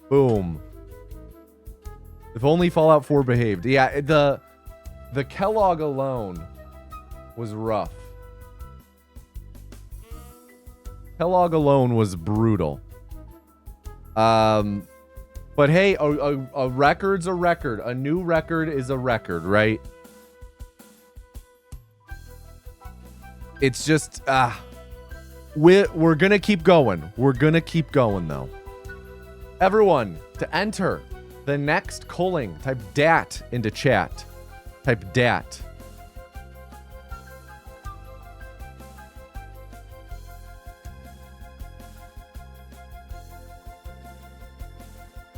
Boom. If only Fallout 4 behaved. Yeah, the Kellogg alone was rough. Kellogg alone was brutal. But hey, a record's a record. A new record is a record, right? It's just we're gonna keep going. We're gonna keep going though. Everyone, to enter the next culling, type DAT into chat. Type DAT.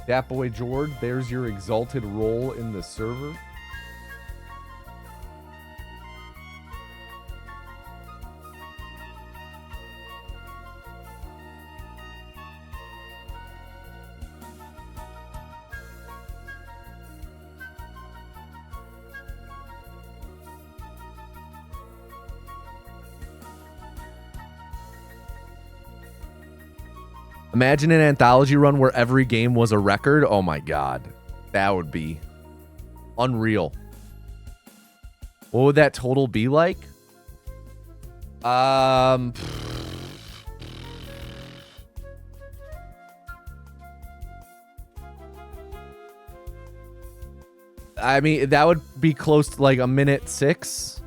Dat boy Jord, there's your exalted role in the server. Imagine an anthology run where every game was a record. Oh my god. That would be unreal. What would that total be like? I mean, that would be close to like a minute 6.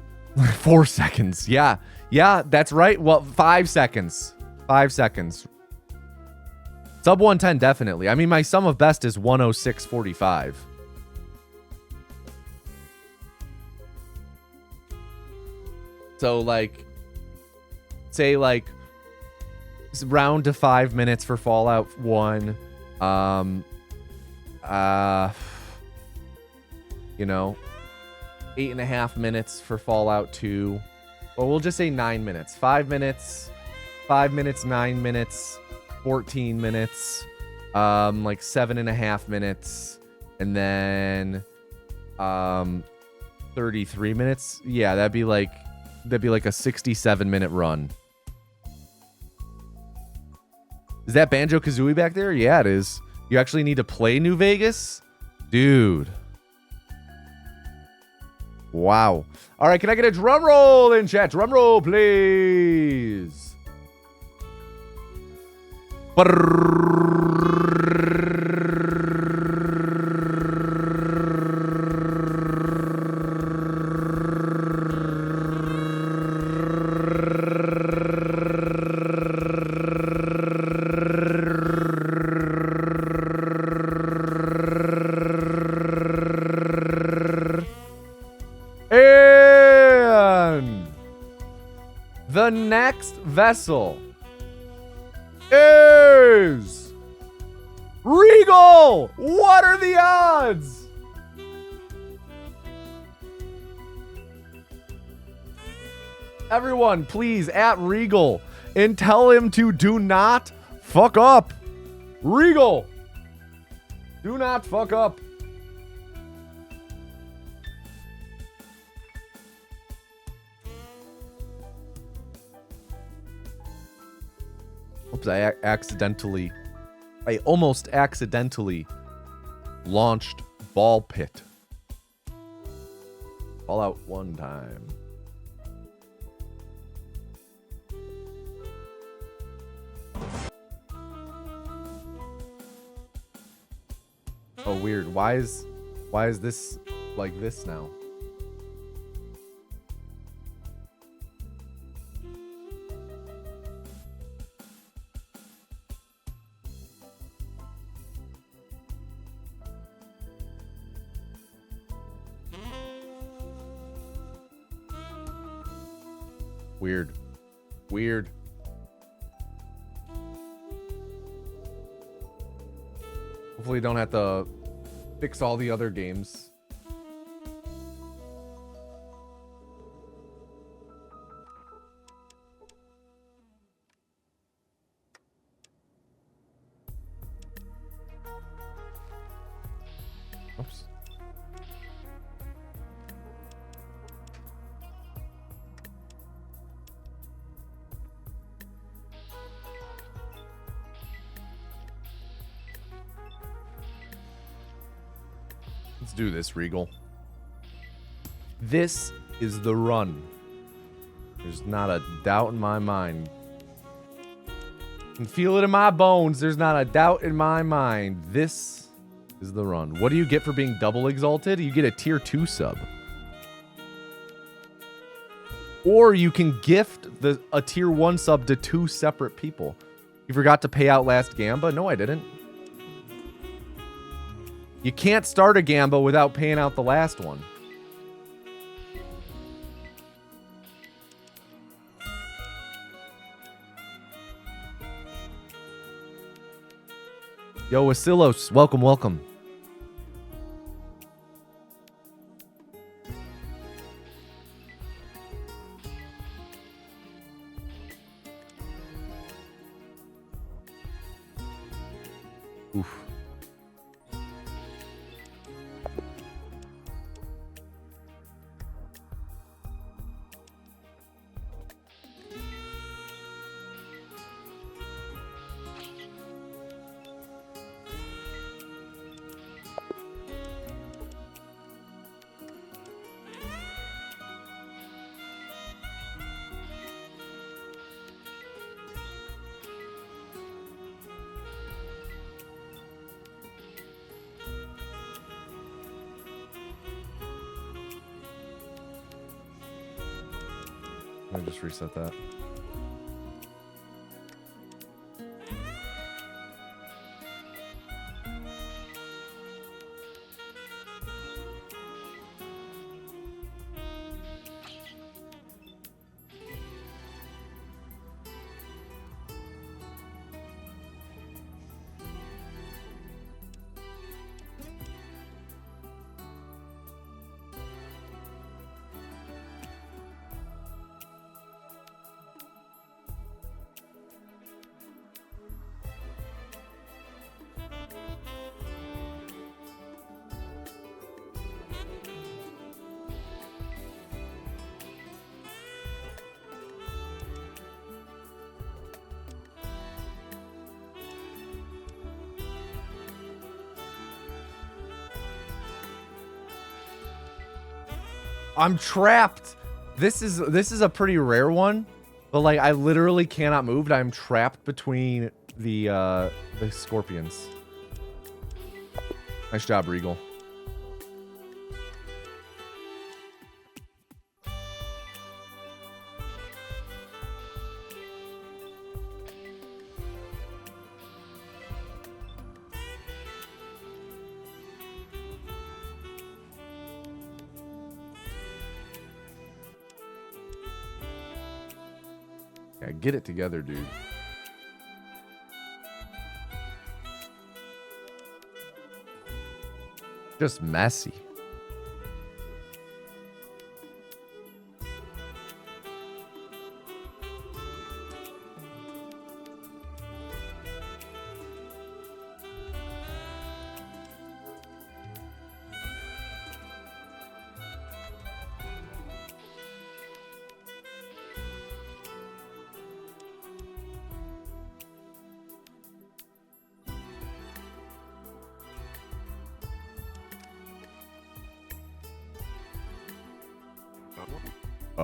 4 seconds. Yeah. Yeah, that's right. Well, 5 seconds. 5 seconds. Sub 110, definitely. I mean, my sum of best is 106.45. So, like, say, like, round to 5 minutes for Fallout 1. You know, 8.5 minutes for Fallout 2. Or we'll just say 9 minutes. 5 minutes, 5 minutes, 9 minutes. 14 minutes, like 7.5 minutes, and then 33 minutes. Yeah, that'd be like a 67-minute run. Is that Banjo-Kazooie back there? Yeah, it is. You actually need to play New Vegas? Dude. Wow. All right, can I get a drum roll in chat? Drum roll, please. And the next vessel is Regal. What are the odds? Everyone, please at Regal and tell him to do not fuck up. Regal, do not fuck up. Oops, I almost accidentally launched Ball Pit. Fallout 1 time. Oh, weird. Why is this like this now? Weird. Weird. Hopefully don't have to fix all the other games. Oops. Let's do this, Regal. This is the run. There's not a doubt in my mind. I can feel it in my bones. There's not a doubt in my mind. This is the run. What do you get for being double exalted? You get a tier 2 sub. Or you can gift a tier 1 sub to 2 separate people. You forgot to pay out last Gamba? No, I didn't. You can't start a Gamba without paying out the last one. Yo, Wasilos, welcome, welcome. Oof. Let me just reset that. I'm trapped. This is a pretty rare one, but like I literally cannot move. I'm trapped between the scorpions. Nice job, Regal. Yeah, get it together, dude. Just messy.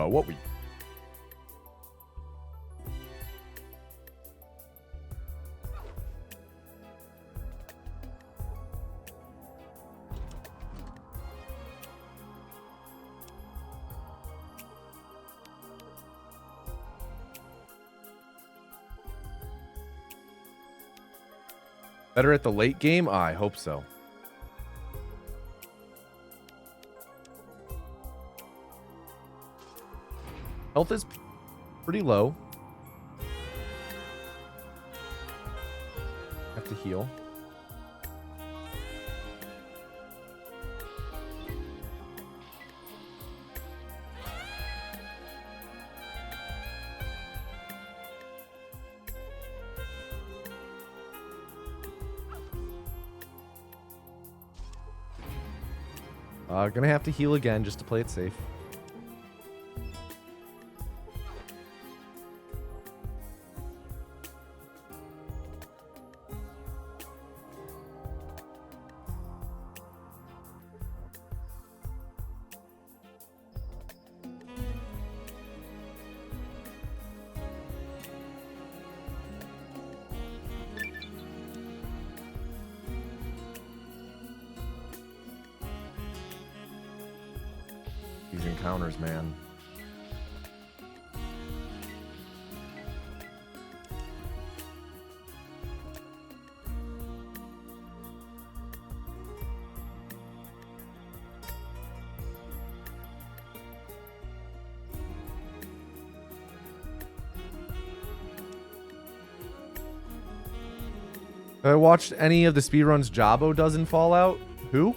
What we... Better at the late game? I hope so. Health is pretty low. Have to heal. Gonna have to heal again just to play it safe. These encounters, man. Have I watched any of the speedruns Jabo does in Fallout? Who?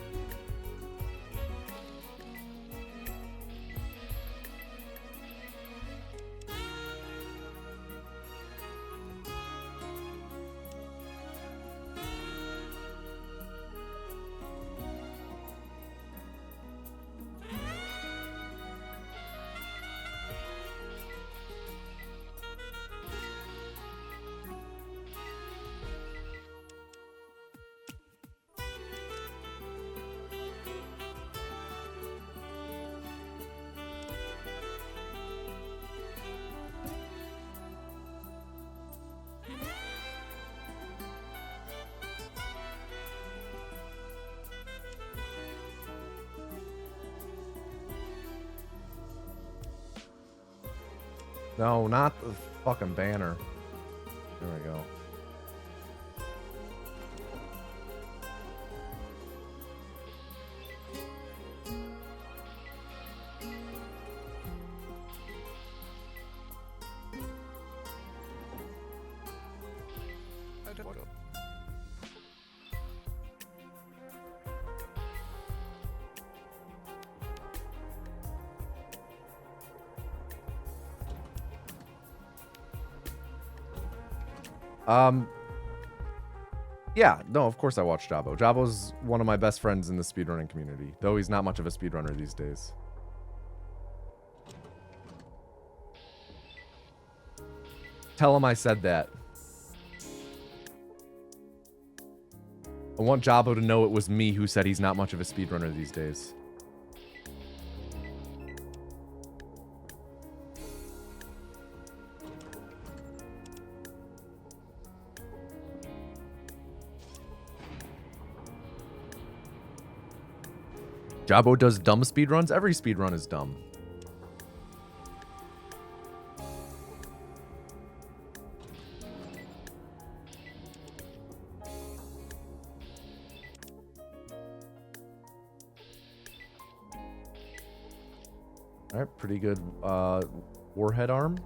No, not the fucking banner. There we go. Yeah, no, of course I watch Jabo. Jabo's one of my best friends in the speedrunning community, though he's not much of a speedrunner these days. Tell him I said that. I want Jabo to know it was me who said he's not much of a speedrunner these days. Jabo does dumb speedruns. Every speedrun is dumb. Alright, pretty good warhead arm.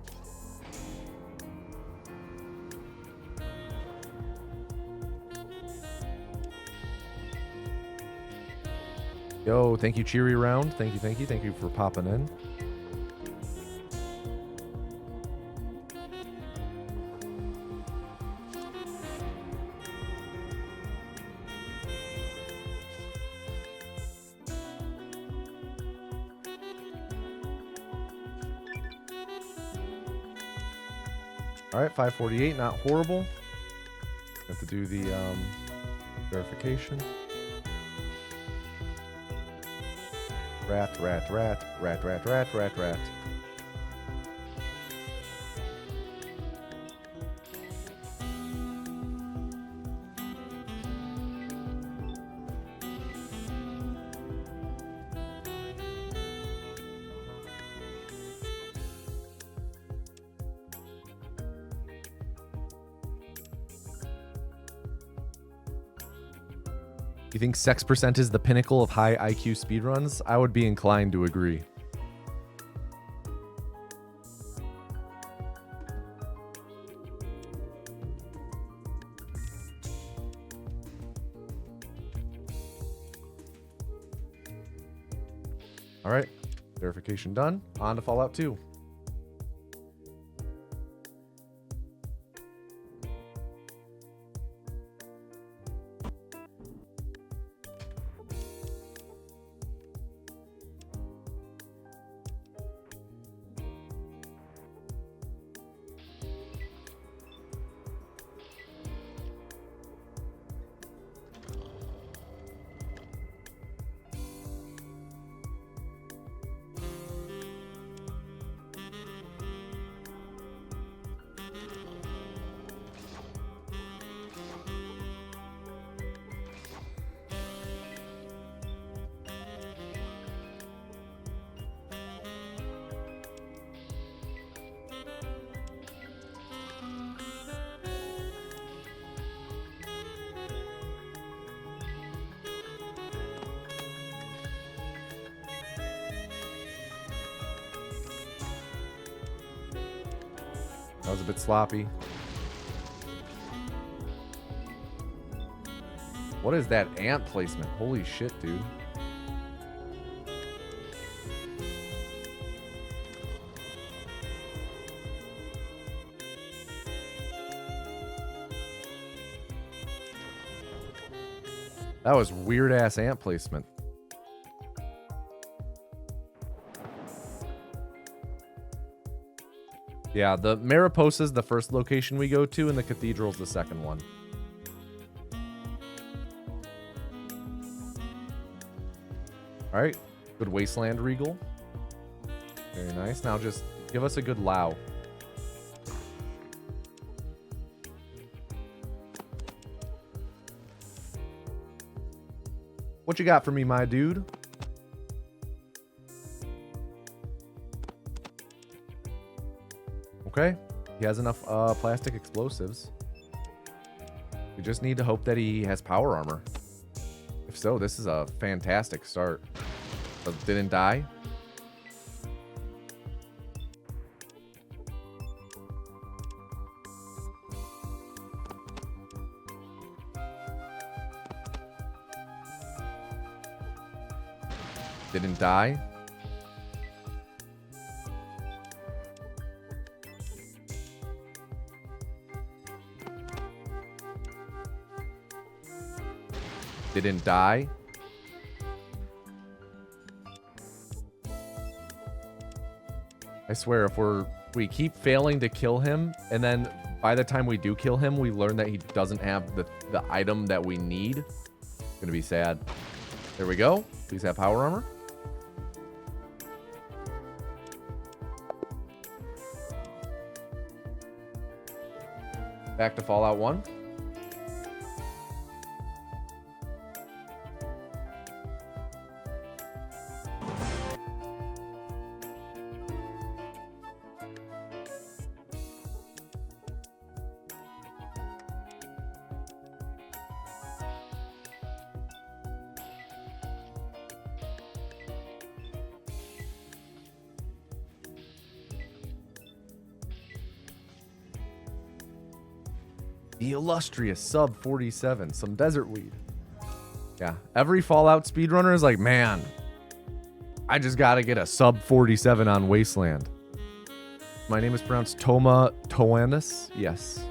Yo, thank you, Cheery Round. Thank you for popping in. All right, 548, not horrible. Have to do the verification. Rat. You think sex percent is the pinnacle of high IQ speedruns? I would be inclined to agree. All right, verification done. On to Fallout 2. That was a bit sloppy. What is that ant placement? Holy shit, dude. That was weird ass ant placement. Yeah, the Mariposa's the first location we go to, and the Cathedral's the second one. Alright, good Wasteland Regal. Very nice. Now just give us a good Lao. What you got for me, my dude? Okay, he has enough plastic explosives. We just need to hope that he has power armor. If so, this is a fantastic start. But didn't die. Didn't die. Didn't die. I swear, if we keep failing to kill him, and then by the time we do kill him, we learn that he doesn't have the item that we need, it's gonna be sad. There we go. Please have power armor. Back to Fallout 1. The illustrious sub 47, some desert weed. Yeah, every Fallout speedrunner is like, man, I just gotta get a sub 47 on Wasteland. My name is pronounced Toma Toanis. Yes.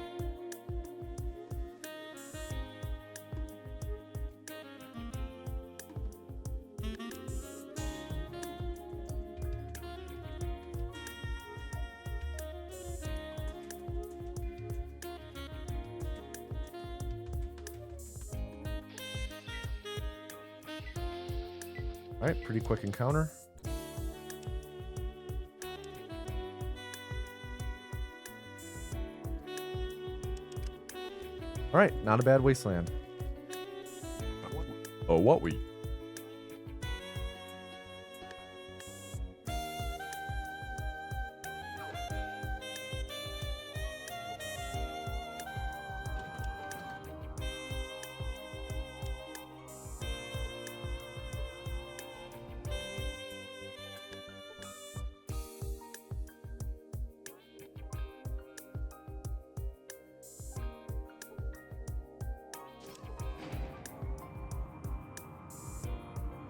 All right, pretty quick encounter. All right, not a bad Wasteland. Oh, what we?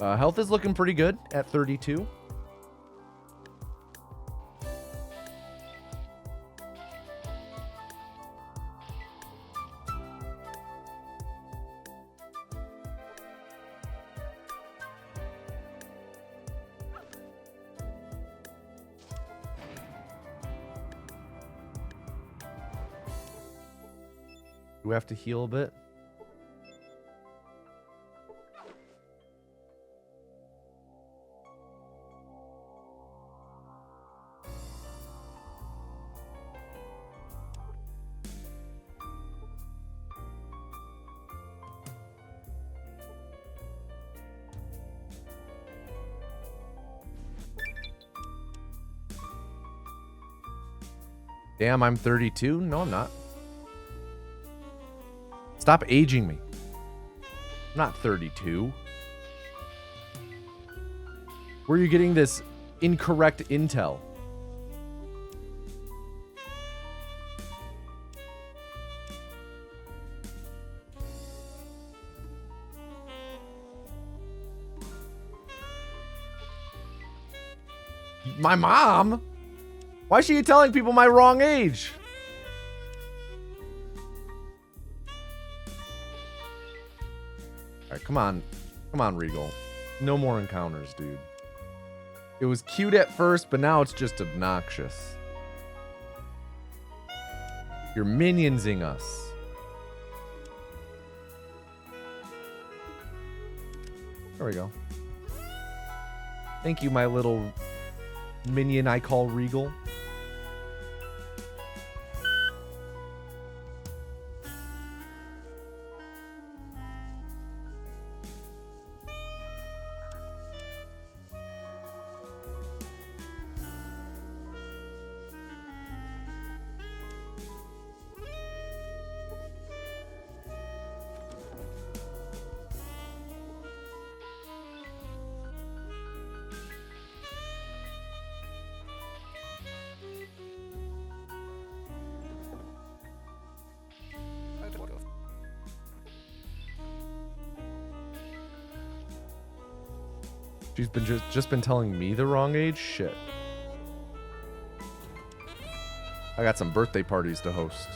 Health is looking pretty good at 32. Do we have to heal a bit? Damn, I'm 32? No, I'm not. Stop aging me. I'm not 32. Where are you getting this incorrect intel? My mom? Why is she telling people my wrong age? Alright, come on. Come on, Regal. No more encounters, dude. It was cute at first, but now it's just obnoxious. You're minionsing us. There we go. Thank you, my little minion I call Regal. She's been just been telling me the wrong age? Shit. I got some birthday parties to host.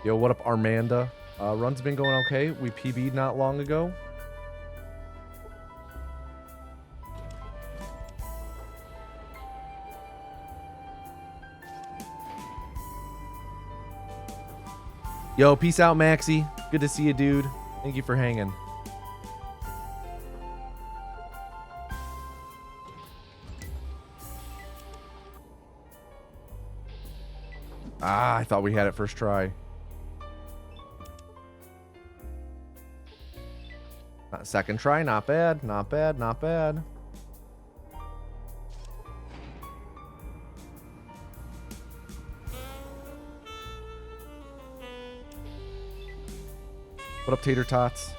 Yo, what up, Armanda? Run's been going okay. We PB'd not long ago. Yo, peace out, Maxie. Good to see you, dude. Thank you for hanging. Ah, I thought we had it first try. Second try, not bad, not bad, not bad. What up, Tater Tots?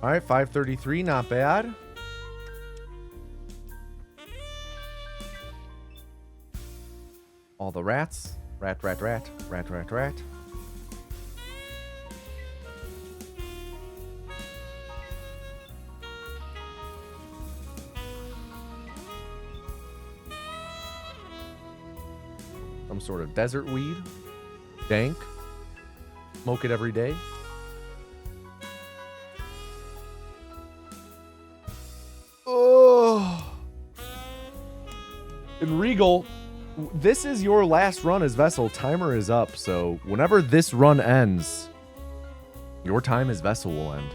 All right, 533, not bad. All the rats. Rat, rat, rat. Rat, rat, rat. Some sort of desert weed. Dank. Smoke it every day. Oh. And Regal, this is your last run as Vessel. Timer is up, so whenever this run ends, your time as Vessel will end.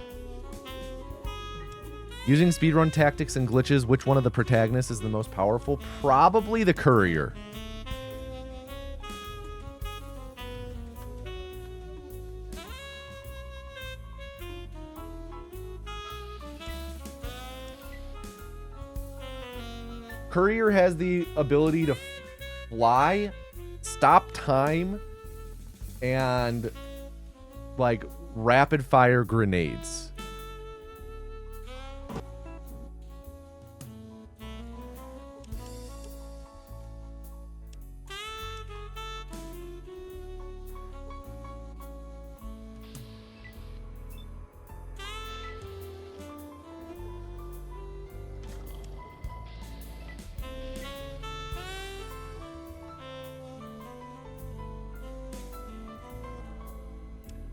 Using speedrun tactics and glitches, which one of the protagonists is the most powerful? Probably the Courier. Courier has the ability to fly, stop time, and like rapid fire grenades.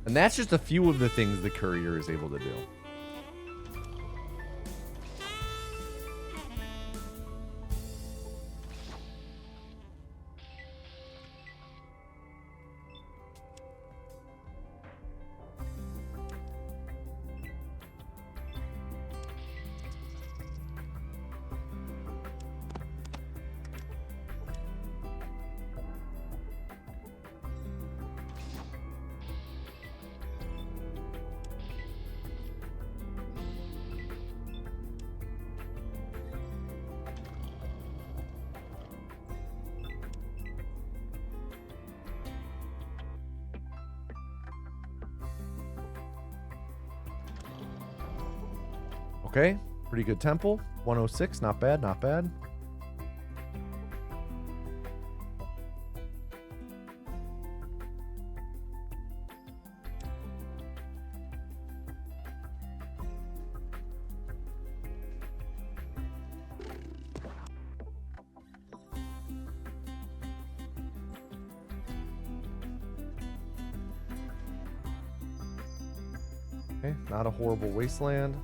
And that's just a few of the things the courier is able to do. Okay, pretty good temple. 106, not bad, not bad. Okay, not a horrible wasteland.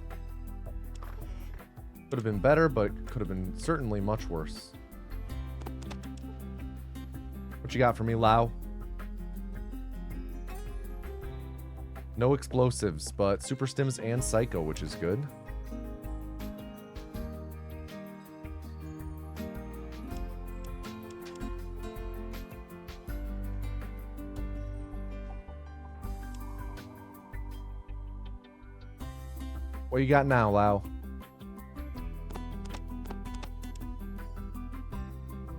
Could have been better, but could have been certainly much worse. What you got for me, Lau? No explosives, but super stims and psycho, which is good. What you got now, Lau?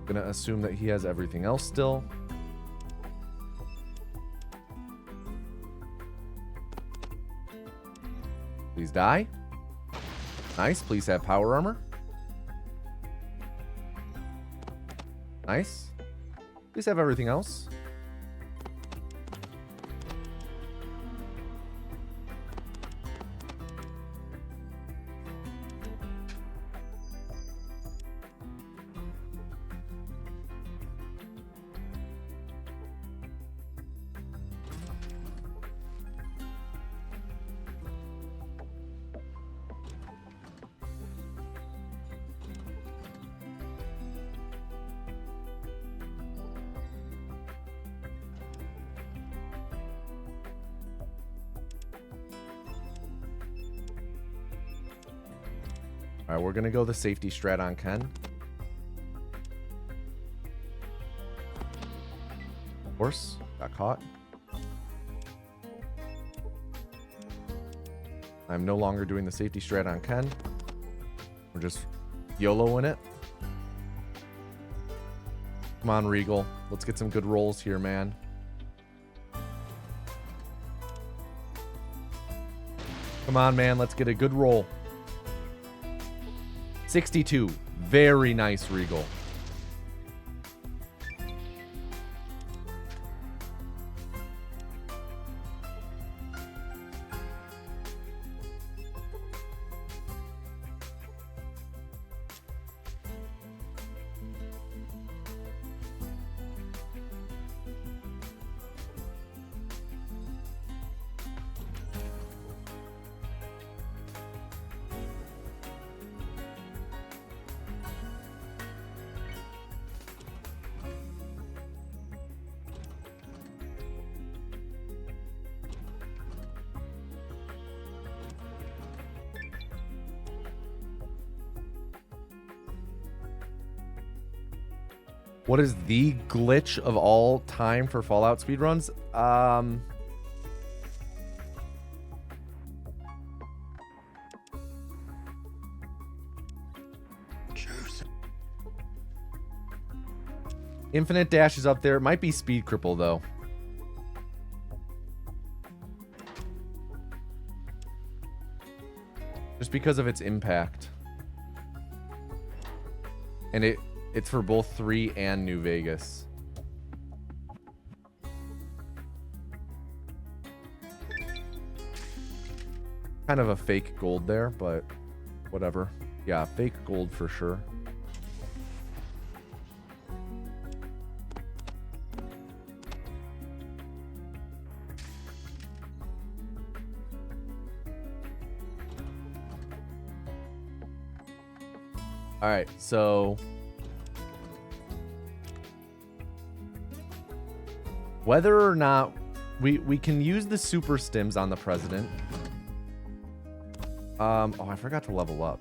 Gonna assume that he has everything else still. Please die. Nice. Please have power armor. Nice. Please have everything else. All right, we're gonna go the safety strat on Ken. Of course, got caught. I'm no longer doing the safety strat on Ken. We're just YOLOing it. Come on, Regal. Let's get some good rolls here, man. Come on, man. Let's get a good roll. 62. Very nice, Regal. What is the glitch of all time for Fallout speedruns? Infinite dash is up there. It might be speed cripple though. Just because of its impact. And it's for both 3 and New Vegas. Kind of a fake gold there, but whatever. Yeah, fake gold for sure. All right, so whether or not we can use the super stims on the president. Oh, I forgot to level up.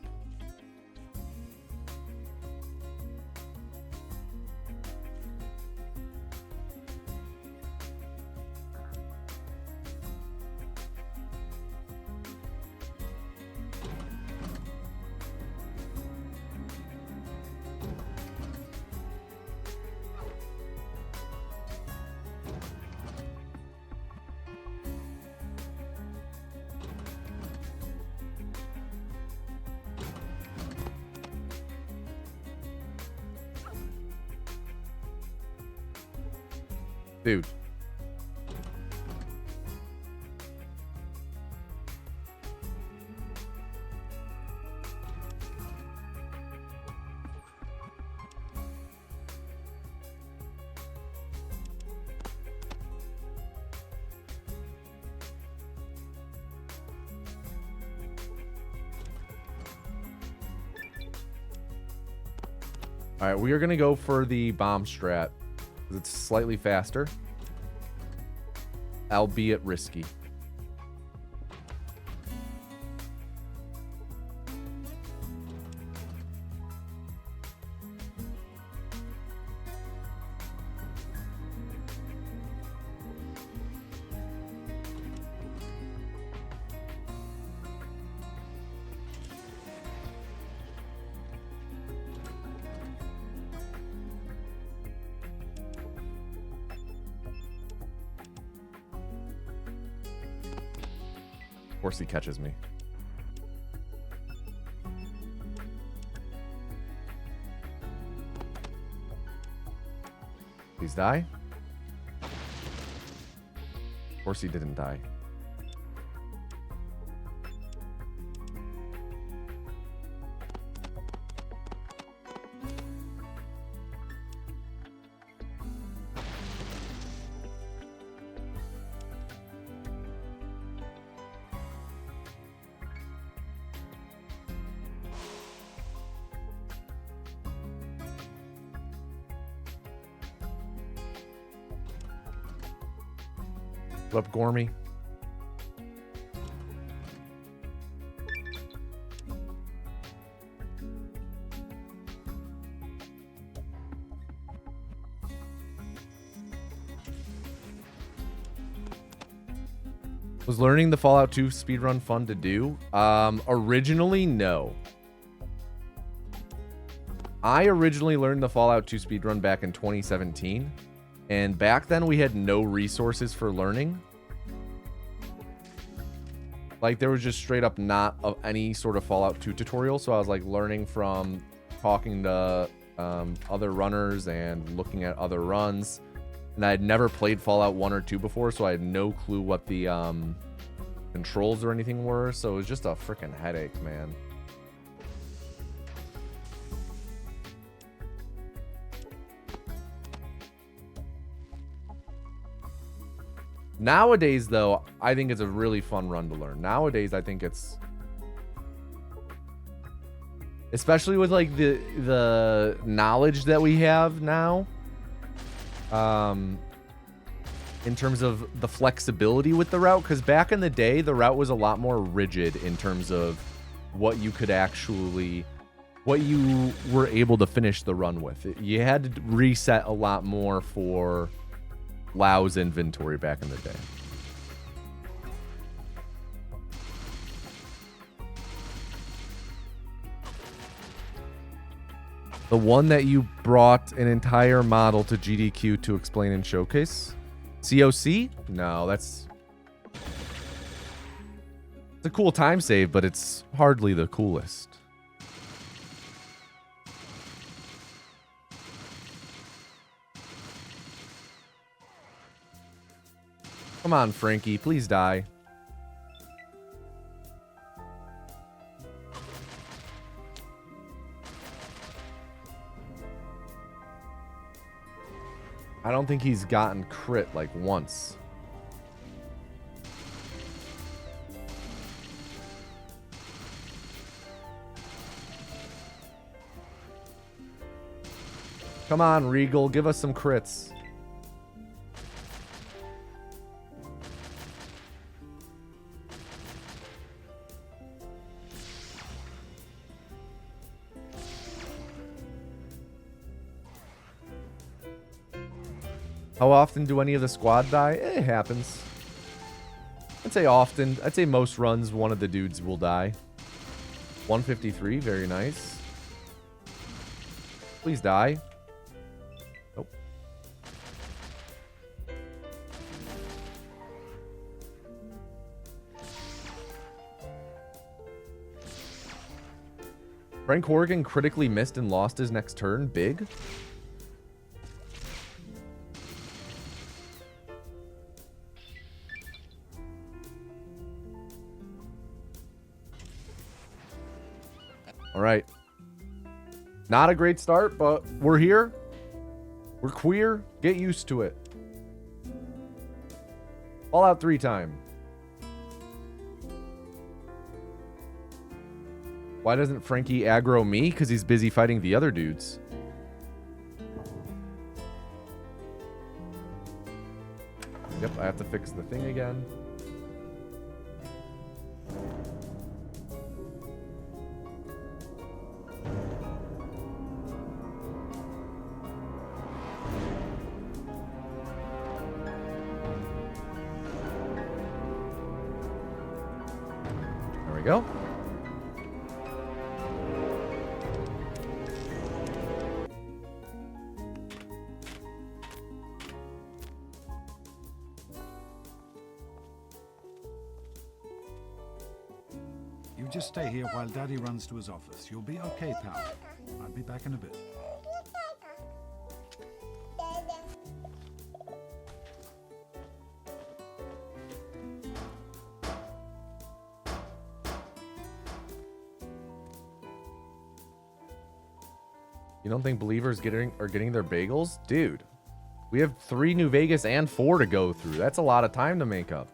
Dude. All right, we are going to go for the bomb strat. It's slightly faster, albeit risky. Of course he catches me. Please die. Of course he didn't die. What up, Gormy? Was learning the Fallout 2 speedrun fun to do? Originally, no. I originally learned the Fallout 2 speedrun back in 2017. And back then we had no resources for learning. Like there was just straight up not any sort of Fallout 2 tutorial. So I was like learning from talking to other runners and looking at other runs. And I had never played Fallout 1 or 2 before, so I had no clue what the controls or anything were. So it was just a freaking headache, man. Nowadays, though, I think it's a really fun run to learn. Nowadays, I think it's... especially with, like, the knowledge that we have now. In terms of the flexibility with the route. Because back in the day, the route was a lot more rigid in terms of what you could actually... what you were able to finish the run with. You had to reset a lot more for... Lau's inventory back in the day. The one that you brought an entire model to GDQ to explain and showcase? COC? No, that's... It's a cool time save, but it's hardly the coolest. Come on, Frankie, please die. I don't think he's gotten crit like once. Come on, Regal, give us some crits. How often do any of the squad die? It happens. I'd say often. I'd say most runs, one of the dudes will die. 153, very nice. Please die. Nope. Frank Horgan critically missed and lost his next turn. Big. All right. Not a great start, but we're here. We're queer. Get used to it. Fallout 3 time. Why doesn't Frankie aggro me? Because he's busy fighting the other dudes. Yep, I have to fix the thing again. There we go. You just stay here while Daddy runs to his office. You'll be okay, pal. I'll be back in a bit. You don't think believers are getting their bagels? Dude, we have 3 New Vegas and 4 to go through. That's a lot of time to make up.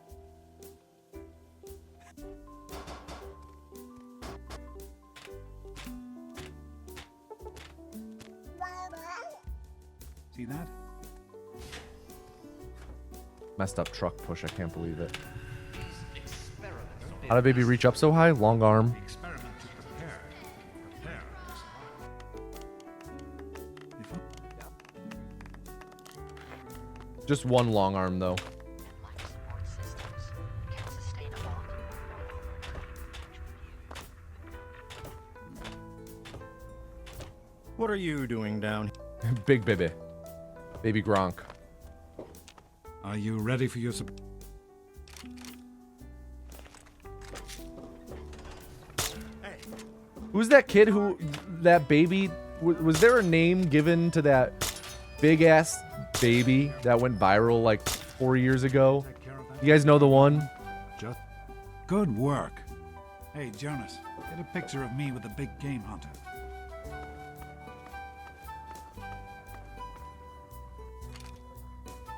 See that? Messed up truck push. I can't believe it. How did baby reach up so high? Long arm. Just one long arm, though. What are you doing down here? Big baby. Baby Gronk. Are you ready for your... Who's that kid who... That baby... Was there a name given to that big-ass baby that went viral like 4 years ago? You guys know the one? Just good work. Hey, Jonas, get a picture of me with the big game hunter.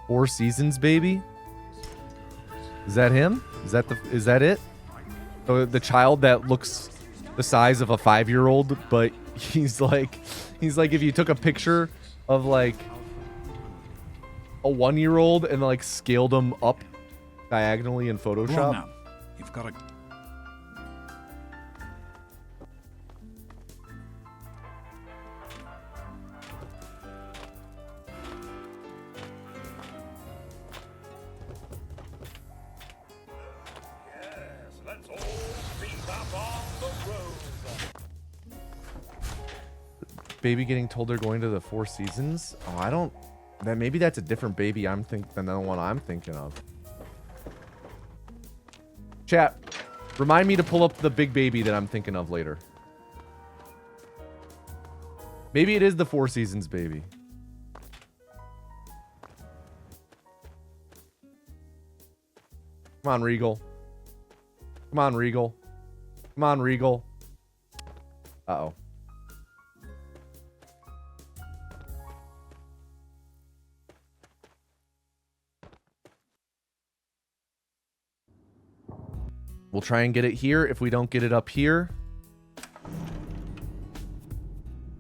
Four Seasons baby? Is that him? Is that it? The child that looks the size of a 5-year-old, but he's like if you took a picture of like a 1-year-old and like scaled him up diagonally in Photoshop. Now. You've got to... baby getting told they're going to the Four Seasons? Oh, I don't... Then maybe that's a different baby than the one I'm thinking of. Chat, remind me to pull up the big baby that I'm thinking of later. Maybe it is the Four Seasons baby. Come on, Regal. Come on, Regal. Come on, Regal. Uh-oh. We'll try and get it here. If we don't get it up here,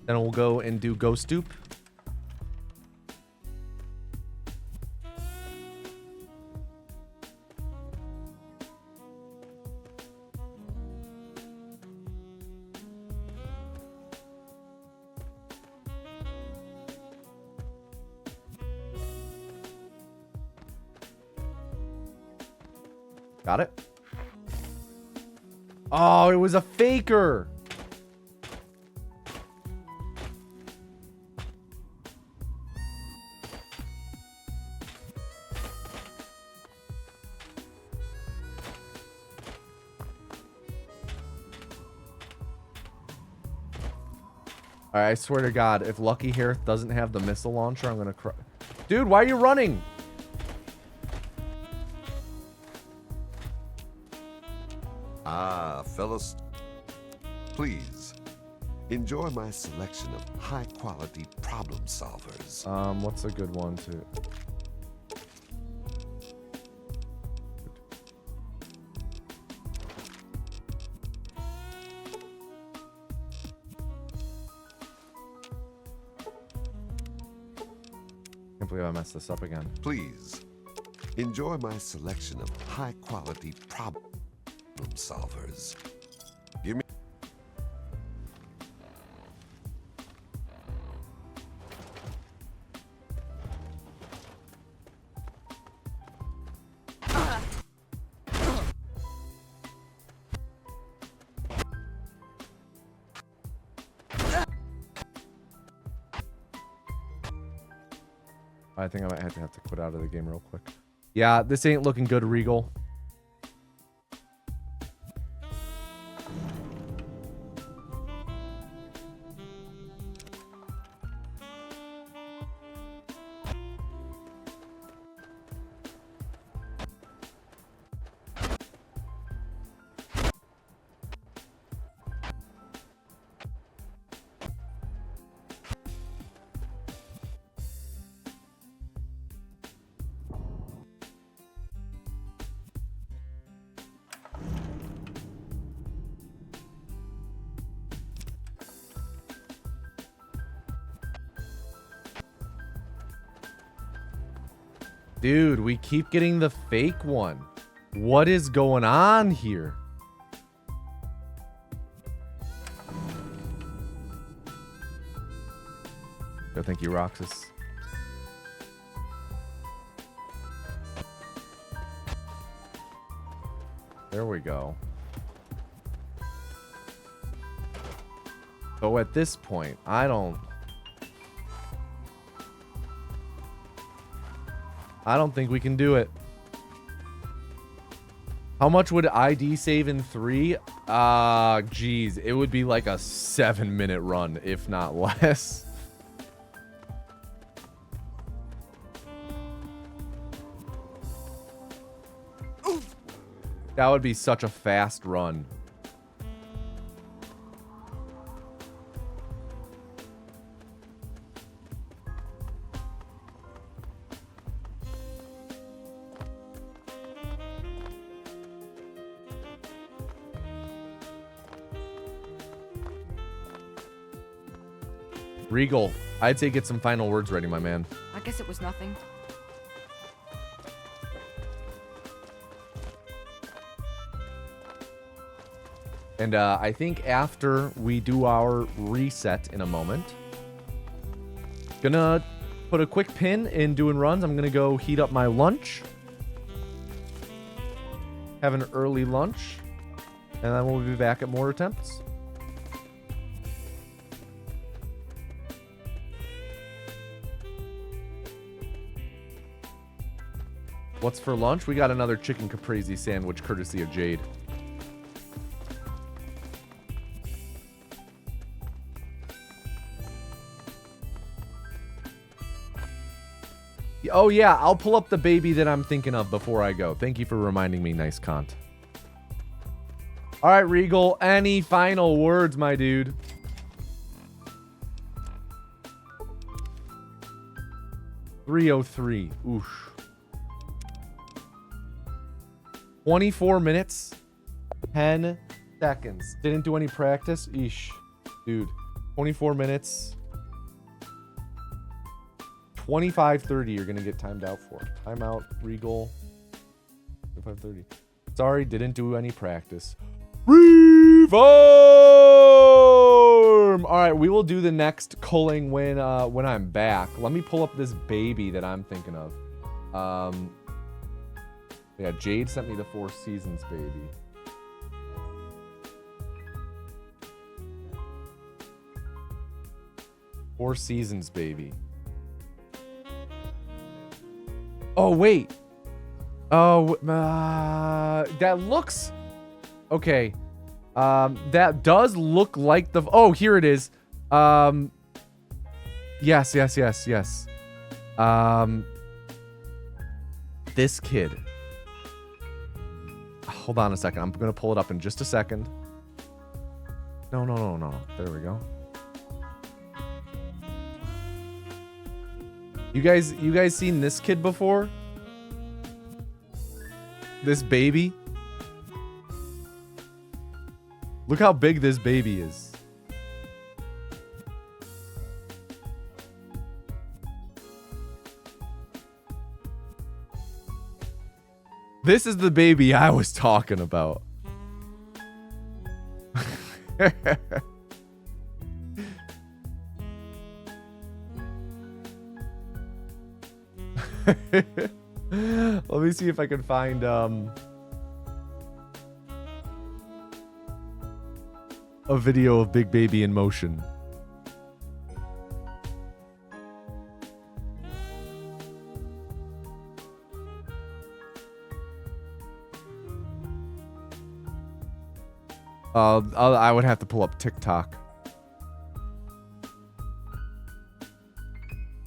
then we'll go and do Ghost Stoop. Got it. Oh, it was a faker. All right, I swear to God, if Lucky Hair doesn't have the missile launcher, I'm gonna cry. Dude, why are you running? Ah, fellas, please enjoy my selection of high-quality problem solvers. What's a good one to... Can't believe I messed this up again. Please enjoy my selection of high-quality problem solvers. Give me... I think I might have to quit out of the game real quick. Yeah, this ain't looking good, Regal. Dude, we keep getting the fake one. What is going on here? Yo, thank you, Roxas. There we go. So at this point, I don't think we can do it. How much would ID save in 3? Geez, it would be like a 7-minute run, if not less. That would be such a fast run. Regal, I'd say get some final words ready, my man. I guess it was nothing. And I think after we do our reset in a moment, gonna put a quick pin in doing runs. I'm gonna go heat up my lunch, have an early lunch, and then we'll be back at more attempts. What's for lunch? We got another chicken caprese sandwich courtesy of Jade. Oh yeah, I'll pull up the baby that I'm thinking of before I go. Thank you for reminding me, nice Kant. All right, Regal, any final words, my dude? $3:03. Oof. 24 minutes, 10 seconds. Didn't do any practice? Eesh. Dude, 24 minutes. 25:30 you're going to get timed out for. Timeout, Regal. 25:30. Sorry, didn't do any practice. Reform! All right, we will do the next culling when I'm back. Let me pull up this baby that I'm thinking of. Yeah, Jade sent me the Four Seasons baby. Four Seasons baby. Oh, wait. Oh, that looks... Okay. That does look like the... Oh, here it is. Yes. This kid. Hold on a second. I'm going to pull it up in just a second. No. There we go. You guys seen this kid before? This baby? Look how big this baby is. This is the baby I was talking about. Let me see if I can find a video of Big Baby in motion. I would have to pull up TikTok.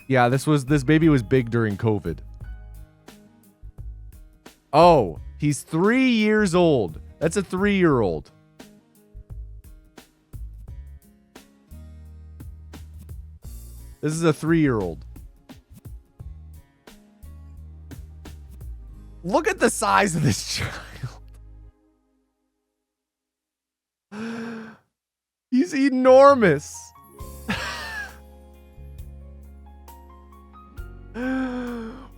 Yeah, this baby was big during COVID. Oh, he's 3 years old. That's a 3-year-old. This is a 3-year-old. Look at the size of this child. He's enormous.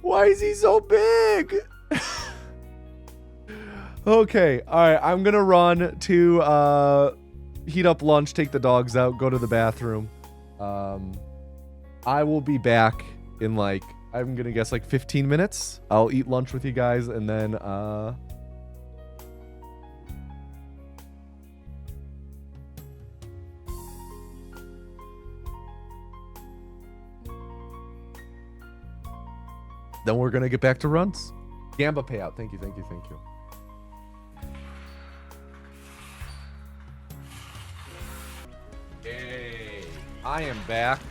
Why is he so big? Okay, all right. I'm gonna run to heat up lunch, take the dogs out, go to the bathroom. I will be back in like, I'm gonna guess like 15 minutes. I'll eat lunch with you guys and then we're gonna get back to runs. Gamba payout. Thank you. Yay. I am back.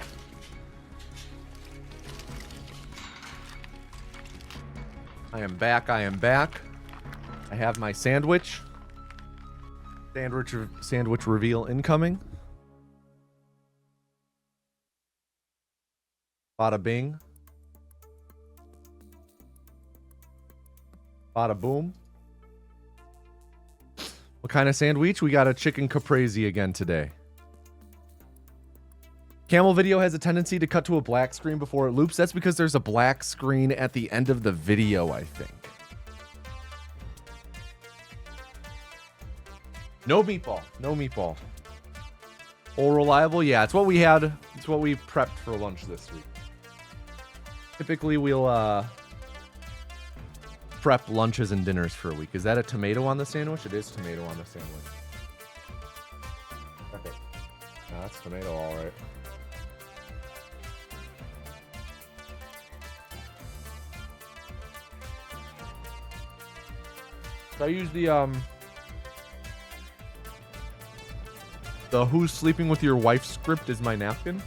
I am back. I have my sandwich. Sandwich reveal incoming. Bada bing. Bada boom. What kind of sandwich? We got a chicken caprese again today. Camel video has a tendency to cut to a black screen before it loops. That's because there's a black screen at the end of the video, I think. No meatball. All reliable? Yeah, it's what we had. It's what we prepped for lunch this week. Typically, we'll prep lunches and dinners for a week. Is that a tomato on the sandwich? It is tomato on the sandwich. Okay. No, that's tomato, all right. So I use the who's sleeping with your wife script as my napkin.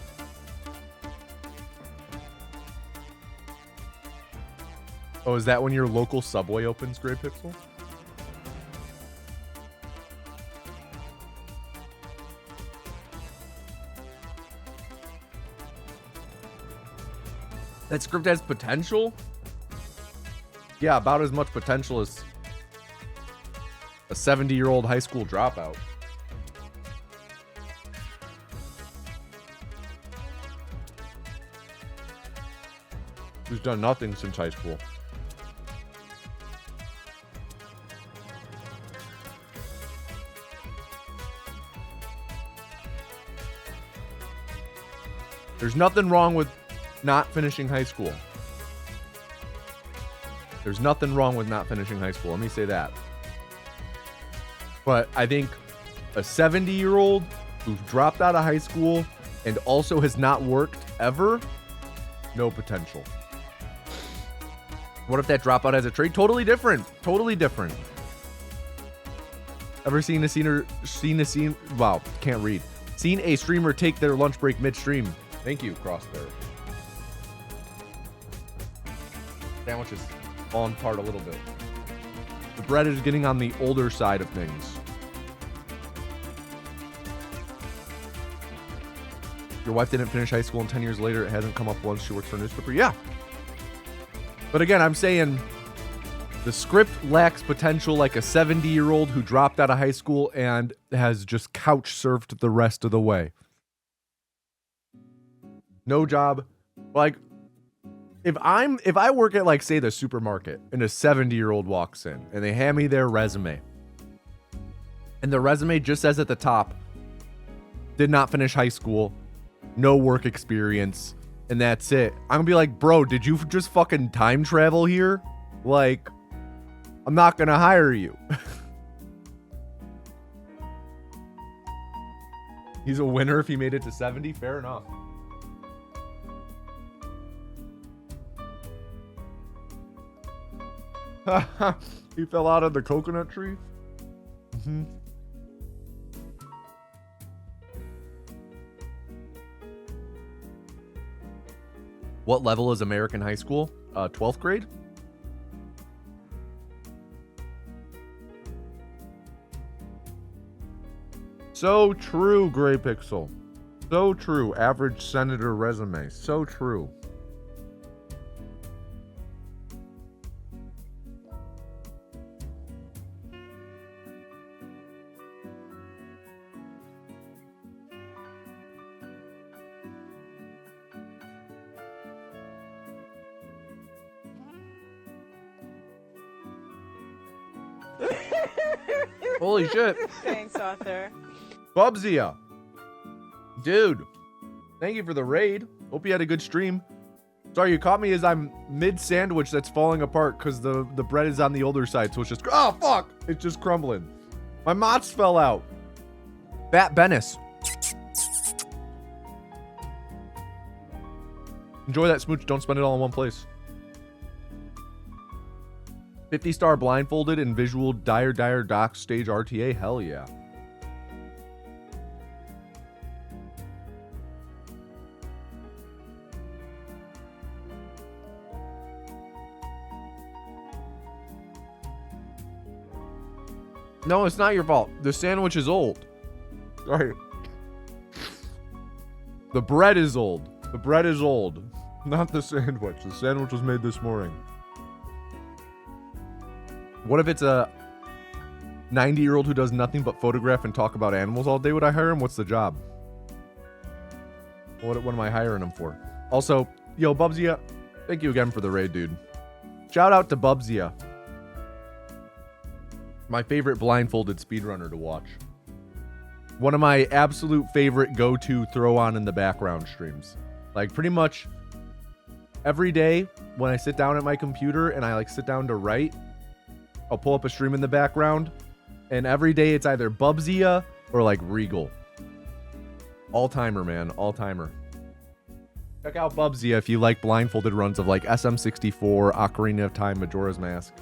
Oh, is that when your local Subway opens, Gray Pixel? That script has potential? Yeah, about as much potential as a 70-year-old high school dropout. Who's done nothing since high school. There's nothing wrong with not finishing high school. There's nothing wrong with not finishing high school. Let me say that. But I think a 70-year-old who's dropped out of high school and also has not worked ever, no potential. What if that dropout has a trade? Totally different. Totally different. Ever seen a wow, can't read. Seen a streamer take their lunch break midstream? Thank you, Crossbear. Sandwich is falling apart a little bit. The bread is getting on the older side of things. Your wife didn't finish high school and 10 years later it hasn't come up once she works for a newspaper? Yeah. But again, I'm saying the script lacks potential like a 70-year-old who dropped out of high school and has just couch surfed the rest of the way. No job. Like, if I work at, like, say, the supermarket and a 70-year-old walks in and they hand me their resume and the resume just says at the top, did not finish high school, no work experience, and that's it. I'm gonna be like, bro, did you just fucking time travel here? Like, I'm not gonna hire you. He's a winner if he made it to 70. Fair enough. He fell out of the coconut tree. Mm-hmm. What level is American high school? 12th grade? So true, Gray Pixel. So true. Average senator resume. So true. Holy shit. Thanks, Arthur. Bubsia. Dude, thank you for the raid. Hope you had a good stream. Sorry, you caught me as I'm mid-sandwich that's falling apart because the bread is on the older side, so it's just... Oh, fuck! It's just crumbling. My mots fell out. Bat Bennis. Enjoy that smooch. Don't spend it all in one place. 50-star blindfolded and visual dire doc stage RTA. Hell yeah. No, it's not your fault. The sandwich is old. Sorry. The bread is old. The bread is old. Not the sandwich. The sandwich was made this morning. What if it's a 90-year-old who does nothing but photograph and talk about animals all day? Would I hire him? What's the job? What am I hiring him for? Also, yo, Bubsia, thank you again for the raid, dude. Shout out to Bubsia. My favorite blindfolded speedrunner to watch. One of my absolute favorite go-to throw on in the background streams. Like, pretty much every day when I sit down at my computer and I like sit down to write, I'll pull up a stream in the background, and every day it's either Bubsia or like Regal. All-timer, man. All-timer. Check out Bubsia if you like blindfolded runs of like SM64, Ocarina of Time, Majora's Mask.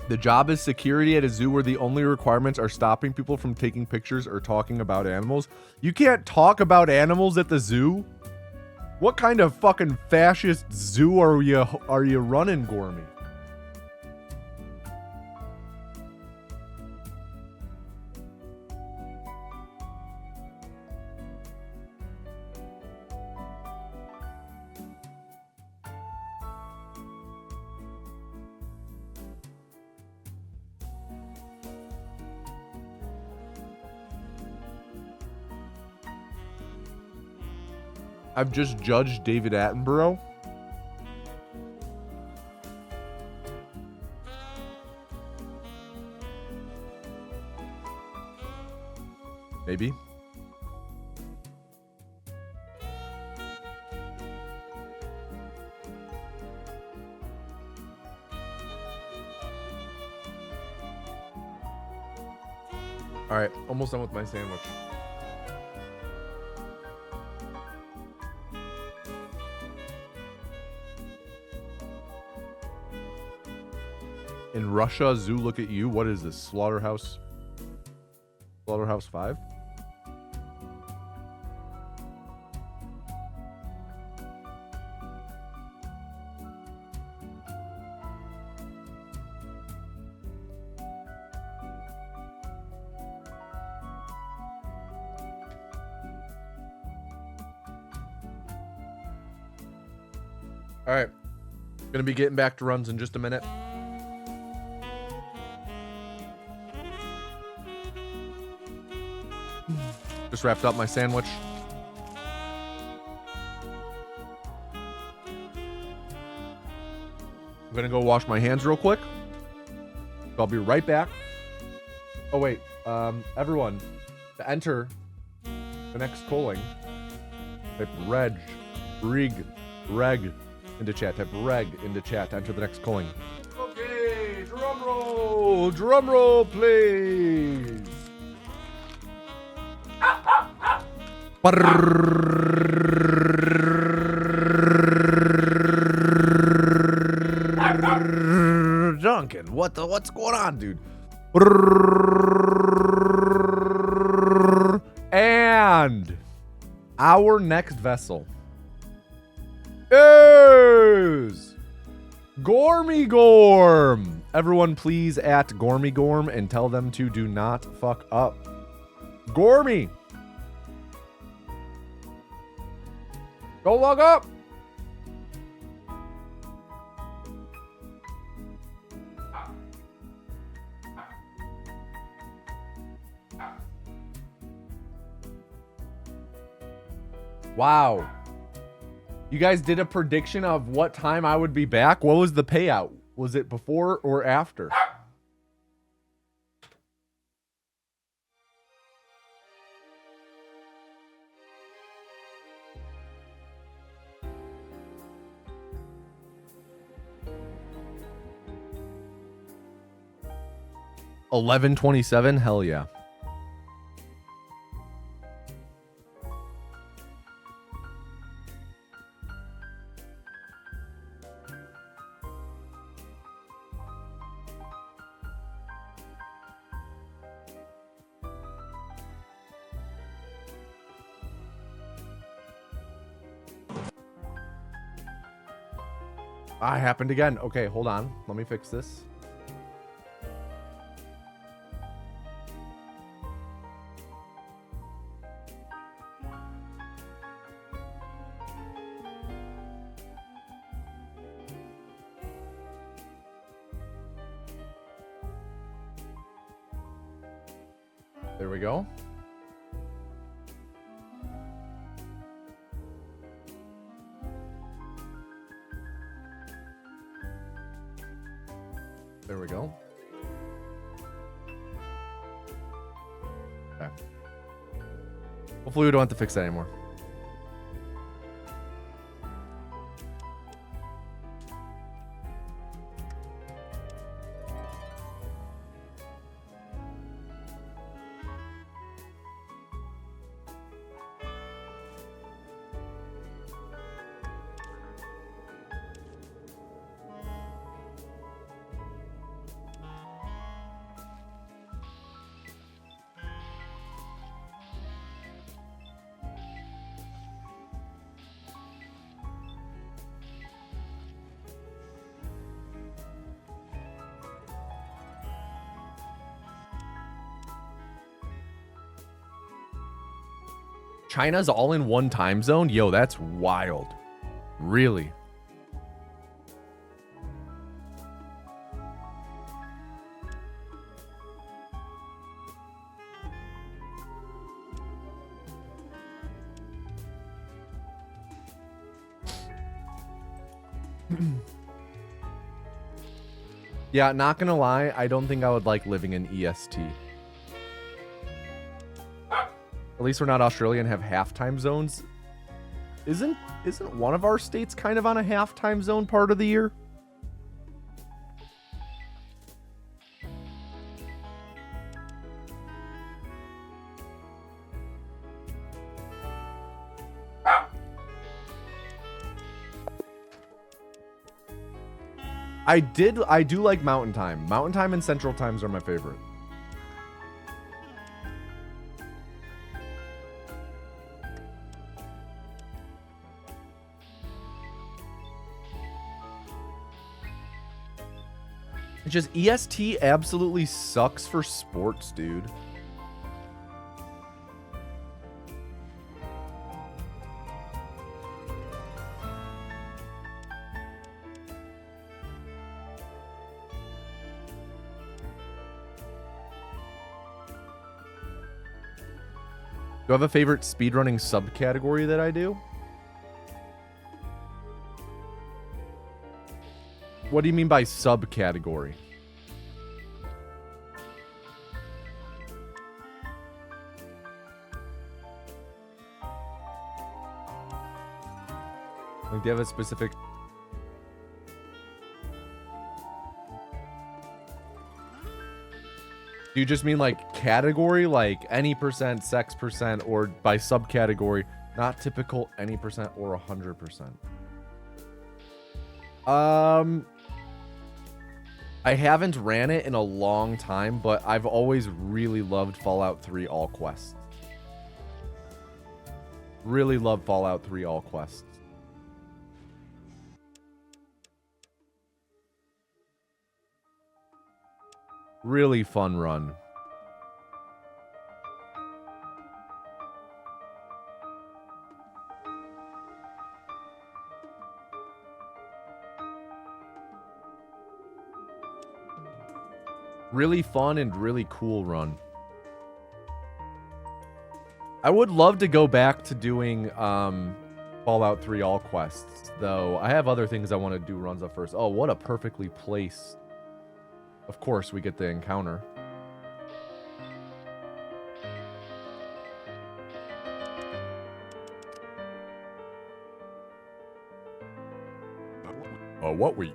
The job is security at a zoo where the only requirements are stopping people from taking pictures or talking about animals. You can't talk about animals at the zoo? What kind of fucking fascist zoo are you running, Gormy? I've just judged David Attenborough. Maybe. All right, almost done with my sandwich. In Russia, zoo, look at you. What is this? Slaughterhouse? Slaughterhouse 5? All right. Gonna be getting back to runs in just a minute. Just wrapped up my sandwich. I'm gonna go wash my hands real quick. I'll be right back. Oh wait, everyone, to enter the next calling, type reg into chat. Type reg into chat to enter the next calling. Okay, drum roll, please. Duncan, what's going on, dude? And our next vessel is Gormy Gorm. Everyone please at Gormy Gorm and tell them to do not fuck up. Gormy, go log up. Wow. You guys did a prediction of what time I would be back. What was the payout? Was it before or after? $11.27? Hell yeah. I happened again. Okay, hold on. Let me fix this. There we go. There we go. Okay. Hopefully we don't have to fix that anymore. China's all in one time zone? Yo, that's wild. Really? Yeah, not gonna lie, I don't think I would like living in EST. At least we're not Australia and have half time zones. Isn't one of our states kind of on a half time zone part of the year? I do like Mountain Time. Mountain Time and Central Times are my favorite. It's just EST absolutely sucks for sports, dude. Do I have a favorite speedrunning subcategory that I do? What do you mean by subcategory? Like, do you have a specific... Do you just mean like category, like any percent, sex percent, or by subcategory, not typical any percent or 100%? I haven't ran it in a long time, but I've always really loved Fallout 3 All Quests. Really love Fallout 3 All Quests. Really fun run. Really fun and really cool run. I would love to go back to doing Fallout 3 All Quests, though. I have other things I want to do runs of first. Oh, what a perfectly placed... Of course, we get the encounter. What we...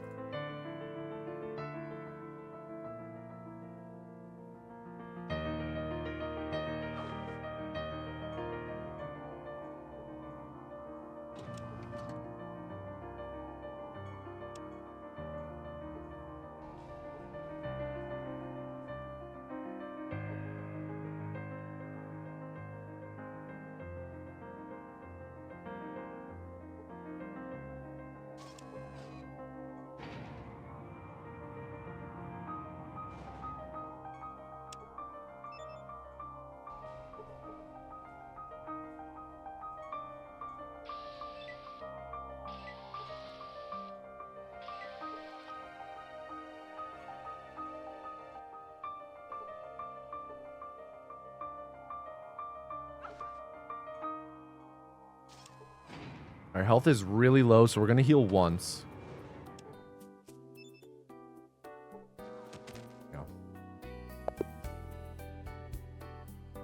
Our health is really low, so we're going to heal once. Yeah.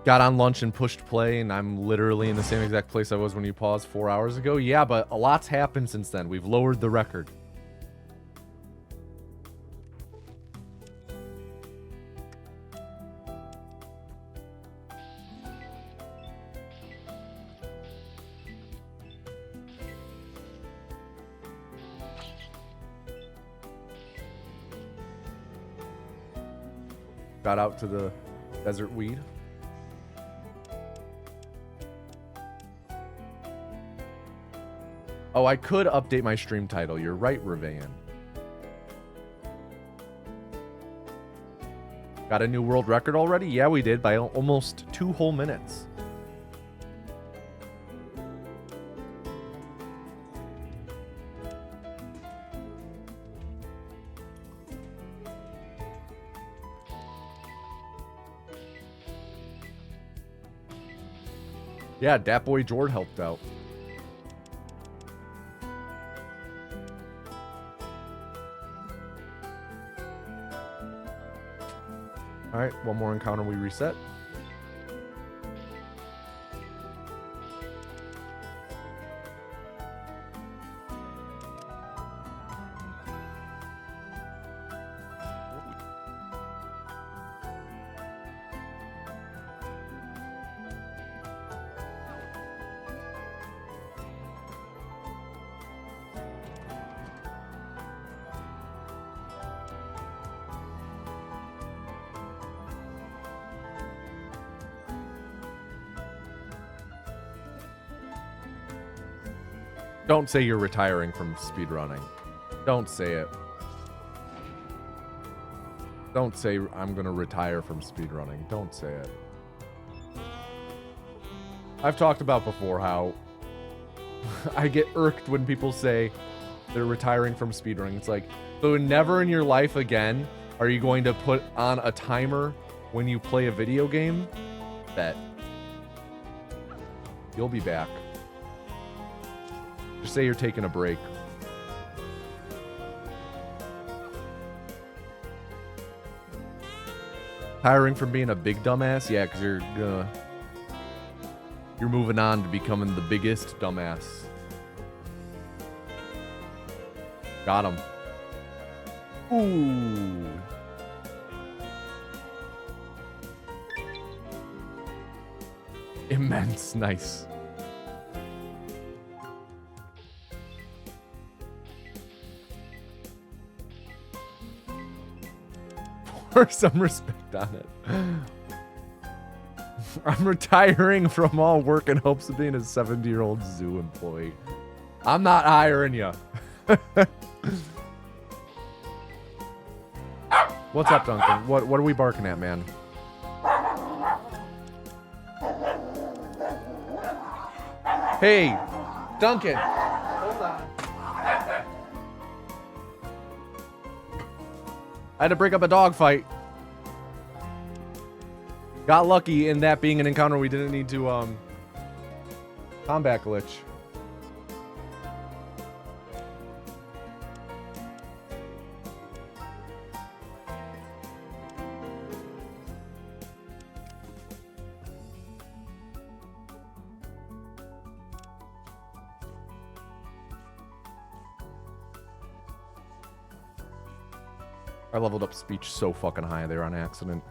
Got on lunch and pushed play, and I'm literally in the same exact place I was when you paused 4 hours ago. Yeah, but a lot's happened since then. We've lowered the record. Got out to the desert weed. Oh, I could update my stream title. You're right, Revayan. Got a new world record already? Yeah, we did, by almost 2 whole minutes. Yeah, Dat Boy Jord helped out. Alright, one more encounter, we reset. Don't say you're retiring from speedrunning. Don't say it. Don't say I'm gonna retire from speedrunning. Don't say it. I've talked about before how I get irked when people say they're retiring from speedrunning. It's like, so never in your life again are you going to put on a timer when you play a video game? Bet. You'll be back. Just say you're taking a break. Tiring from being a big dumbass? Yeah, because you're moving on to becoming the biggest dumbass. Got him. Ooh. Immense. Nice. Pour some respect on it. I'm retiring from all work in hopes of being a 70-year-old zoo employee. I'm not hiring you. What's up, Duncan? What are we barking at, man? Hey, Duncan. Hold on. I had to break up a dog fight. Got lucky in that being an encounter we didn't need to combat glitch. I leveled up speech so fucking high there on accident.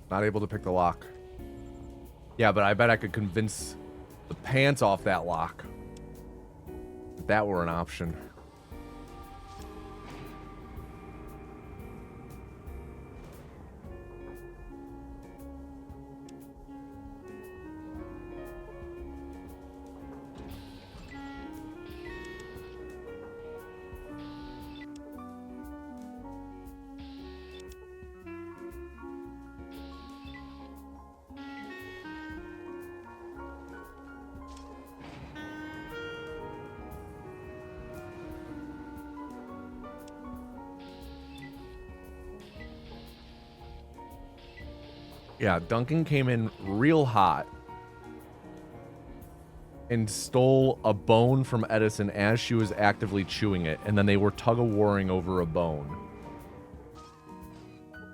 Not able to pick the lock. Yeah, but I bet I could convince the pants off that lock. If that were an option. Yeah, Duncan came in real hot and stole a bone from Edison as she was actively chewing it, and then they were tug-of-warring over a bone.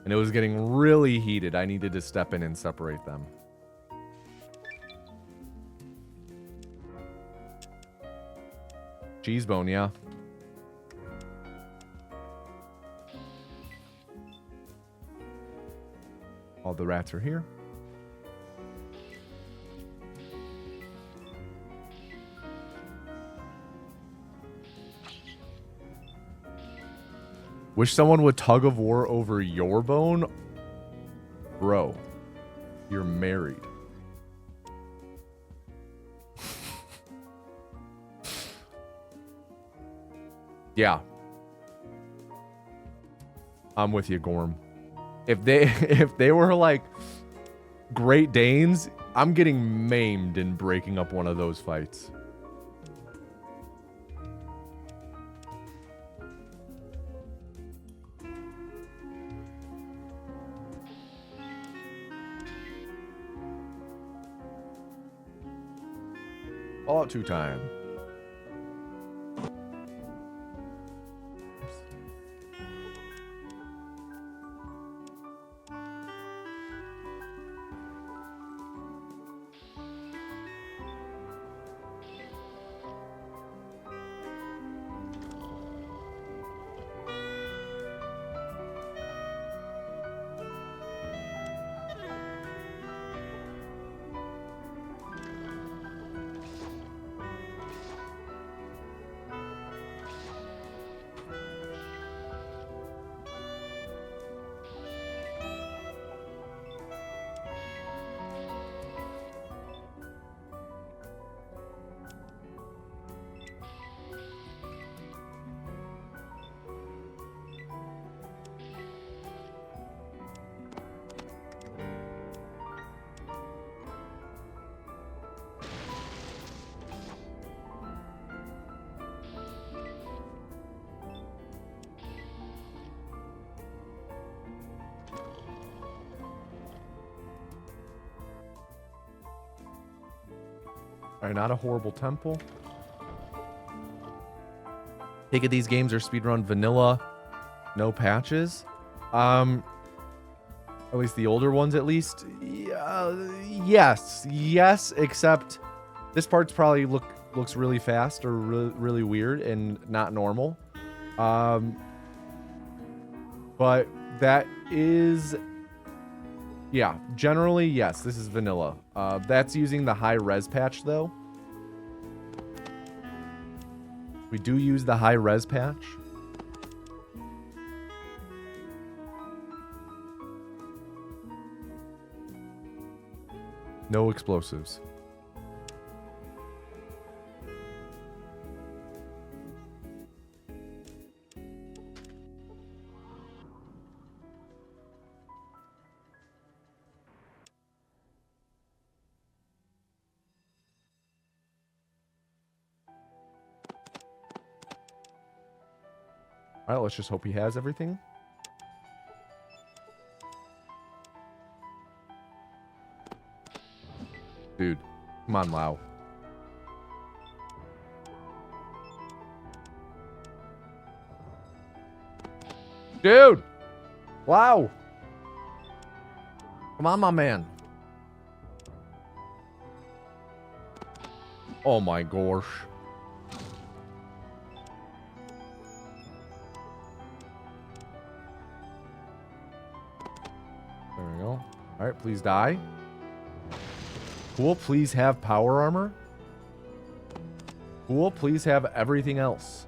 And it was getting really heated. I needed to step in and separate them. Cheese bone, yeah. All the rats are here. Wish someone would tug of war over your bone? Bro, you're married. Yeah. I'm with you, Gorm. If they were like Great Danes, I'm getting maimed in breaking up one of those fights. Fallout 2 time. Alright, not a horrible temple. Take it these games are speedrun vanilla, no patches. At least the older ones, at least. Yes, except this part's probably looks really fast or really weird and not normal. But that is, yeah, generally yes, this is vanilla. That's using the high res patch though. We do use the high res patch. No explosives. All right, let's just hope he has everything. Dude, come on, Lau. Dude! Wow! Come on, my man. Oh my gosh. There we go. Alright, please die. Cool, please have power armor. Cool, please have everything else.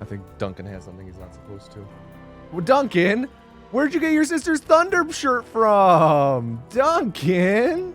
I think Duncan has something he's not supposed to. Well, Duncan, where'd you get your sister's Thunder shirt from? Duncan?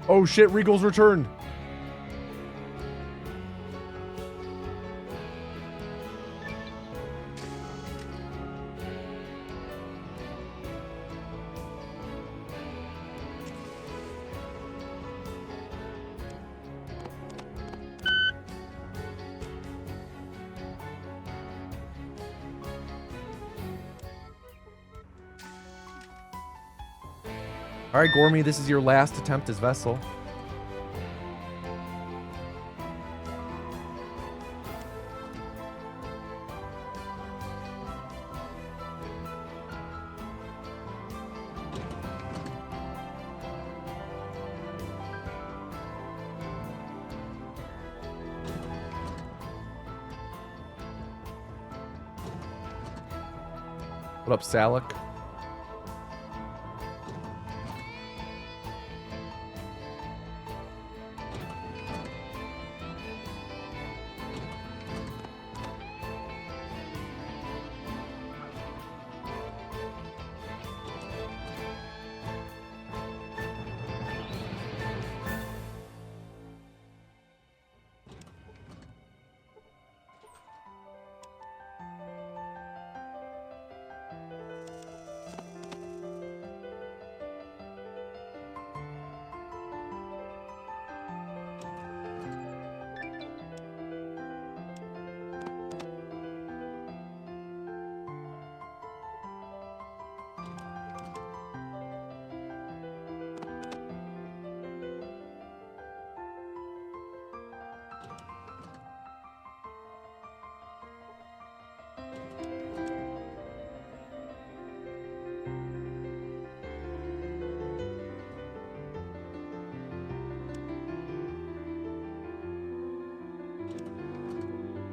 Oh shit, Regal's returned. All right, Gormy, this is your last attempt as Vessel. What up, Salik?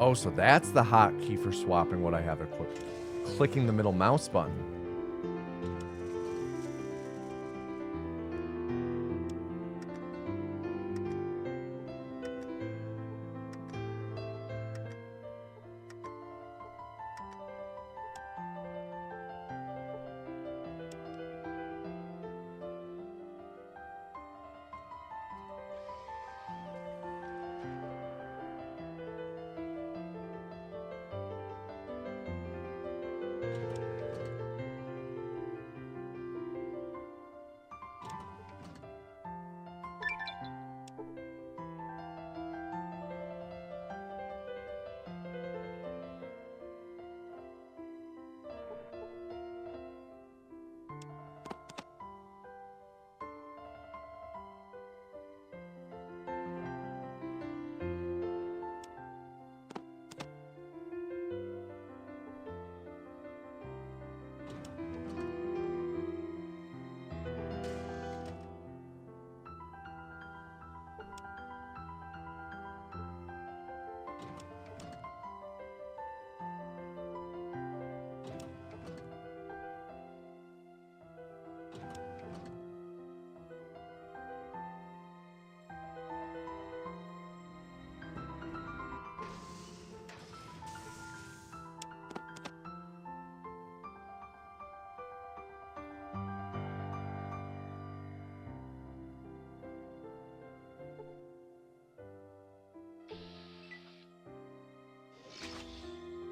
Oh, so that's the hotkey for swapping what I have equipped. Clicking the middle mouse button.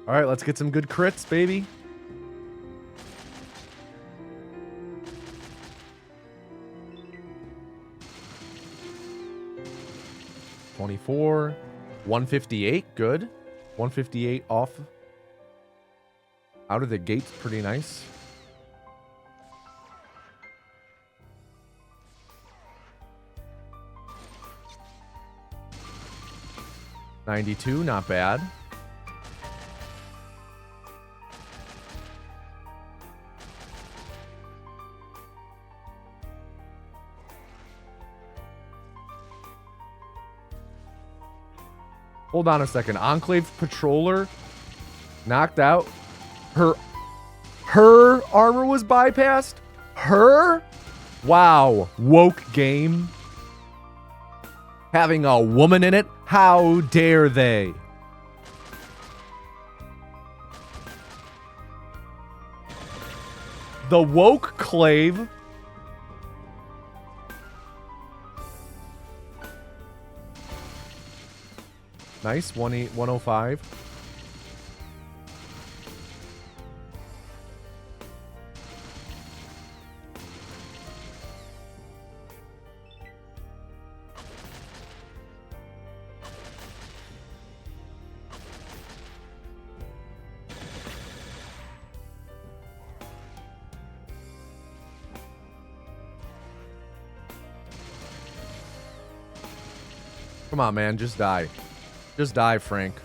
All right, let's get some good crits, baby. $24, 158, good. 158 off. Out of the gates, pretty nice. $92, not bad. Hold on a second. Enclave Patroller knocked out. Her armor was bypassed? Her? Wow. Woke game. Having a woman in it? How dare they? The woke clave. Nice. 105. Come on, man. Just die. Just die, Frank.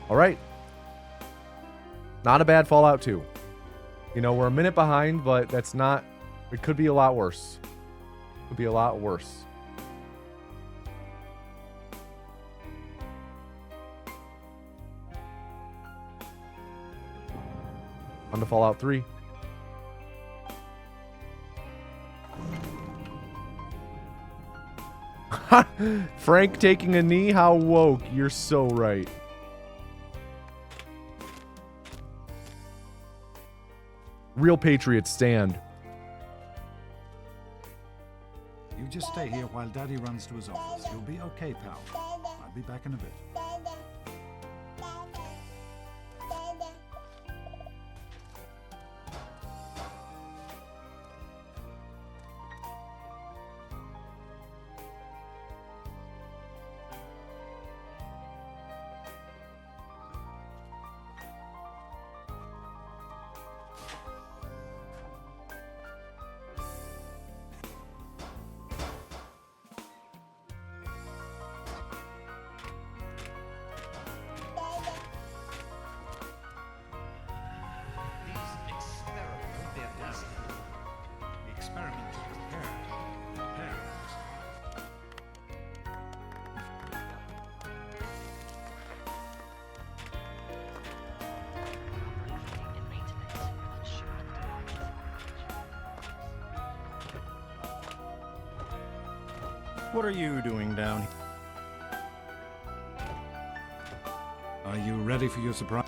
All right. Not a bad Fallout 2. You know, we're a minute behind, but that's not... It could be a lot worse. Could be a lot worse. On to Fallout 3. Frank taking a knee? How woke. You're so right. Real patriots stand. You just stay here while Daddy runs to his office. You'll be okay, pal. I'll be back in a bit. What are you doing down here? Are you ready for your surprise?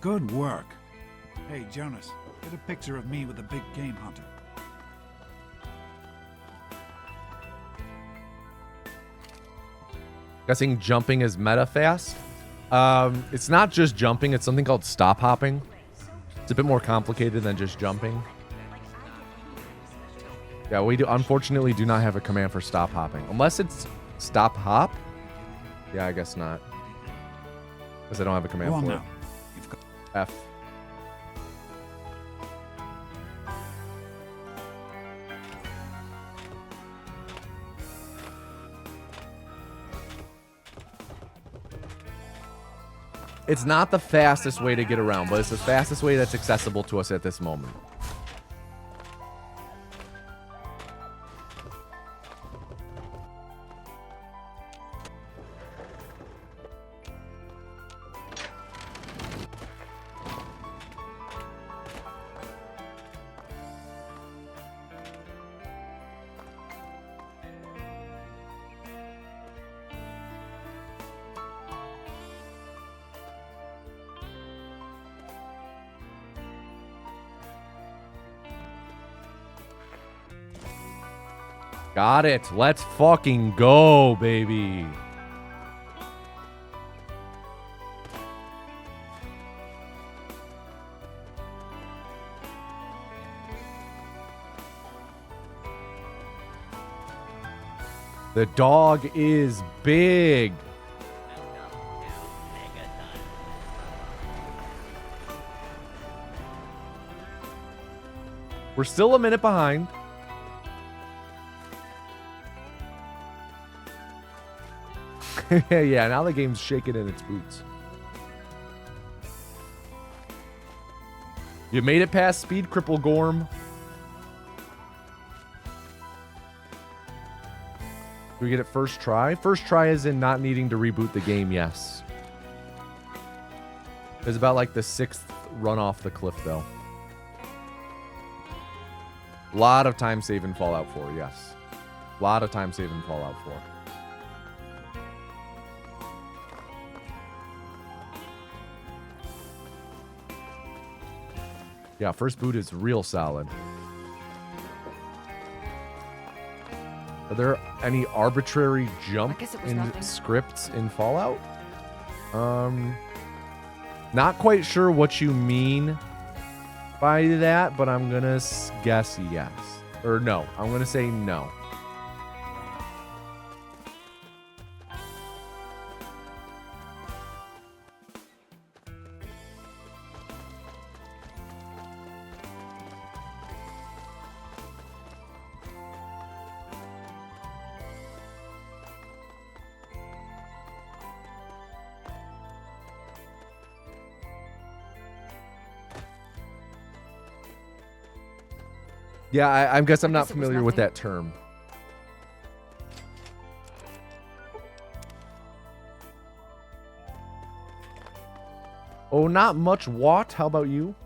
Good work. Hey, Jonas, get a picture of me with the big game hunter. Guessing jumping is meta fast. It's not just jumping, it's something called stop hopping. It's a bit more complicated than just jumping. Yeah, we unfortunately do not have a command for stop hopping. Unless it's stop hop? Yeah, I guess not. Because I don't have a command for it. F. It's not the fastest way to get around, but it's the fastest way that's accessible to us at this moment. Got it. Let's fucking go, baby. The dog is big. We're still a minute behind. Yeah, now the game's shaking in its boots. You made it past Speed Cripple Gorm. Do we get it first try? First try is in not needing to reboot the game, yes. It's about like the 6th run off the cliff, though. A lot of time save in Fallout 4, yes. A lot of time save in Fallout 4. Yeah, first boot is real solid. Are there any arbitrary jump in scripts in Fallout? Not quite sure what you mean by that, but I'm gonna guess yes. Or no, I'm gonna say no. Yeah, I guess I'm not familiar with that term. Oh, not much what? How about you?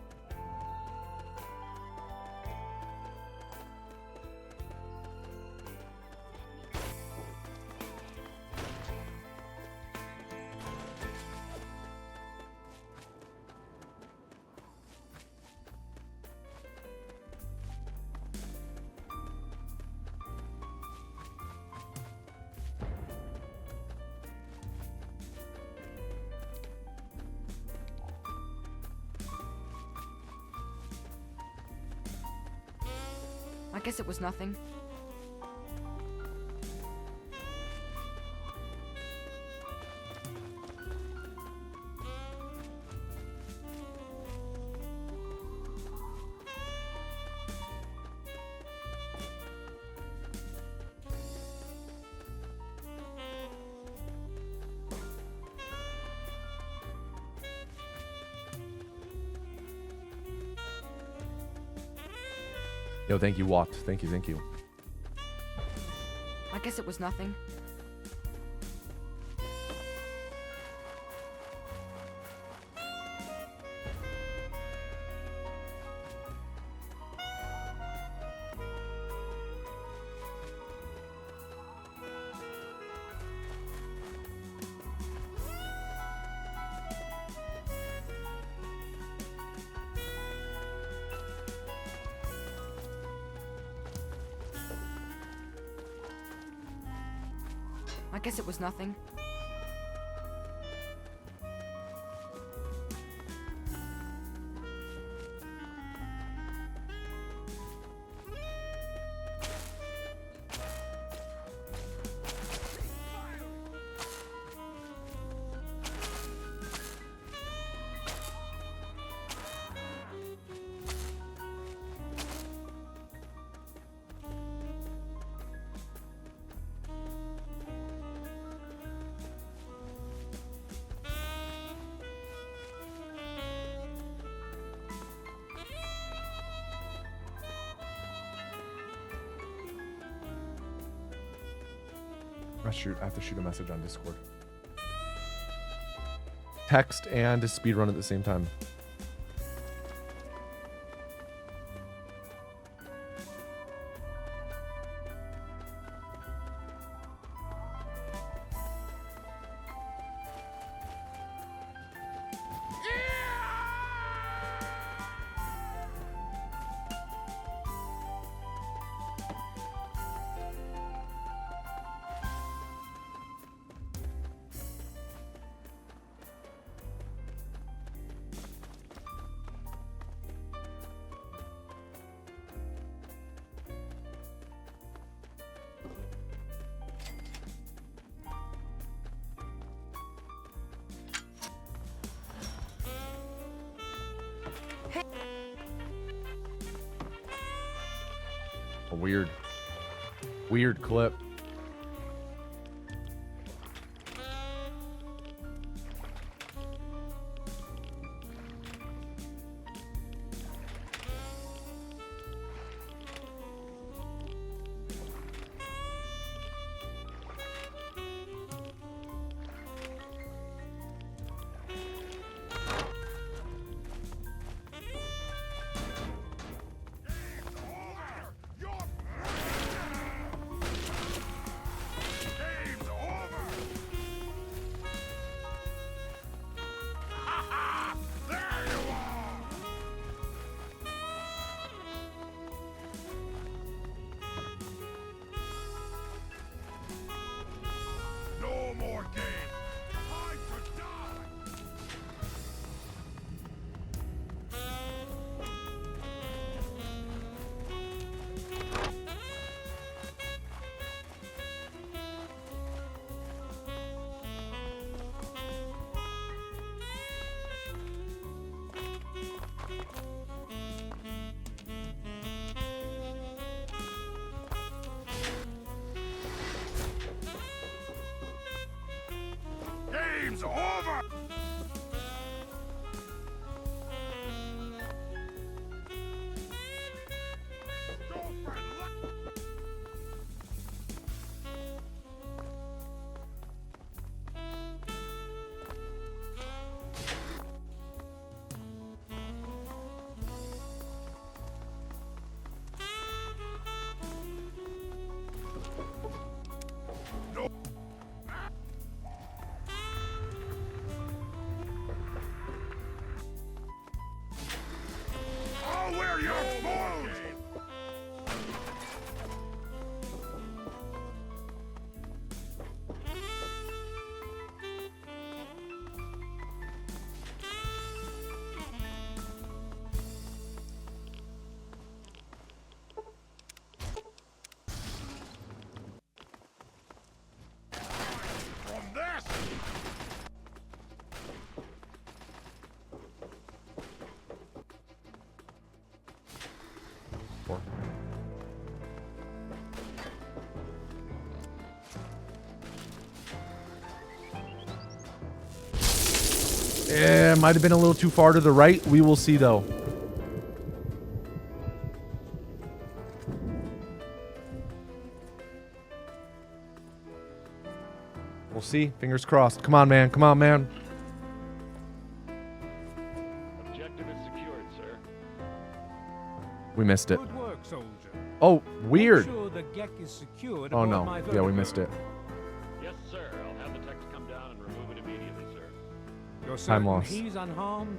I guess it was nothing. Yo, thank you, Watt. Thank you, thank you. I guess it was nothing. I guess it was nothing. I have to shoot a message on Discord. Text and speedrun at the same time. A weird clip. Might have been a little too far to the right. We will see, though. We'll see. Fingers crossed. Come on, man. Come on, man. Objective is secured, sir. We missed it. Good work, soldier. Oh, weird. Make sure the Gek is secured Oh, aboard no. my Yeah, we vertigo. missed it. Yes, sir. I'll have the techs come down and remove it immediately, sir. You're Time certain loss. he's unharmed?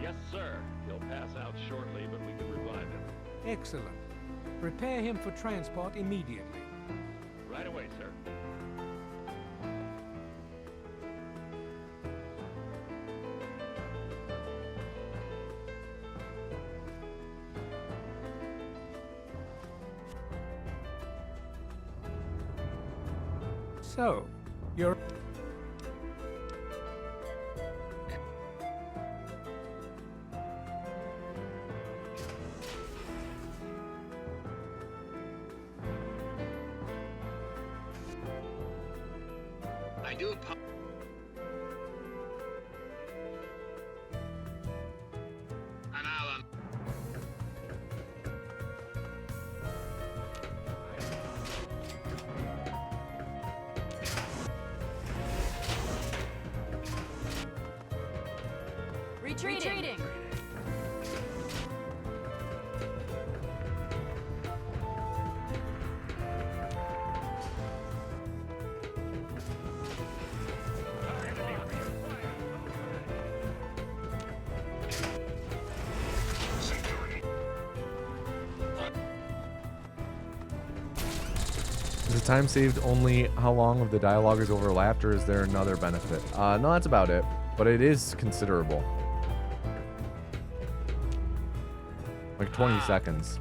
Yes, sir. He'll pass out shortly, but we can revive him. Excellent. Prepare him for transport immediately. Right away, sir. So, you're... I do and Alan. Retreating. Is the time saved only how long of the dialogue is overlapped, or is there another benefit? No, that's about it, but it is considerable. Like 20 seconds.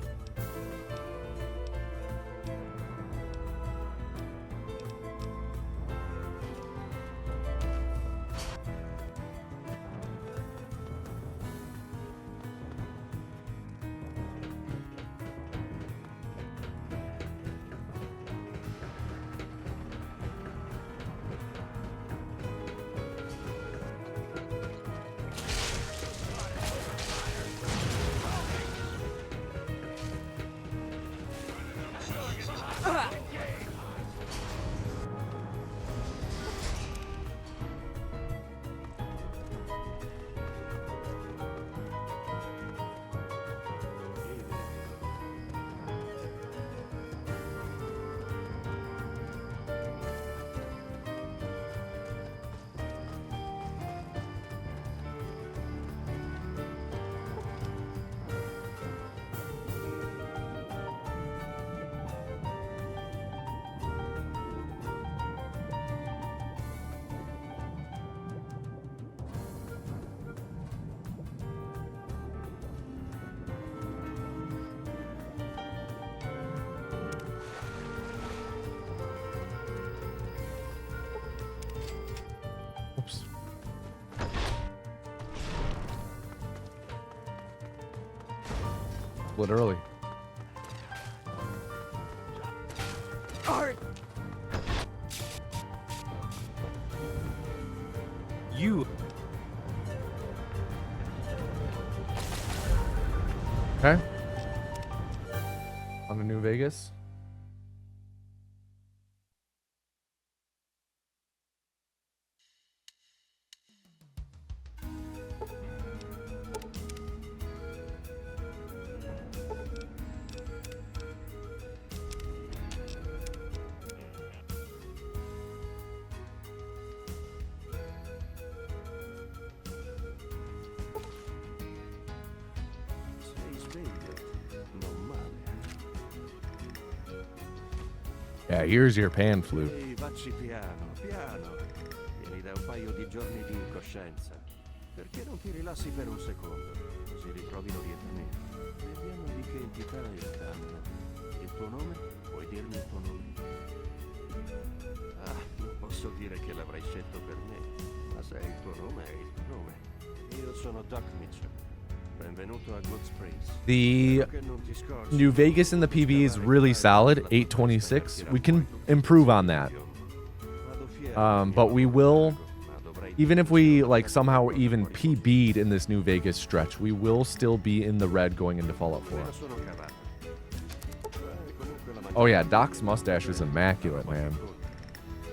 Oops. Split early. Art. You... Okay. On to New Vegas. Yeah, here's your pan flute. Ehi, vacci piano, piano. Vieni da un paio di giorni di incoscienza. Perché non ti rilassi per un secondo, così ritrovi l'orientamento. Vediamo di che entità è il danno. Il tuo nome? Puoi dirmi il tuo nome? Ah, non posso dire che l'avrai scelto per me, ma se è il tuo nome, è il tuo nome. Io sono Doc Mitchell. Benvenuto a Good Springs. The New Vegas in the PV is really solid, 826. We can improve on that. But we will Even if we like somehow even PB'd in this New Vegas stretch, we will still be in the red going into Fallout 4. Oh yeah, Doc's mustache is immaculate, man.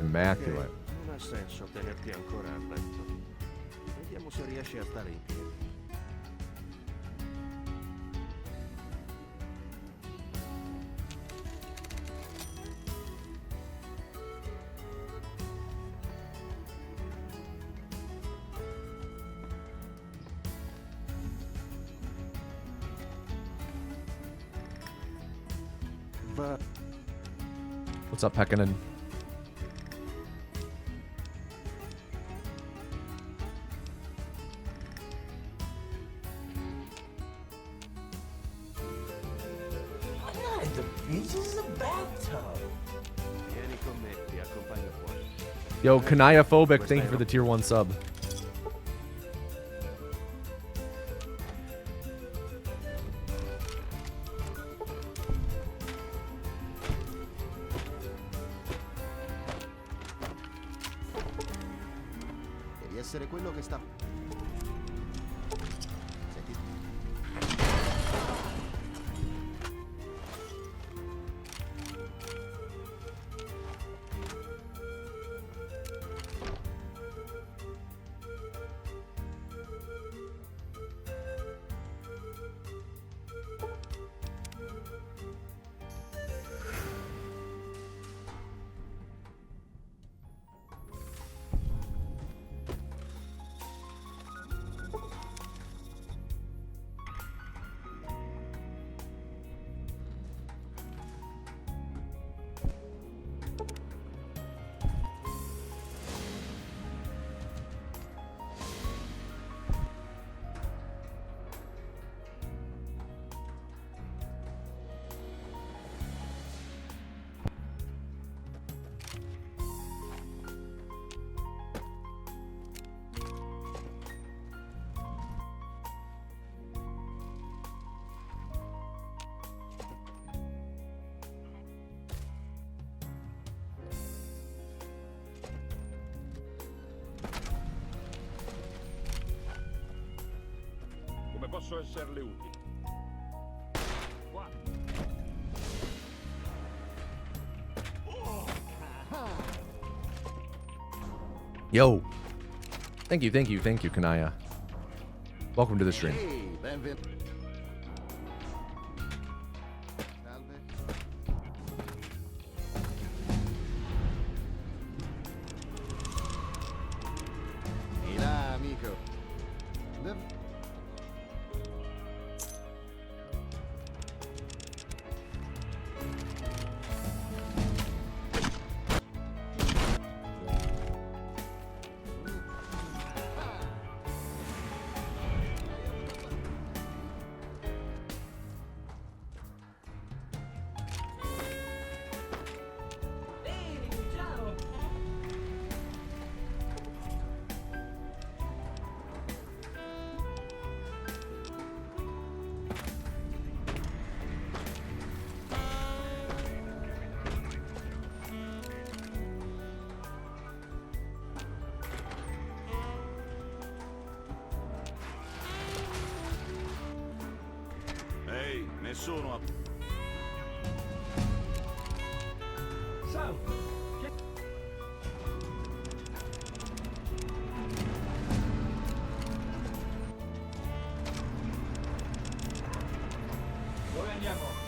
Immaculate. Non ha senso tenerti ancora a letto. Vediamo se riesci a stare in piedi. What's up, Pekkanen? The beach is a bathtub. Vieni con me, ti accompagno fuori. Yo, Kanaya Phobic, thank you for the tier 1 sub. Devi essere quello che sta... Senti... Come posso esserle utili? Qua. Yo. Thank you, Kanaya. Welcome to the stream. Ehi, benvenuto. Salve. Ehi là, amico. Ehi, nessuno ha... Salve. Dove andiamo?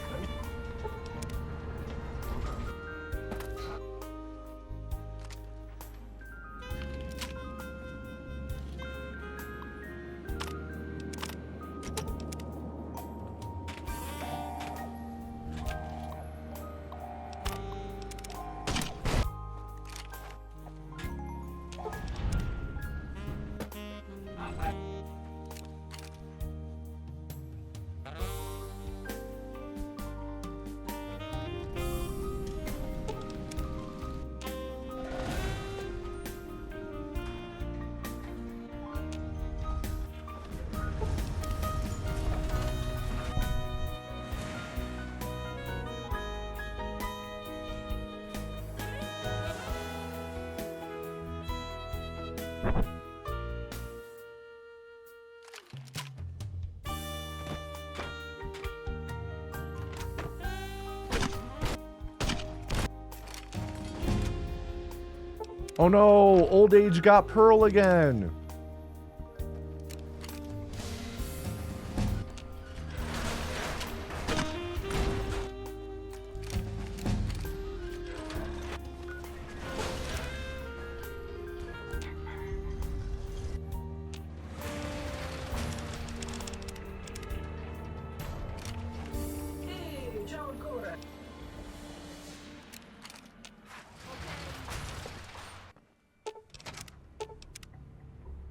Oh no, old age got Pearl again.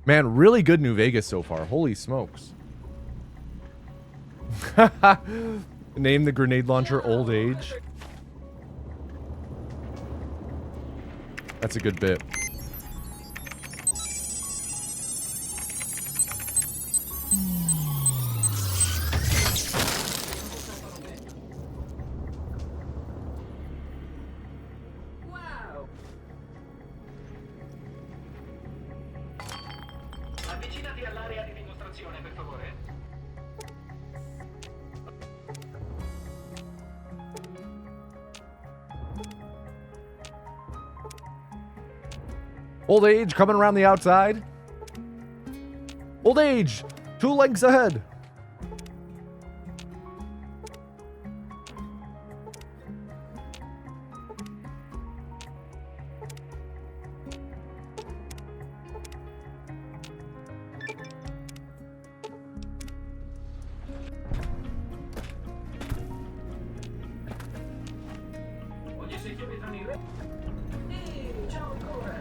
Man, really good New Vegas so far. Holy smokes. Name the grenade launcher Old Age. That's a good bit. Avvicinati all'area di dimostrazione, per favore. Old Age coming around the outside. Old Age, 2 lengths ahead. Ogni secchione tranne il re. Ehi, ciao ancora.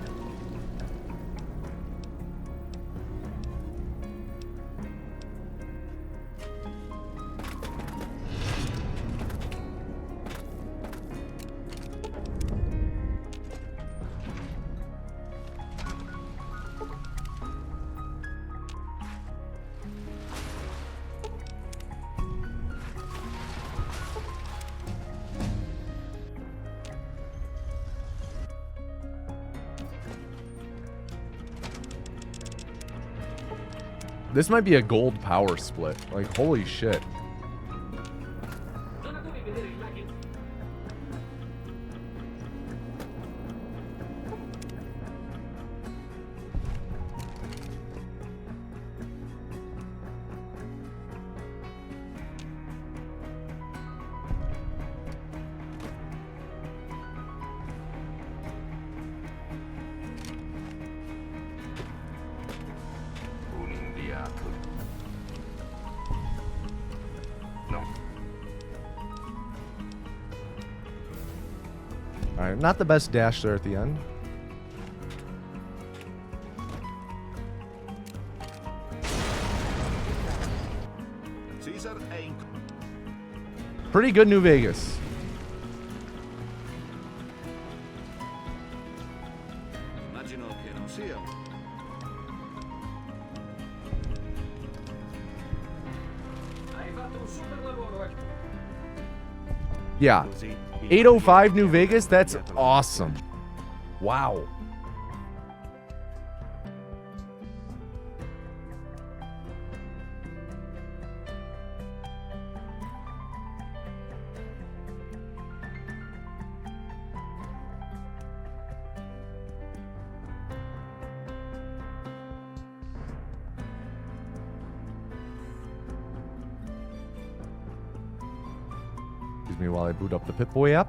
This might be a gold power split. Like, holy shit. Donatori vedere il like. Un inviato. No. Alright, not the best dash there at the end. Caesar è in... Pretty good New Vegas. Immagino che non sia un... Hai fatto un super lavoro, eh. Yeah. 805 New Vegas, that's awesome. Wow. Excuse me while I boot up the Pip-Boy app.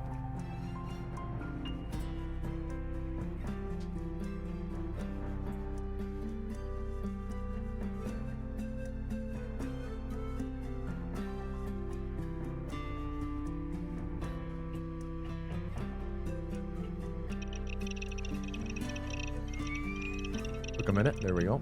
Took a minute. There we go.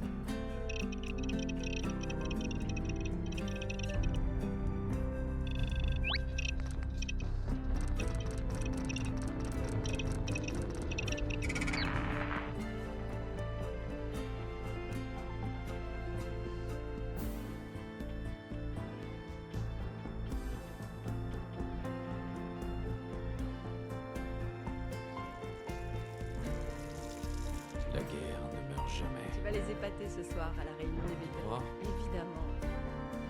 La guerre ne meurt jamais. Tu vas les épater ce soir à la réunion des vétérans. Moi ? Évidemment.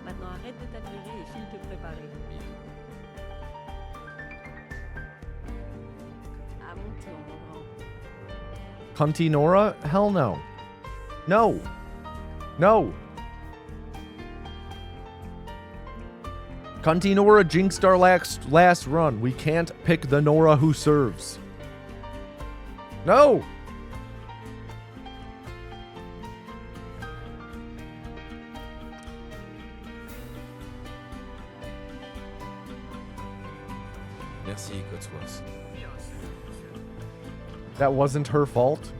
Maintenant arrête de t'admirer et file te préparer. À mon tour, mon grand. Cunty Nora? Hell no. No. No. Cunty Nora jinxed our last run. We can't pick the Nora who serves. No. Merci, Cotsworth. That wasn't her fault.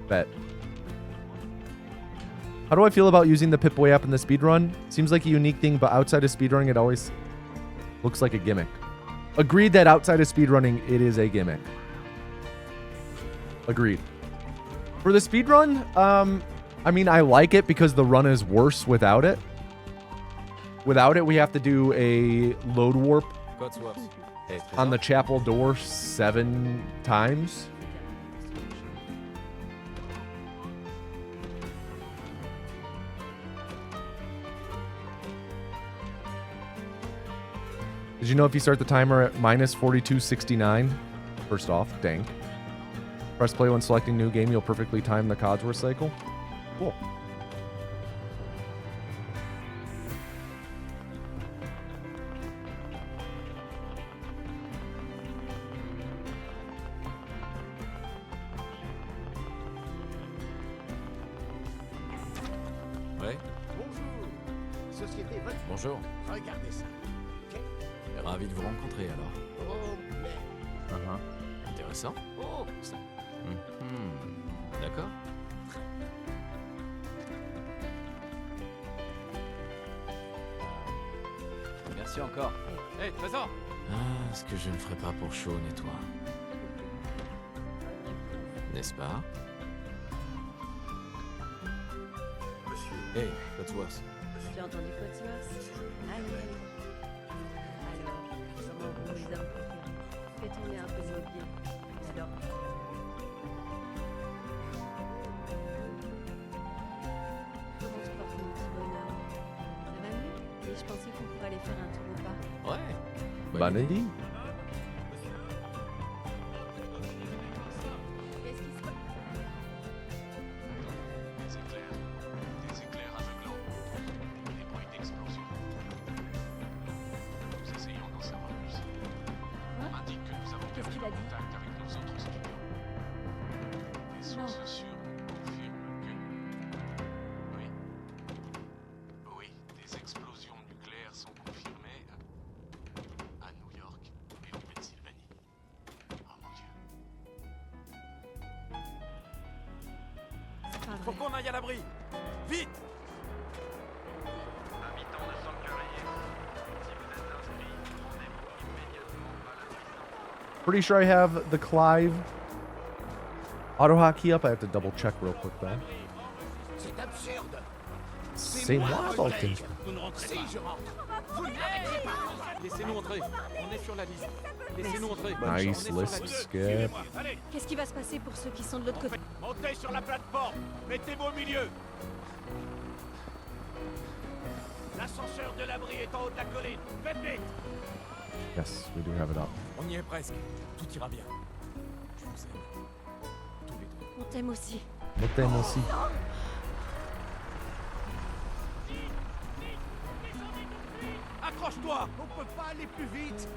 Bet. How do I feel about using the Pip-Boy app in the speedrun? Seems like a unique thing, but outside of speedrunning, it always looks like a gimmick. Agreed that outside of speedrunning, it is a gimmick. Agreed. For the speedrun, I mean, I like it because the run is worse without it. Without it, we have to do a load warp on the chapel door 7 times. Did you know if you start the timer at minus 4269? First off, dang. Press play when selecting new game, you'll perfectly time the Codsworth cycle. Cool. Ouais. Bonjour. Société votre. Bonjour. Regardez ça. Ravi de vous rencontrer alors. Oh merde. Intéressant. Oh ça. D'accord. Merci encore. Hé, Trésor! Ah, ce que je ne ferais pas pour Sean et toi. N'est-ce pas? Hey, Cotsworth. Tu as entendu Cotsworth? Allez. Alors, comment vont les hommes préférés? Fais tourner un peu de mobilier. Alors. Comment se porte mon petit bonhomme? Ça va mieux? Et je pensais qu'on pourrait aller faire un tour au parc. Ouais. Bonne idée. Qu'est-ce qui se passe? Des éclairs aveuglants. Des bruits d'explosion. Nous essayons d'en savoir plus. On indique que nous avons perdu le contact avec nos autres étudiants. Des sources sûres nous confirment que... Oui. Oui, des explosions nucléaires sont confirmées à New York et en Pennsylvanie. Oh mon Dieu. Faut qu'on aille à l'abri! Vite! Habitants de Sanctuary, si vous êtes inscrits, rendez-vous immédiatement à la prison. Pretty sure I have the Clive auto-hotkey up. I have to double check real quick though. C'est absurde. C'est moi, Vulcan. Vous ne rentrez pas. Si je rentre. Vous ne m'arrêtez pas. Laissez-nous entrer. On est sur la liste. Laissez-nous entrer. Nice list skip. Allez, Qu'est-ce qui va se passer pour ceux qui sont de l'autre côté? montez sur la plateforme. Mettez-vous au milieu. L'ascenseur de l'abri est en haut de la colline. Faites vite. Yes, we do have it up. On y est presque. Tout ira bien. Je vous aime. Tous les deux. On t'aime aussi. What them aussi. Accroche-toi. On peut pas aller plus vite.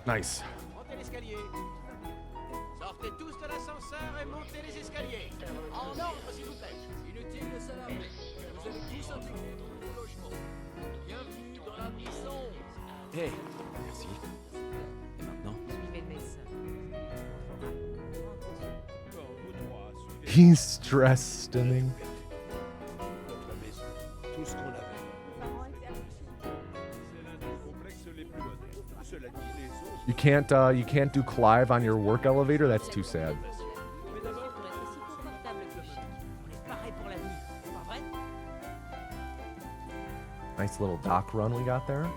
Nice. Montez l'escalier. Sortez tous de l'ascenseur et montez les escaliers. En ordre, s'il vous plaît. Inutile de s'alarmer. Vous allez tous intégrer dans le nouveau logement. Bienvenue dans la prison. Hey, merci. Et maintenant? Suivez le médecin. He's stress stimming. Tout ce qu'on avait. C'est l'un des complexes les plus modernes. Cela dit, les autres. You can't do Clive on your work elevator. That's too sad. Mais d'abord, pour être aussi confortable que chic, on est paré pour l'avenir, pas vrai? Nice little dock run we got there.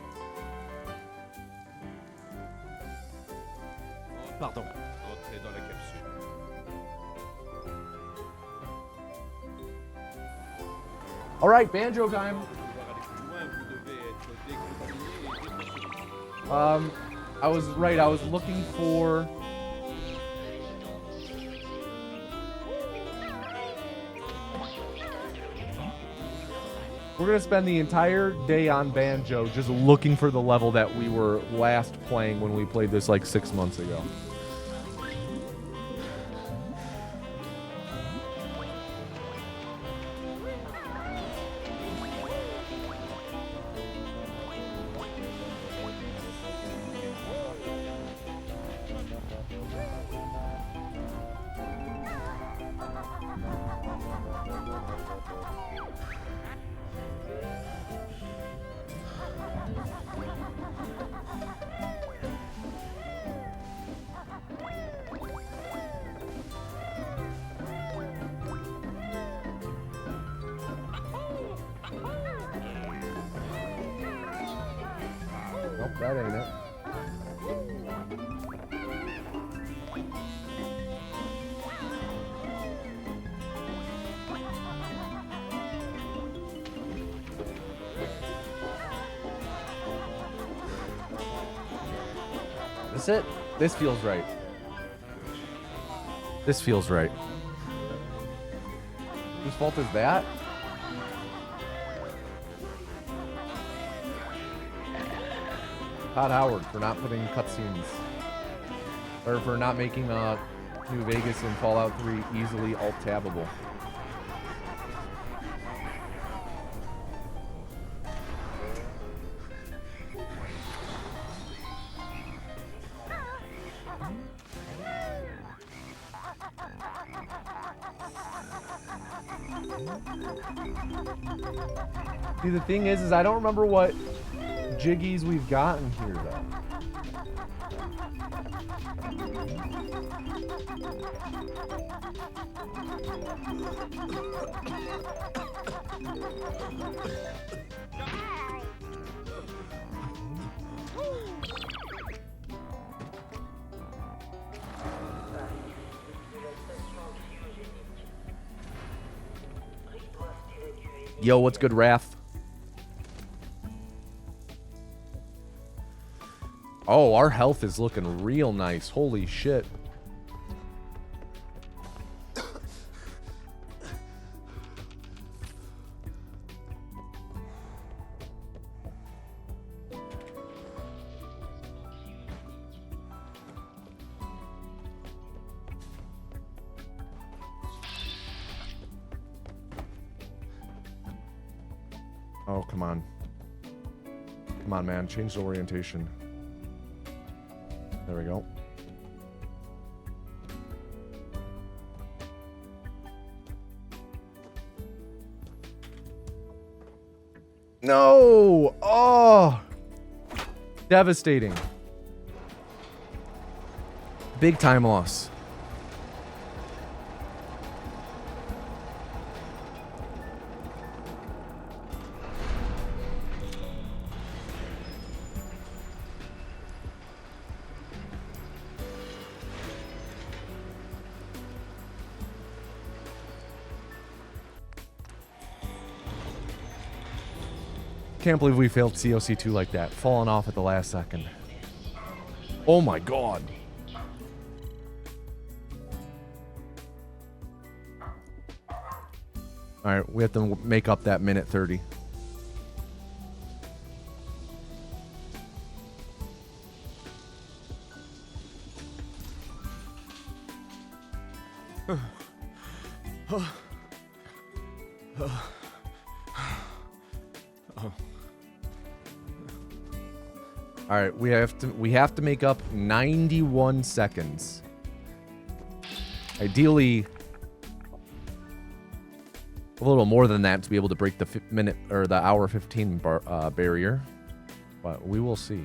Pardon. Entrez dans la capsule. All right, banjo time. I was right. I was looking for. We're gonna spend the entire day on banjo just looking for the level that we were last playing when we played this like 6 months ago. Nope, that ain't it. This it? This feels right. This feels right. Whose fault is that? Todd Howard for not putting cutscenes, or for not making New Vegas and Fallout 3 easily alt-tabbable. See, the thing is I don't remember what jiggies we've gotten here, though. Yo, what's good, Wrath? Oh, our health is looking real nice. Holy shit. Oh, come on. Come on, man. Change the orientation. There we go. No! Oh! Devastating. Big time loss. Can't believe we failed COC2 like that. Falling off at the last second. Oh my god. Alright, we have to make up that minute 30. All right, we have to make up 91 seconds. Ideally, a little more than that to be able to break the minute or the hour 15 barrier, but we will see.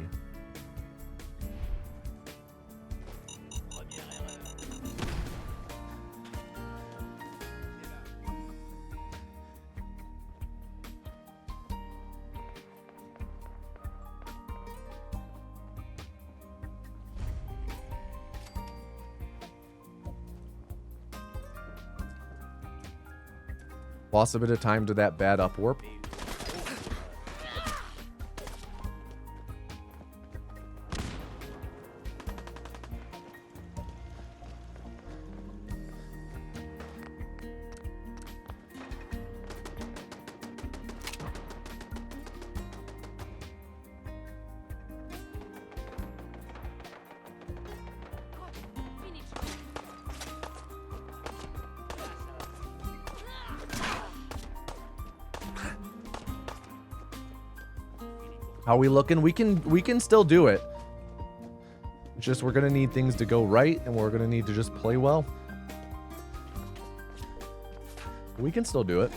Lost a bit of time to that bad up warp. How we looking? We can still do it. It's just we're gonna need things to go right, and we're gonna need to just play well. We can still do it.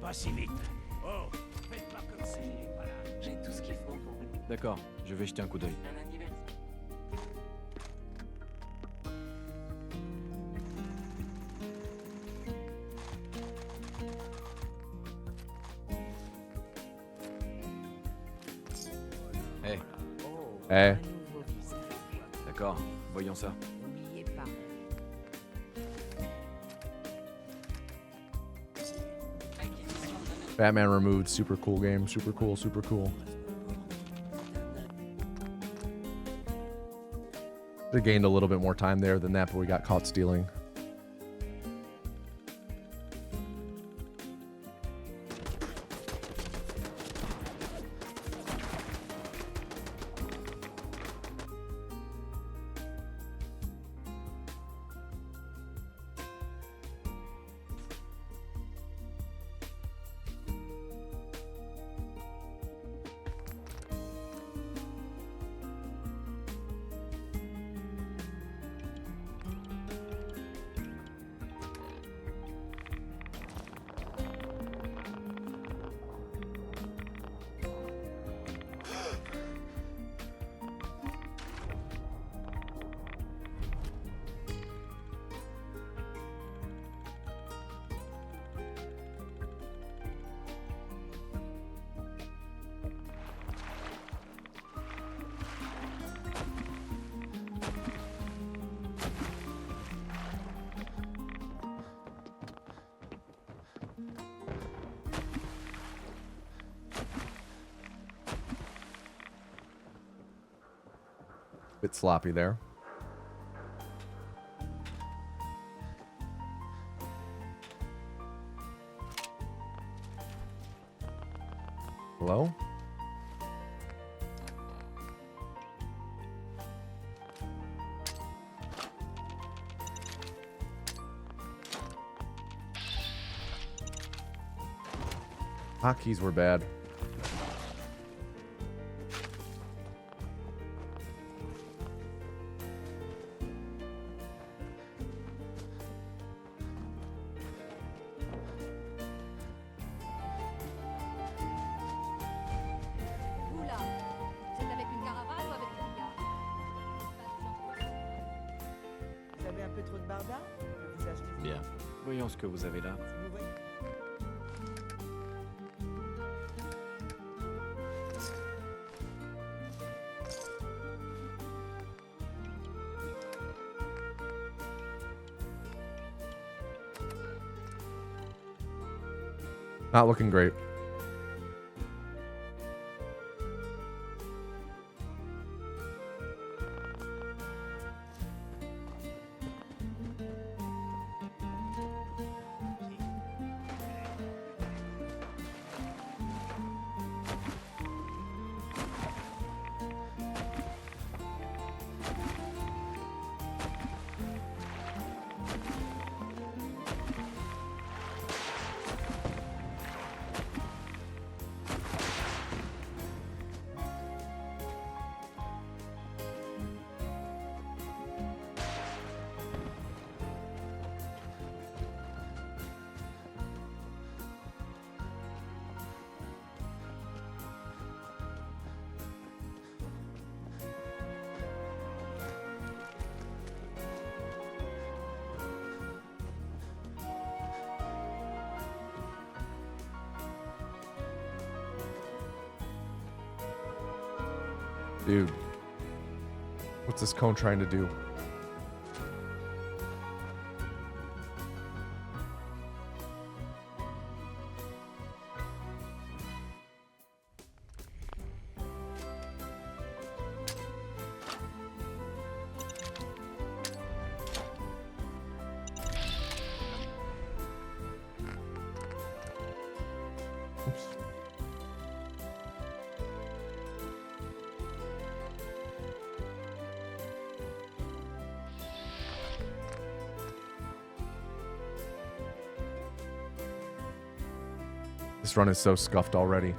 Pas si vite. Oh, faites pas comme si. Voilà, j'ai tout ce qu'il faut pour. D'accord, je vais jeter un coup d'œil. Hey. Hey. D'accord, voyons ça. N'oubliez pas. Batman removed. Super cool game. Super cool. Super cool. Should have gained a little bit more time there than that, but we got caught stealing. Bit sloppy there. Hello? Hotkeys were bad. Vous avez un peu trop de barda? Vous achetez. Bien. Voyons ce que vous avez là. Vous voyez. Not looking great. Dude. What's this cone trying to do? This run is so scuffed already.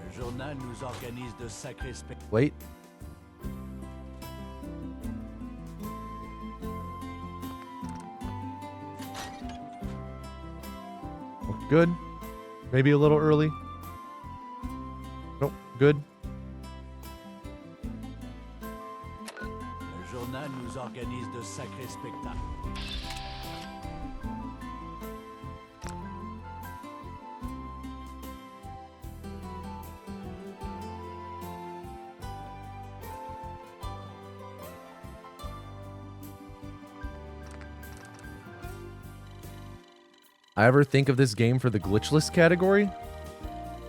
Le journal nous organise de sacrés spectacles. Wait. Good. Maybe a little early. Nope. Good. Le journal nous organise de sacrés spectacles. I ever think of this game for the glitchless category?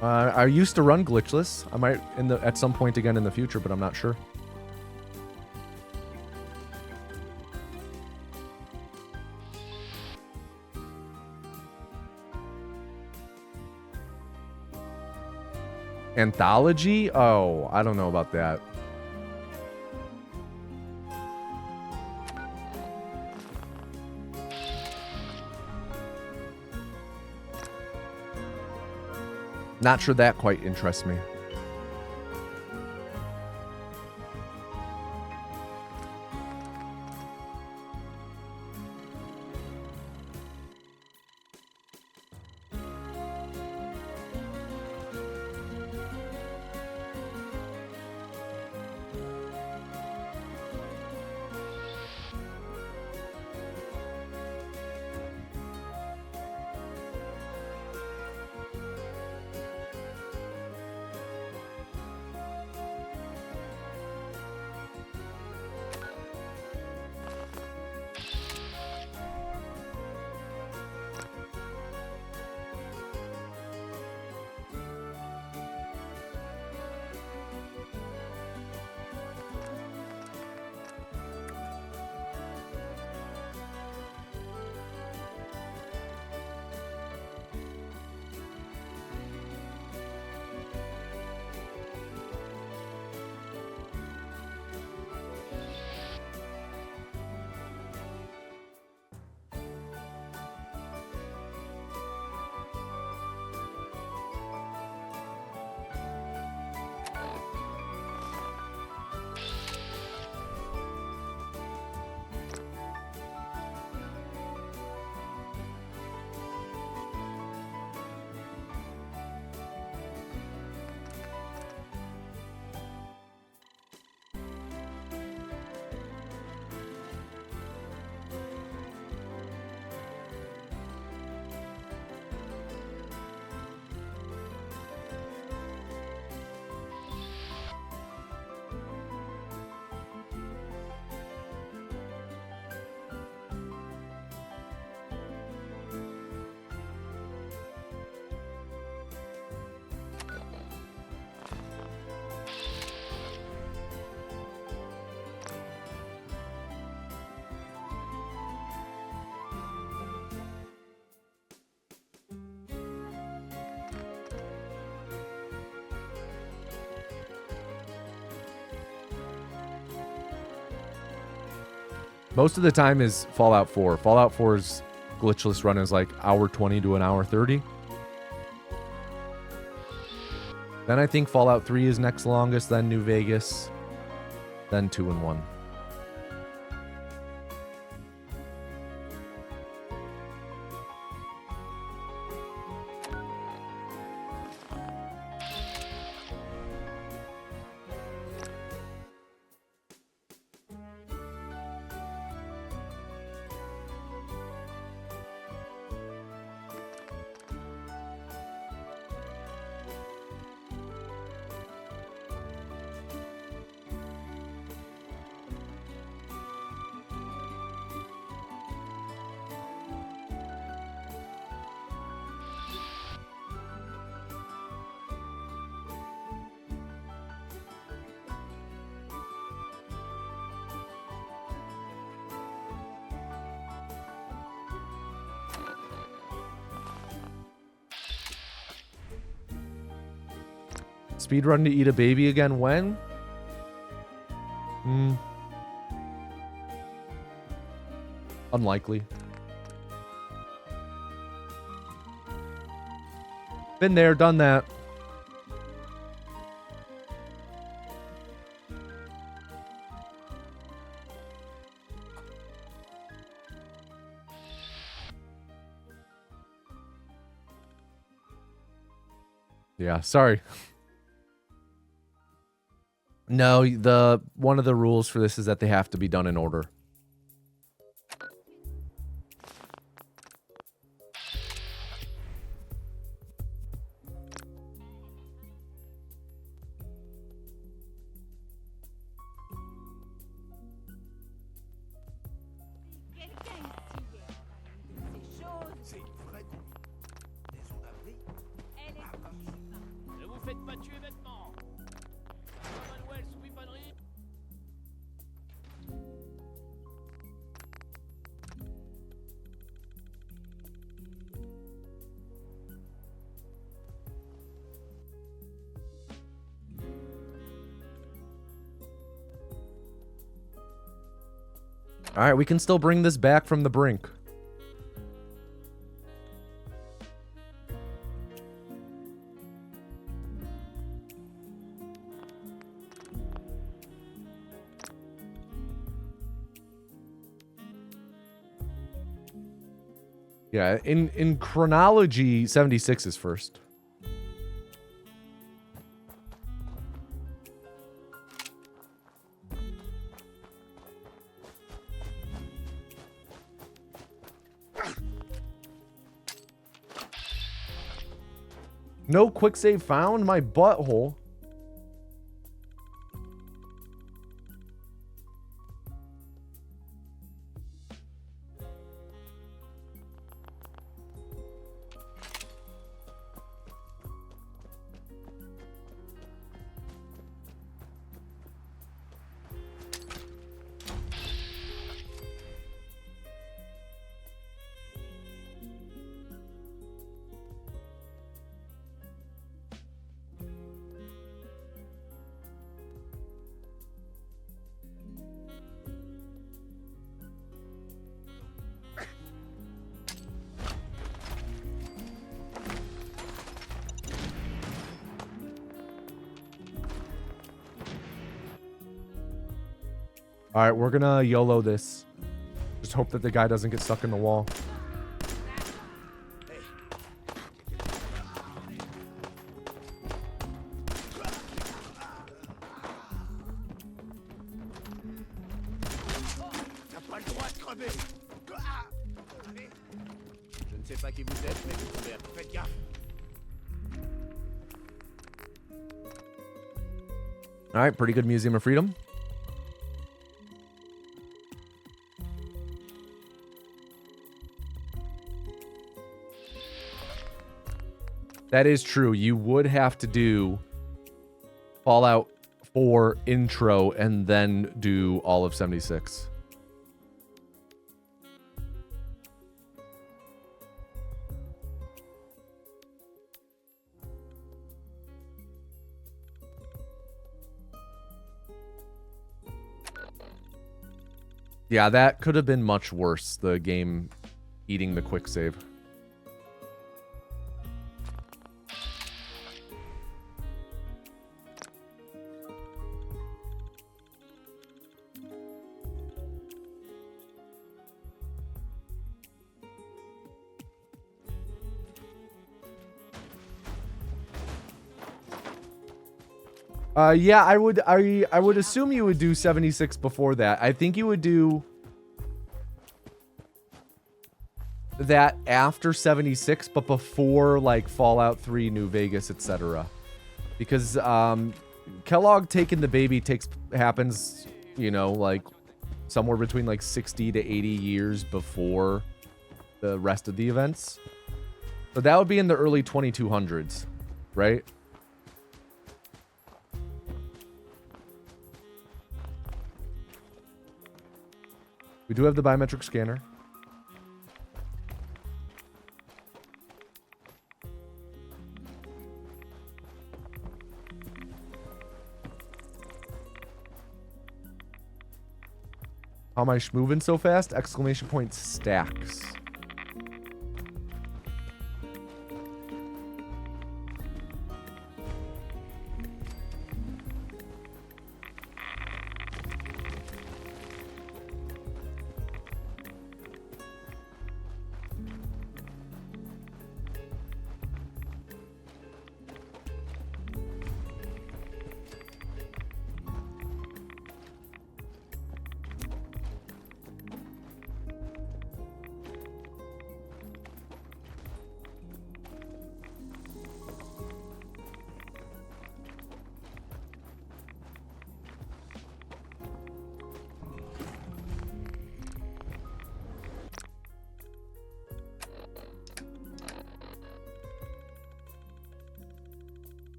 I used to run glitchless. I might at some point again in the future, but I'm not sure. Anthology? Oh, I don't know about that. Not sure that quite interests me. Most of the time is Fallout 4. Fallout 4's glitchless run is like hour 20 to an hour 30. Then I think Fallout 3 is next longest, then New Vegas, then 2 and 1. Speedrun to eat a baby again when? Unlikely. Been there, done that. Yeah, sorry. No, one of the rules for this is that they have to be done in order. Ne vous faites pas tuer bêtement. Manuel sous pipanerie. All right, we can still bring this back from the brink. Yeah, in chronology, 76 is first. No quick save found? My butthole. All right, we're gonna YOLO this. Just hope that the guy doesn't get stuck in the wall. T'as pas le droit de crever. Allez. Je ne sais pas qui vous êtes, mais vous tombez à tout. Faites gaffe. All right, pretty good Museum of Freedom. That is true. You would have to do Fallout 4 intro and then do all of 76. Yeah, that could have been much worse, the game eating the quick save. Yeah, I would assume you would do 76 before that. I think you would do that after 76, but before like Fallout 3, New Vegas, etc. Because Kellogg taking the baby happens, you know, like somewhere between like 60 to 80 years before the rest of the events. So that would be in the early 2200s, right? We do have the biometric scanner. How am I moving so fast? Exclamation point stacks.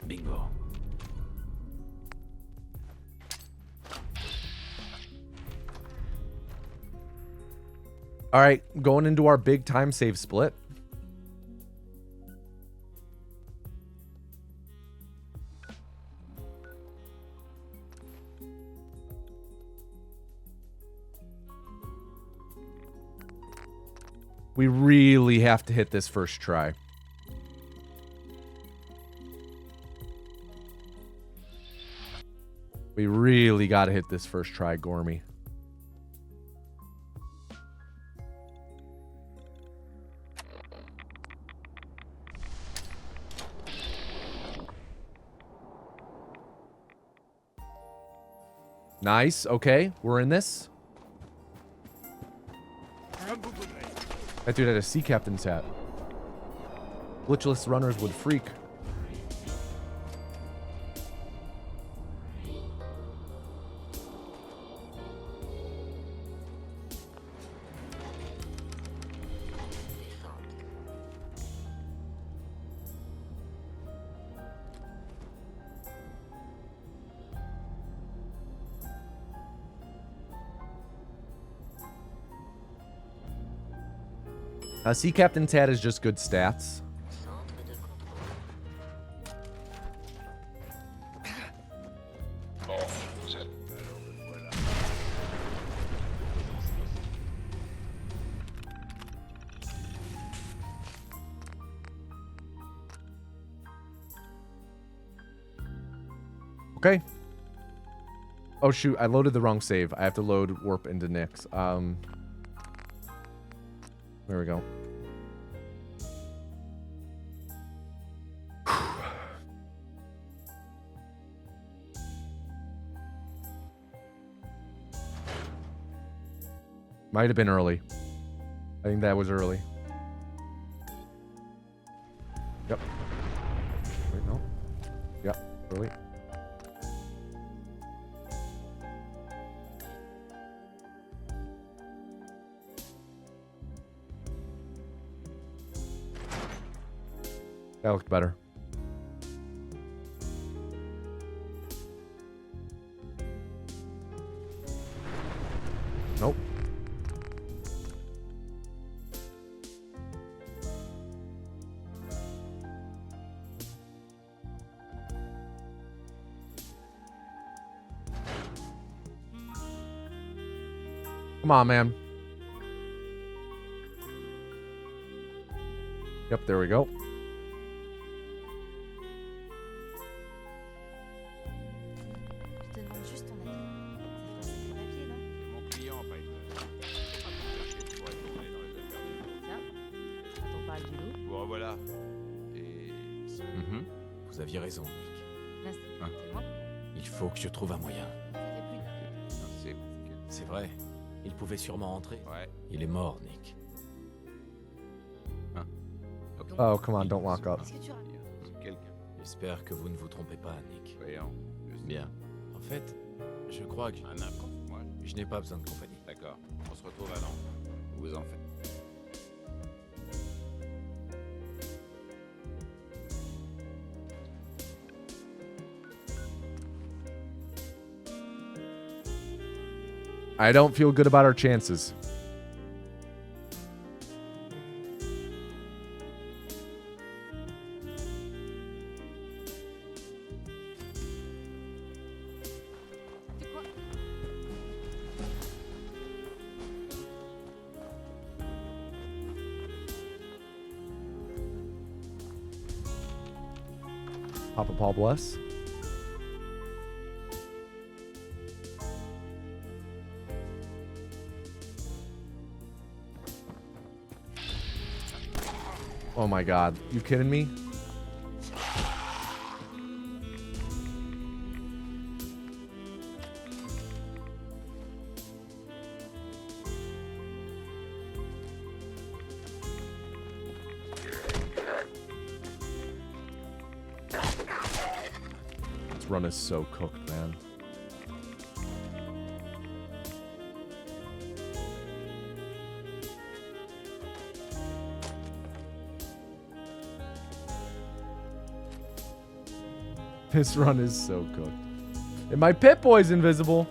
Bingo. All right, going into our big time save split. We really have to hit this first try. We really got to hit this first try, Gormy. Nice. Okay, we're in this. That dude had a sea captain's hat. Glitchless runners would freak. Sea Captain's hat is just good stats. Okay. Oh shoot, I loaded the wrong save. I have to load warp into Nyx. There we go. Might have been early. I think that was early. Yep. Wait, no. Yep, early. That looked better. Nope. Come on, man. Yep, there we go. Vous aviez raison, Nick. Il faut que je trouve un moyen. C'est vrai. Il pouvait sûrement entrer. Il est mort, Nick. Oh, come on, don't walk up. J'espère que vous ne vous trompez pas, Nick. Bien. En fait, je crois que je n'ai pas besoin de compagnie. D'accord. On se retrouve à Londres. Vous en faites. I don't feel good about our chances. Papa Paul bless. Oh my god. You kidding me? This run is so cooked, man. This run is so cooked. And my Pip-Boy's invisible.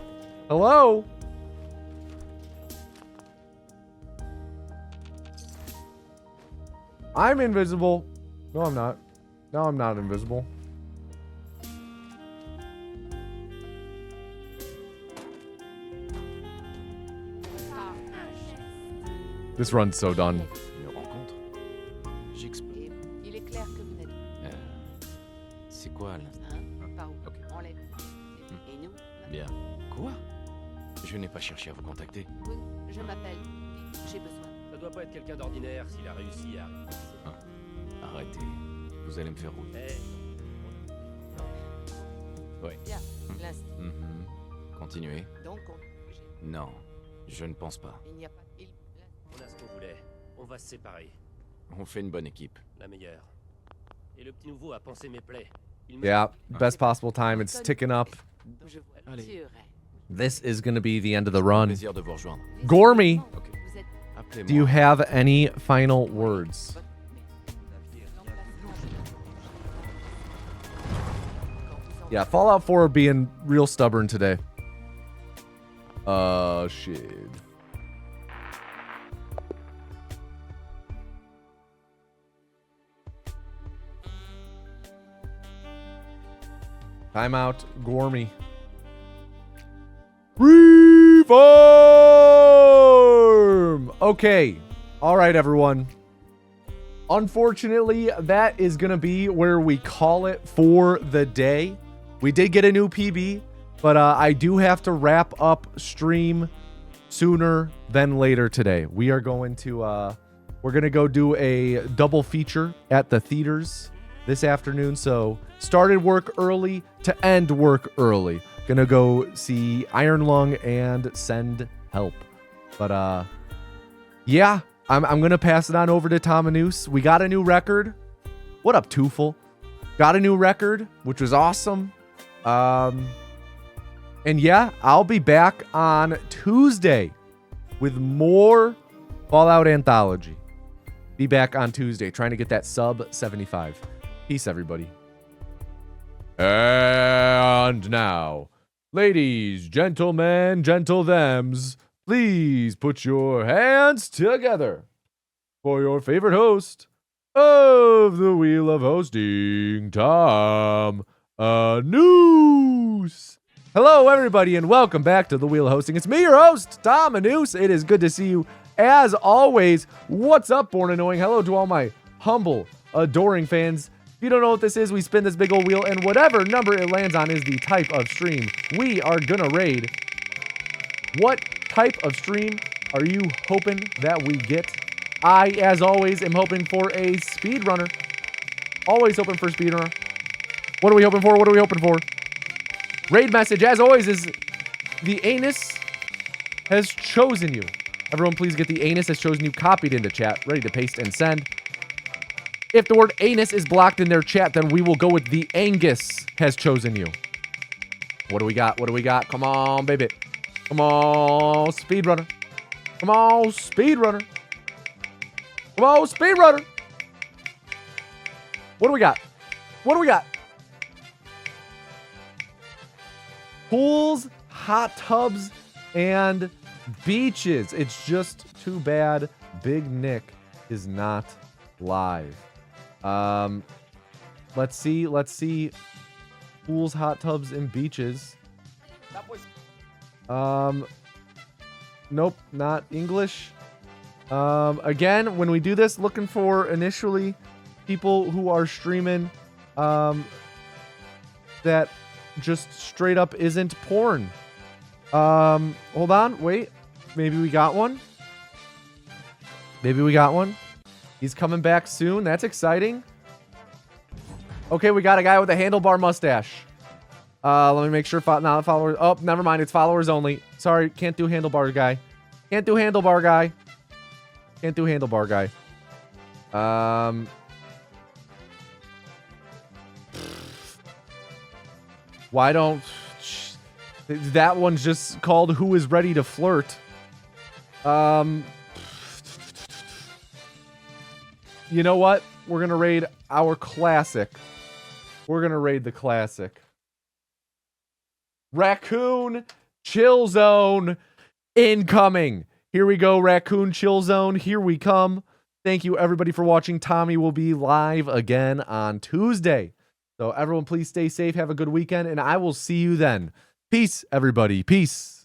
Hello? I'm invisible. No, I'm not. No, I'm not invisible. This run's so done. Une rencontre. Il est clair que vous n'êtes C'est quoi là? par où? Ok. On l'est. Et nous? Bien. Quoi? Je n'ai pas cherché à vous contacter. Oui, je m'appelle. J'ai besoin. Ça doit pas être quelqu'un d'ordinaire s'il a réussi à... Arrêtez. Vous allez me faire rouler. Ouais. Bien, l'instant. Continuez. Donc, Non, je ne pense pas. il n'y a pas... On a ce qu'on voulait. On va se séparer. On fait une bonne équipe. La meilleure. Et le petit nouveau a pensé mes plaies. Yeah, best possible time. It's ticking up. Je vois. Allez. This is going to be the end of the run. Plaisir de vous rejoindre. Gormy, Appelez-moi. do you have any final words? Yeah, Fallout 4 being real stubborn today. Shit. Timeout, Gormy. Reform! Okay. All right, everyone. Unfortunately, that is going to be where we call it for the day. We did get a new PB, but I do have to wrap up stream sooner than later today. We are going to, we're going to go do a double feature at the theaters this afternoon. So started work early to end work early. Gonna go see Iron Lung and Send Help. But yeah, I'm gonna pass it on over to Tomanus. We got a new record. What up, Tufel? Got a new record, which was awesome. And yeah, I'll be back on Tuesday with more Fallout Anthology. Be back on Tuesday, trying to get that sub 75. Peace, everybody. And now, ladies, gentlemen, gentle thems, please put your hands together for your favorite host of the Wheel of Hosting, Tom Anus. Hello, everybody, and welcome back to the Wheel of Hosting. It's me, your host, Tom Anus. It is good to see you, as always. What's up, Born Annoying? Hello to all my humble, adoring fans. If you don't know what this is, we spin this big old wheel, and whatever number it lands on is the type of stream we are gonna raid. What type of stream are you hoping that we get? I, as always, am hoping for a speedrunner. Always hoping for a speedrunner. What are we hoping for? What are we hoping for? Raid message, as always, is the anus has chosen you. Everyone, please get the anus has chosen you copied into chat, ready to paste and send. If the word anus is blocked in their chat, then we will go with the Angus has chosen you. What do we got? What do we got? Come on, baby. Come on, speedrunner. Come on, speedrunner. Come on, speedrunner. What do we got? What do we got? Pools, hot tubs, and Beaches. It's just too bad Big Nick is not live. Let's see. Pools, hot tubs, and beaches. Nope, not English. Again, when we do this, looking for initially people who are streaming that just straight up isn't porn. Hold on, wait. Maybe we got one. He's coming back soon. That's exciting. Okay, we got a guy with a handlebar mustache. Let me make sure. Not followers. Oh, never mind. It's followers only. Sorry, can't do handlebar guy. Why don't... That one's just called Who is Ready to Flirt. You know what? We're going to raid our classic. We're going to raid the classic. Raccoon Chill Zone incoming. Here we go, Raccoon Chill Zone. Here we come. Thank you, everybody, for watching. Tommy will be live again on Tuesday. So everyone, please stay safe. Have a good weekend, and I will see you then. Peace, everybody. Peace.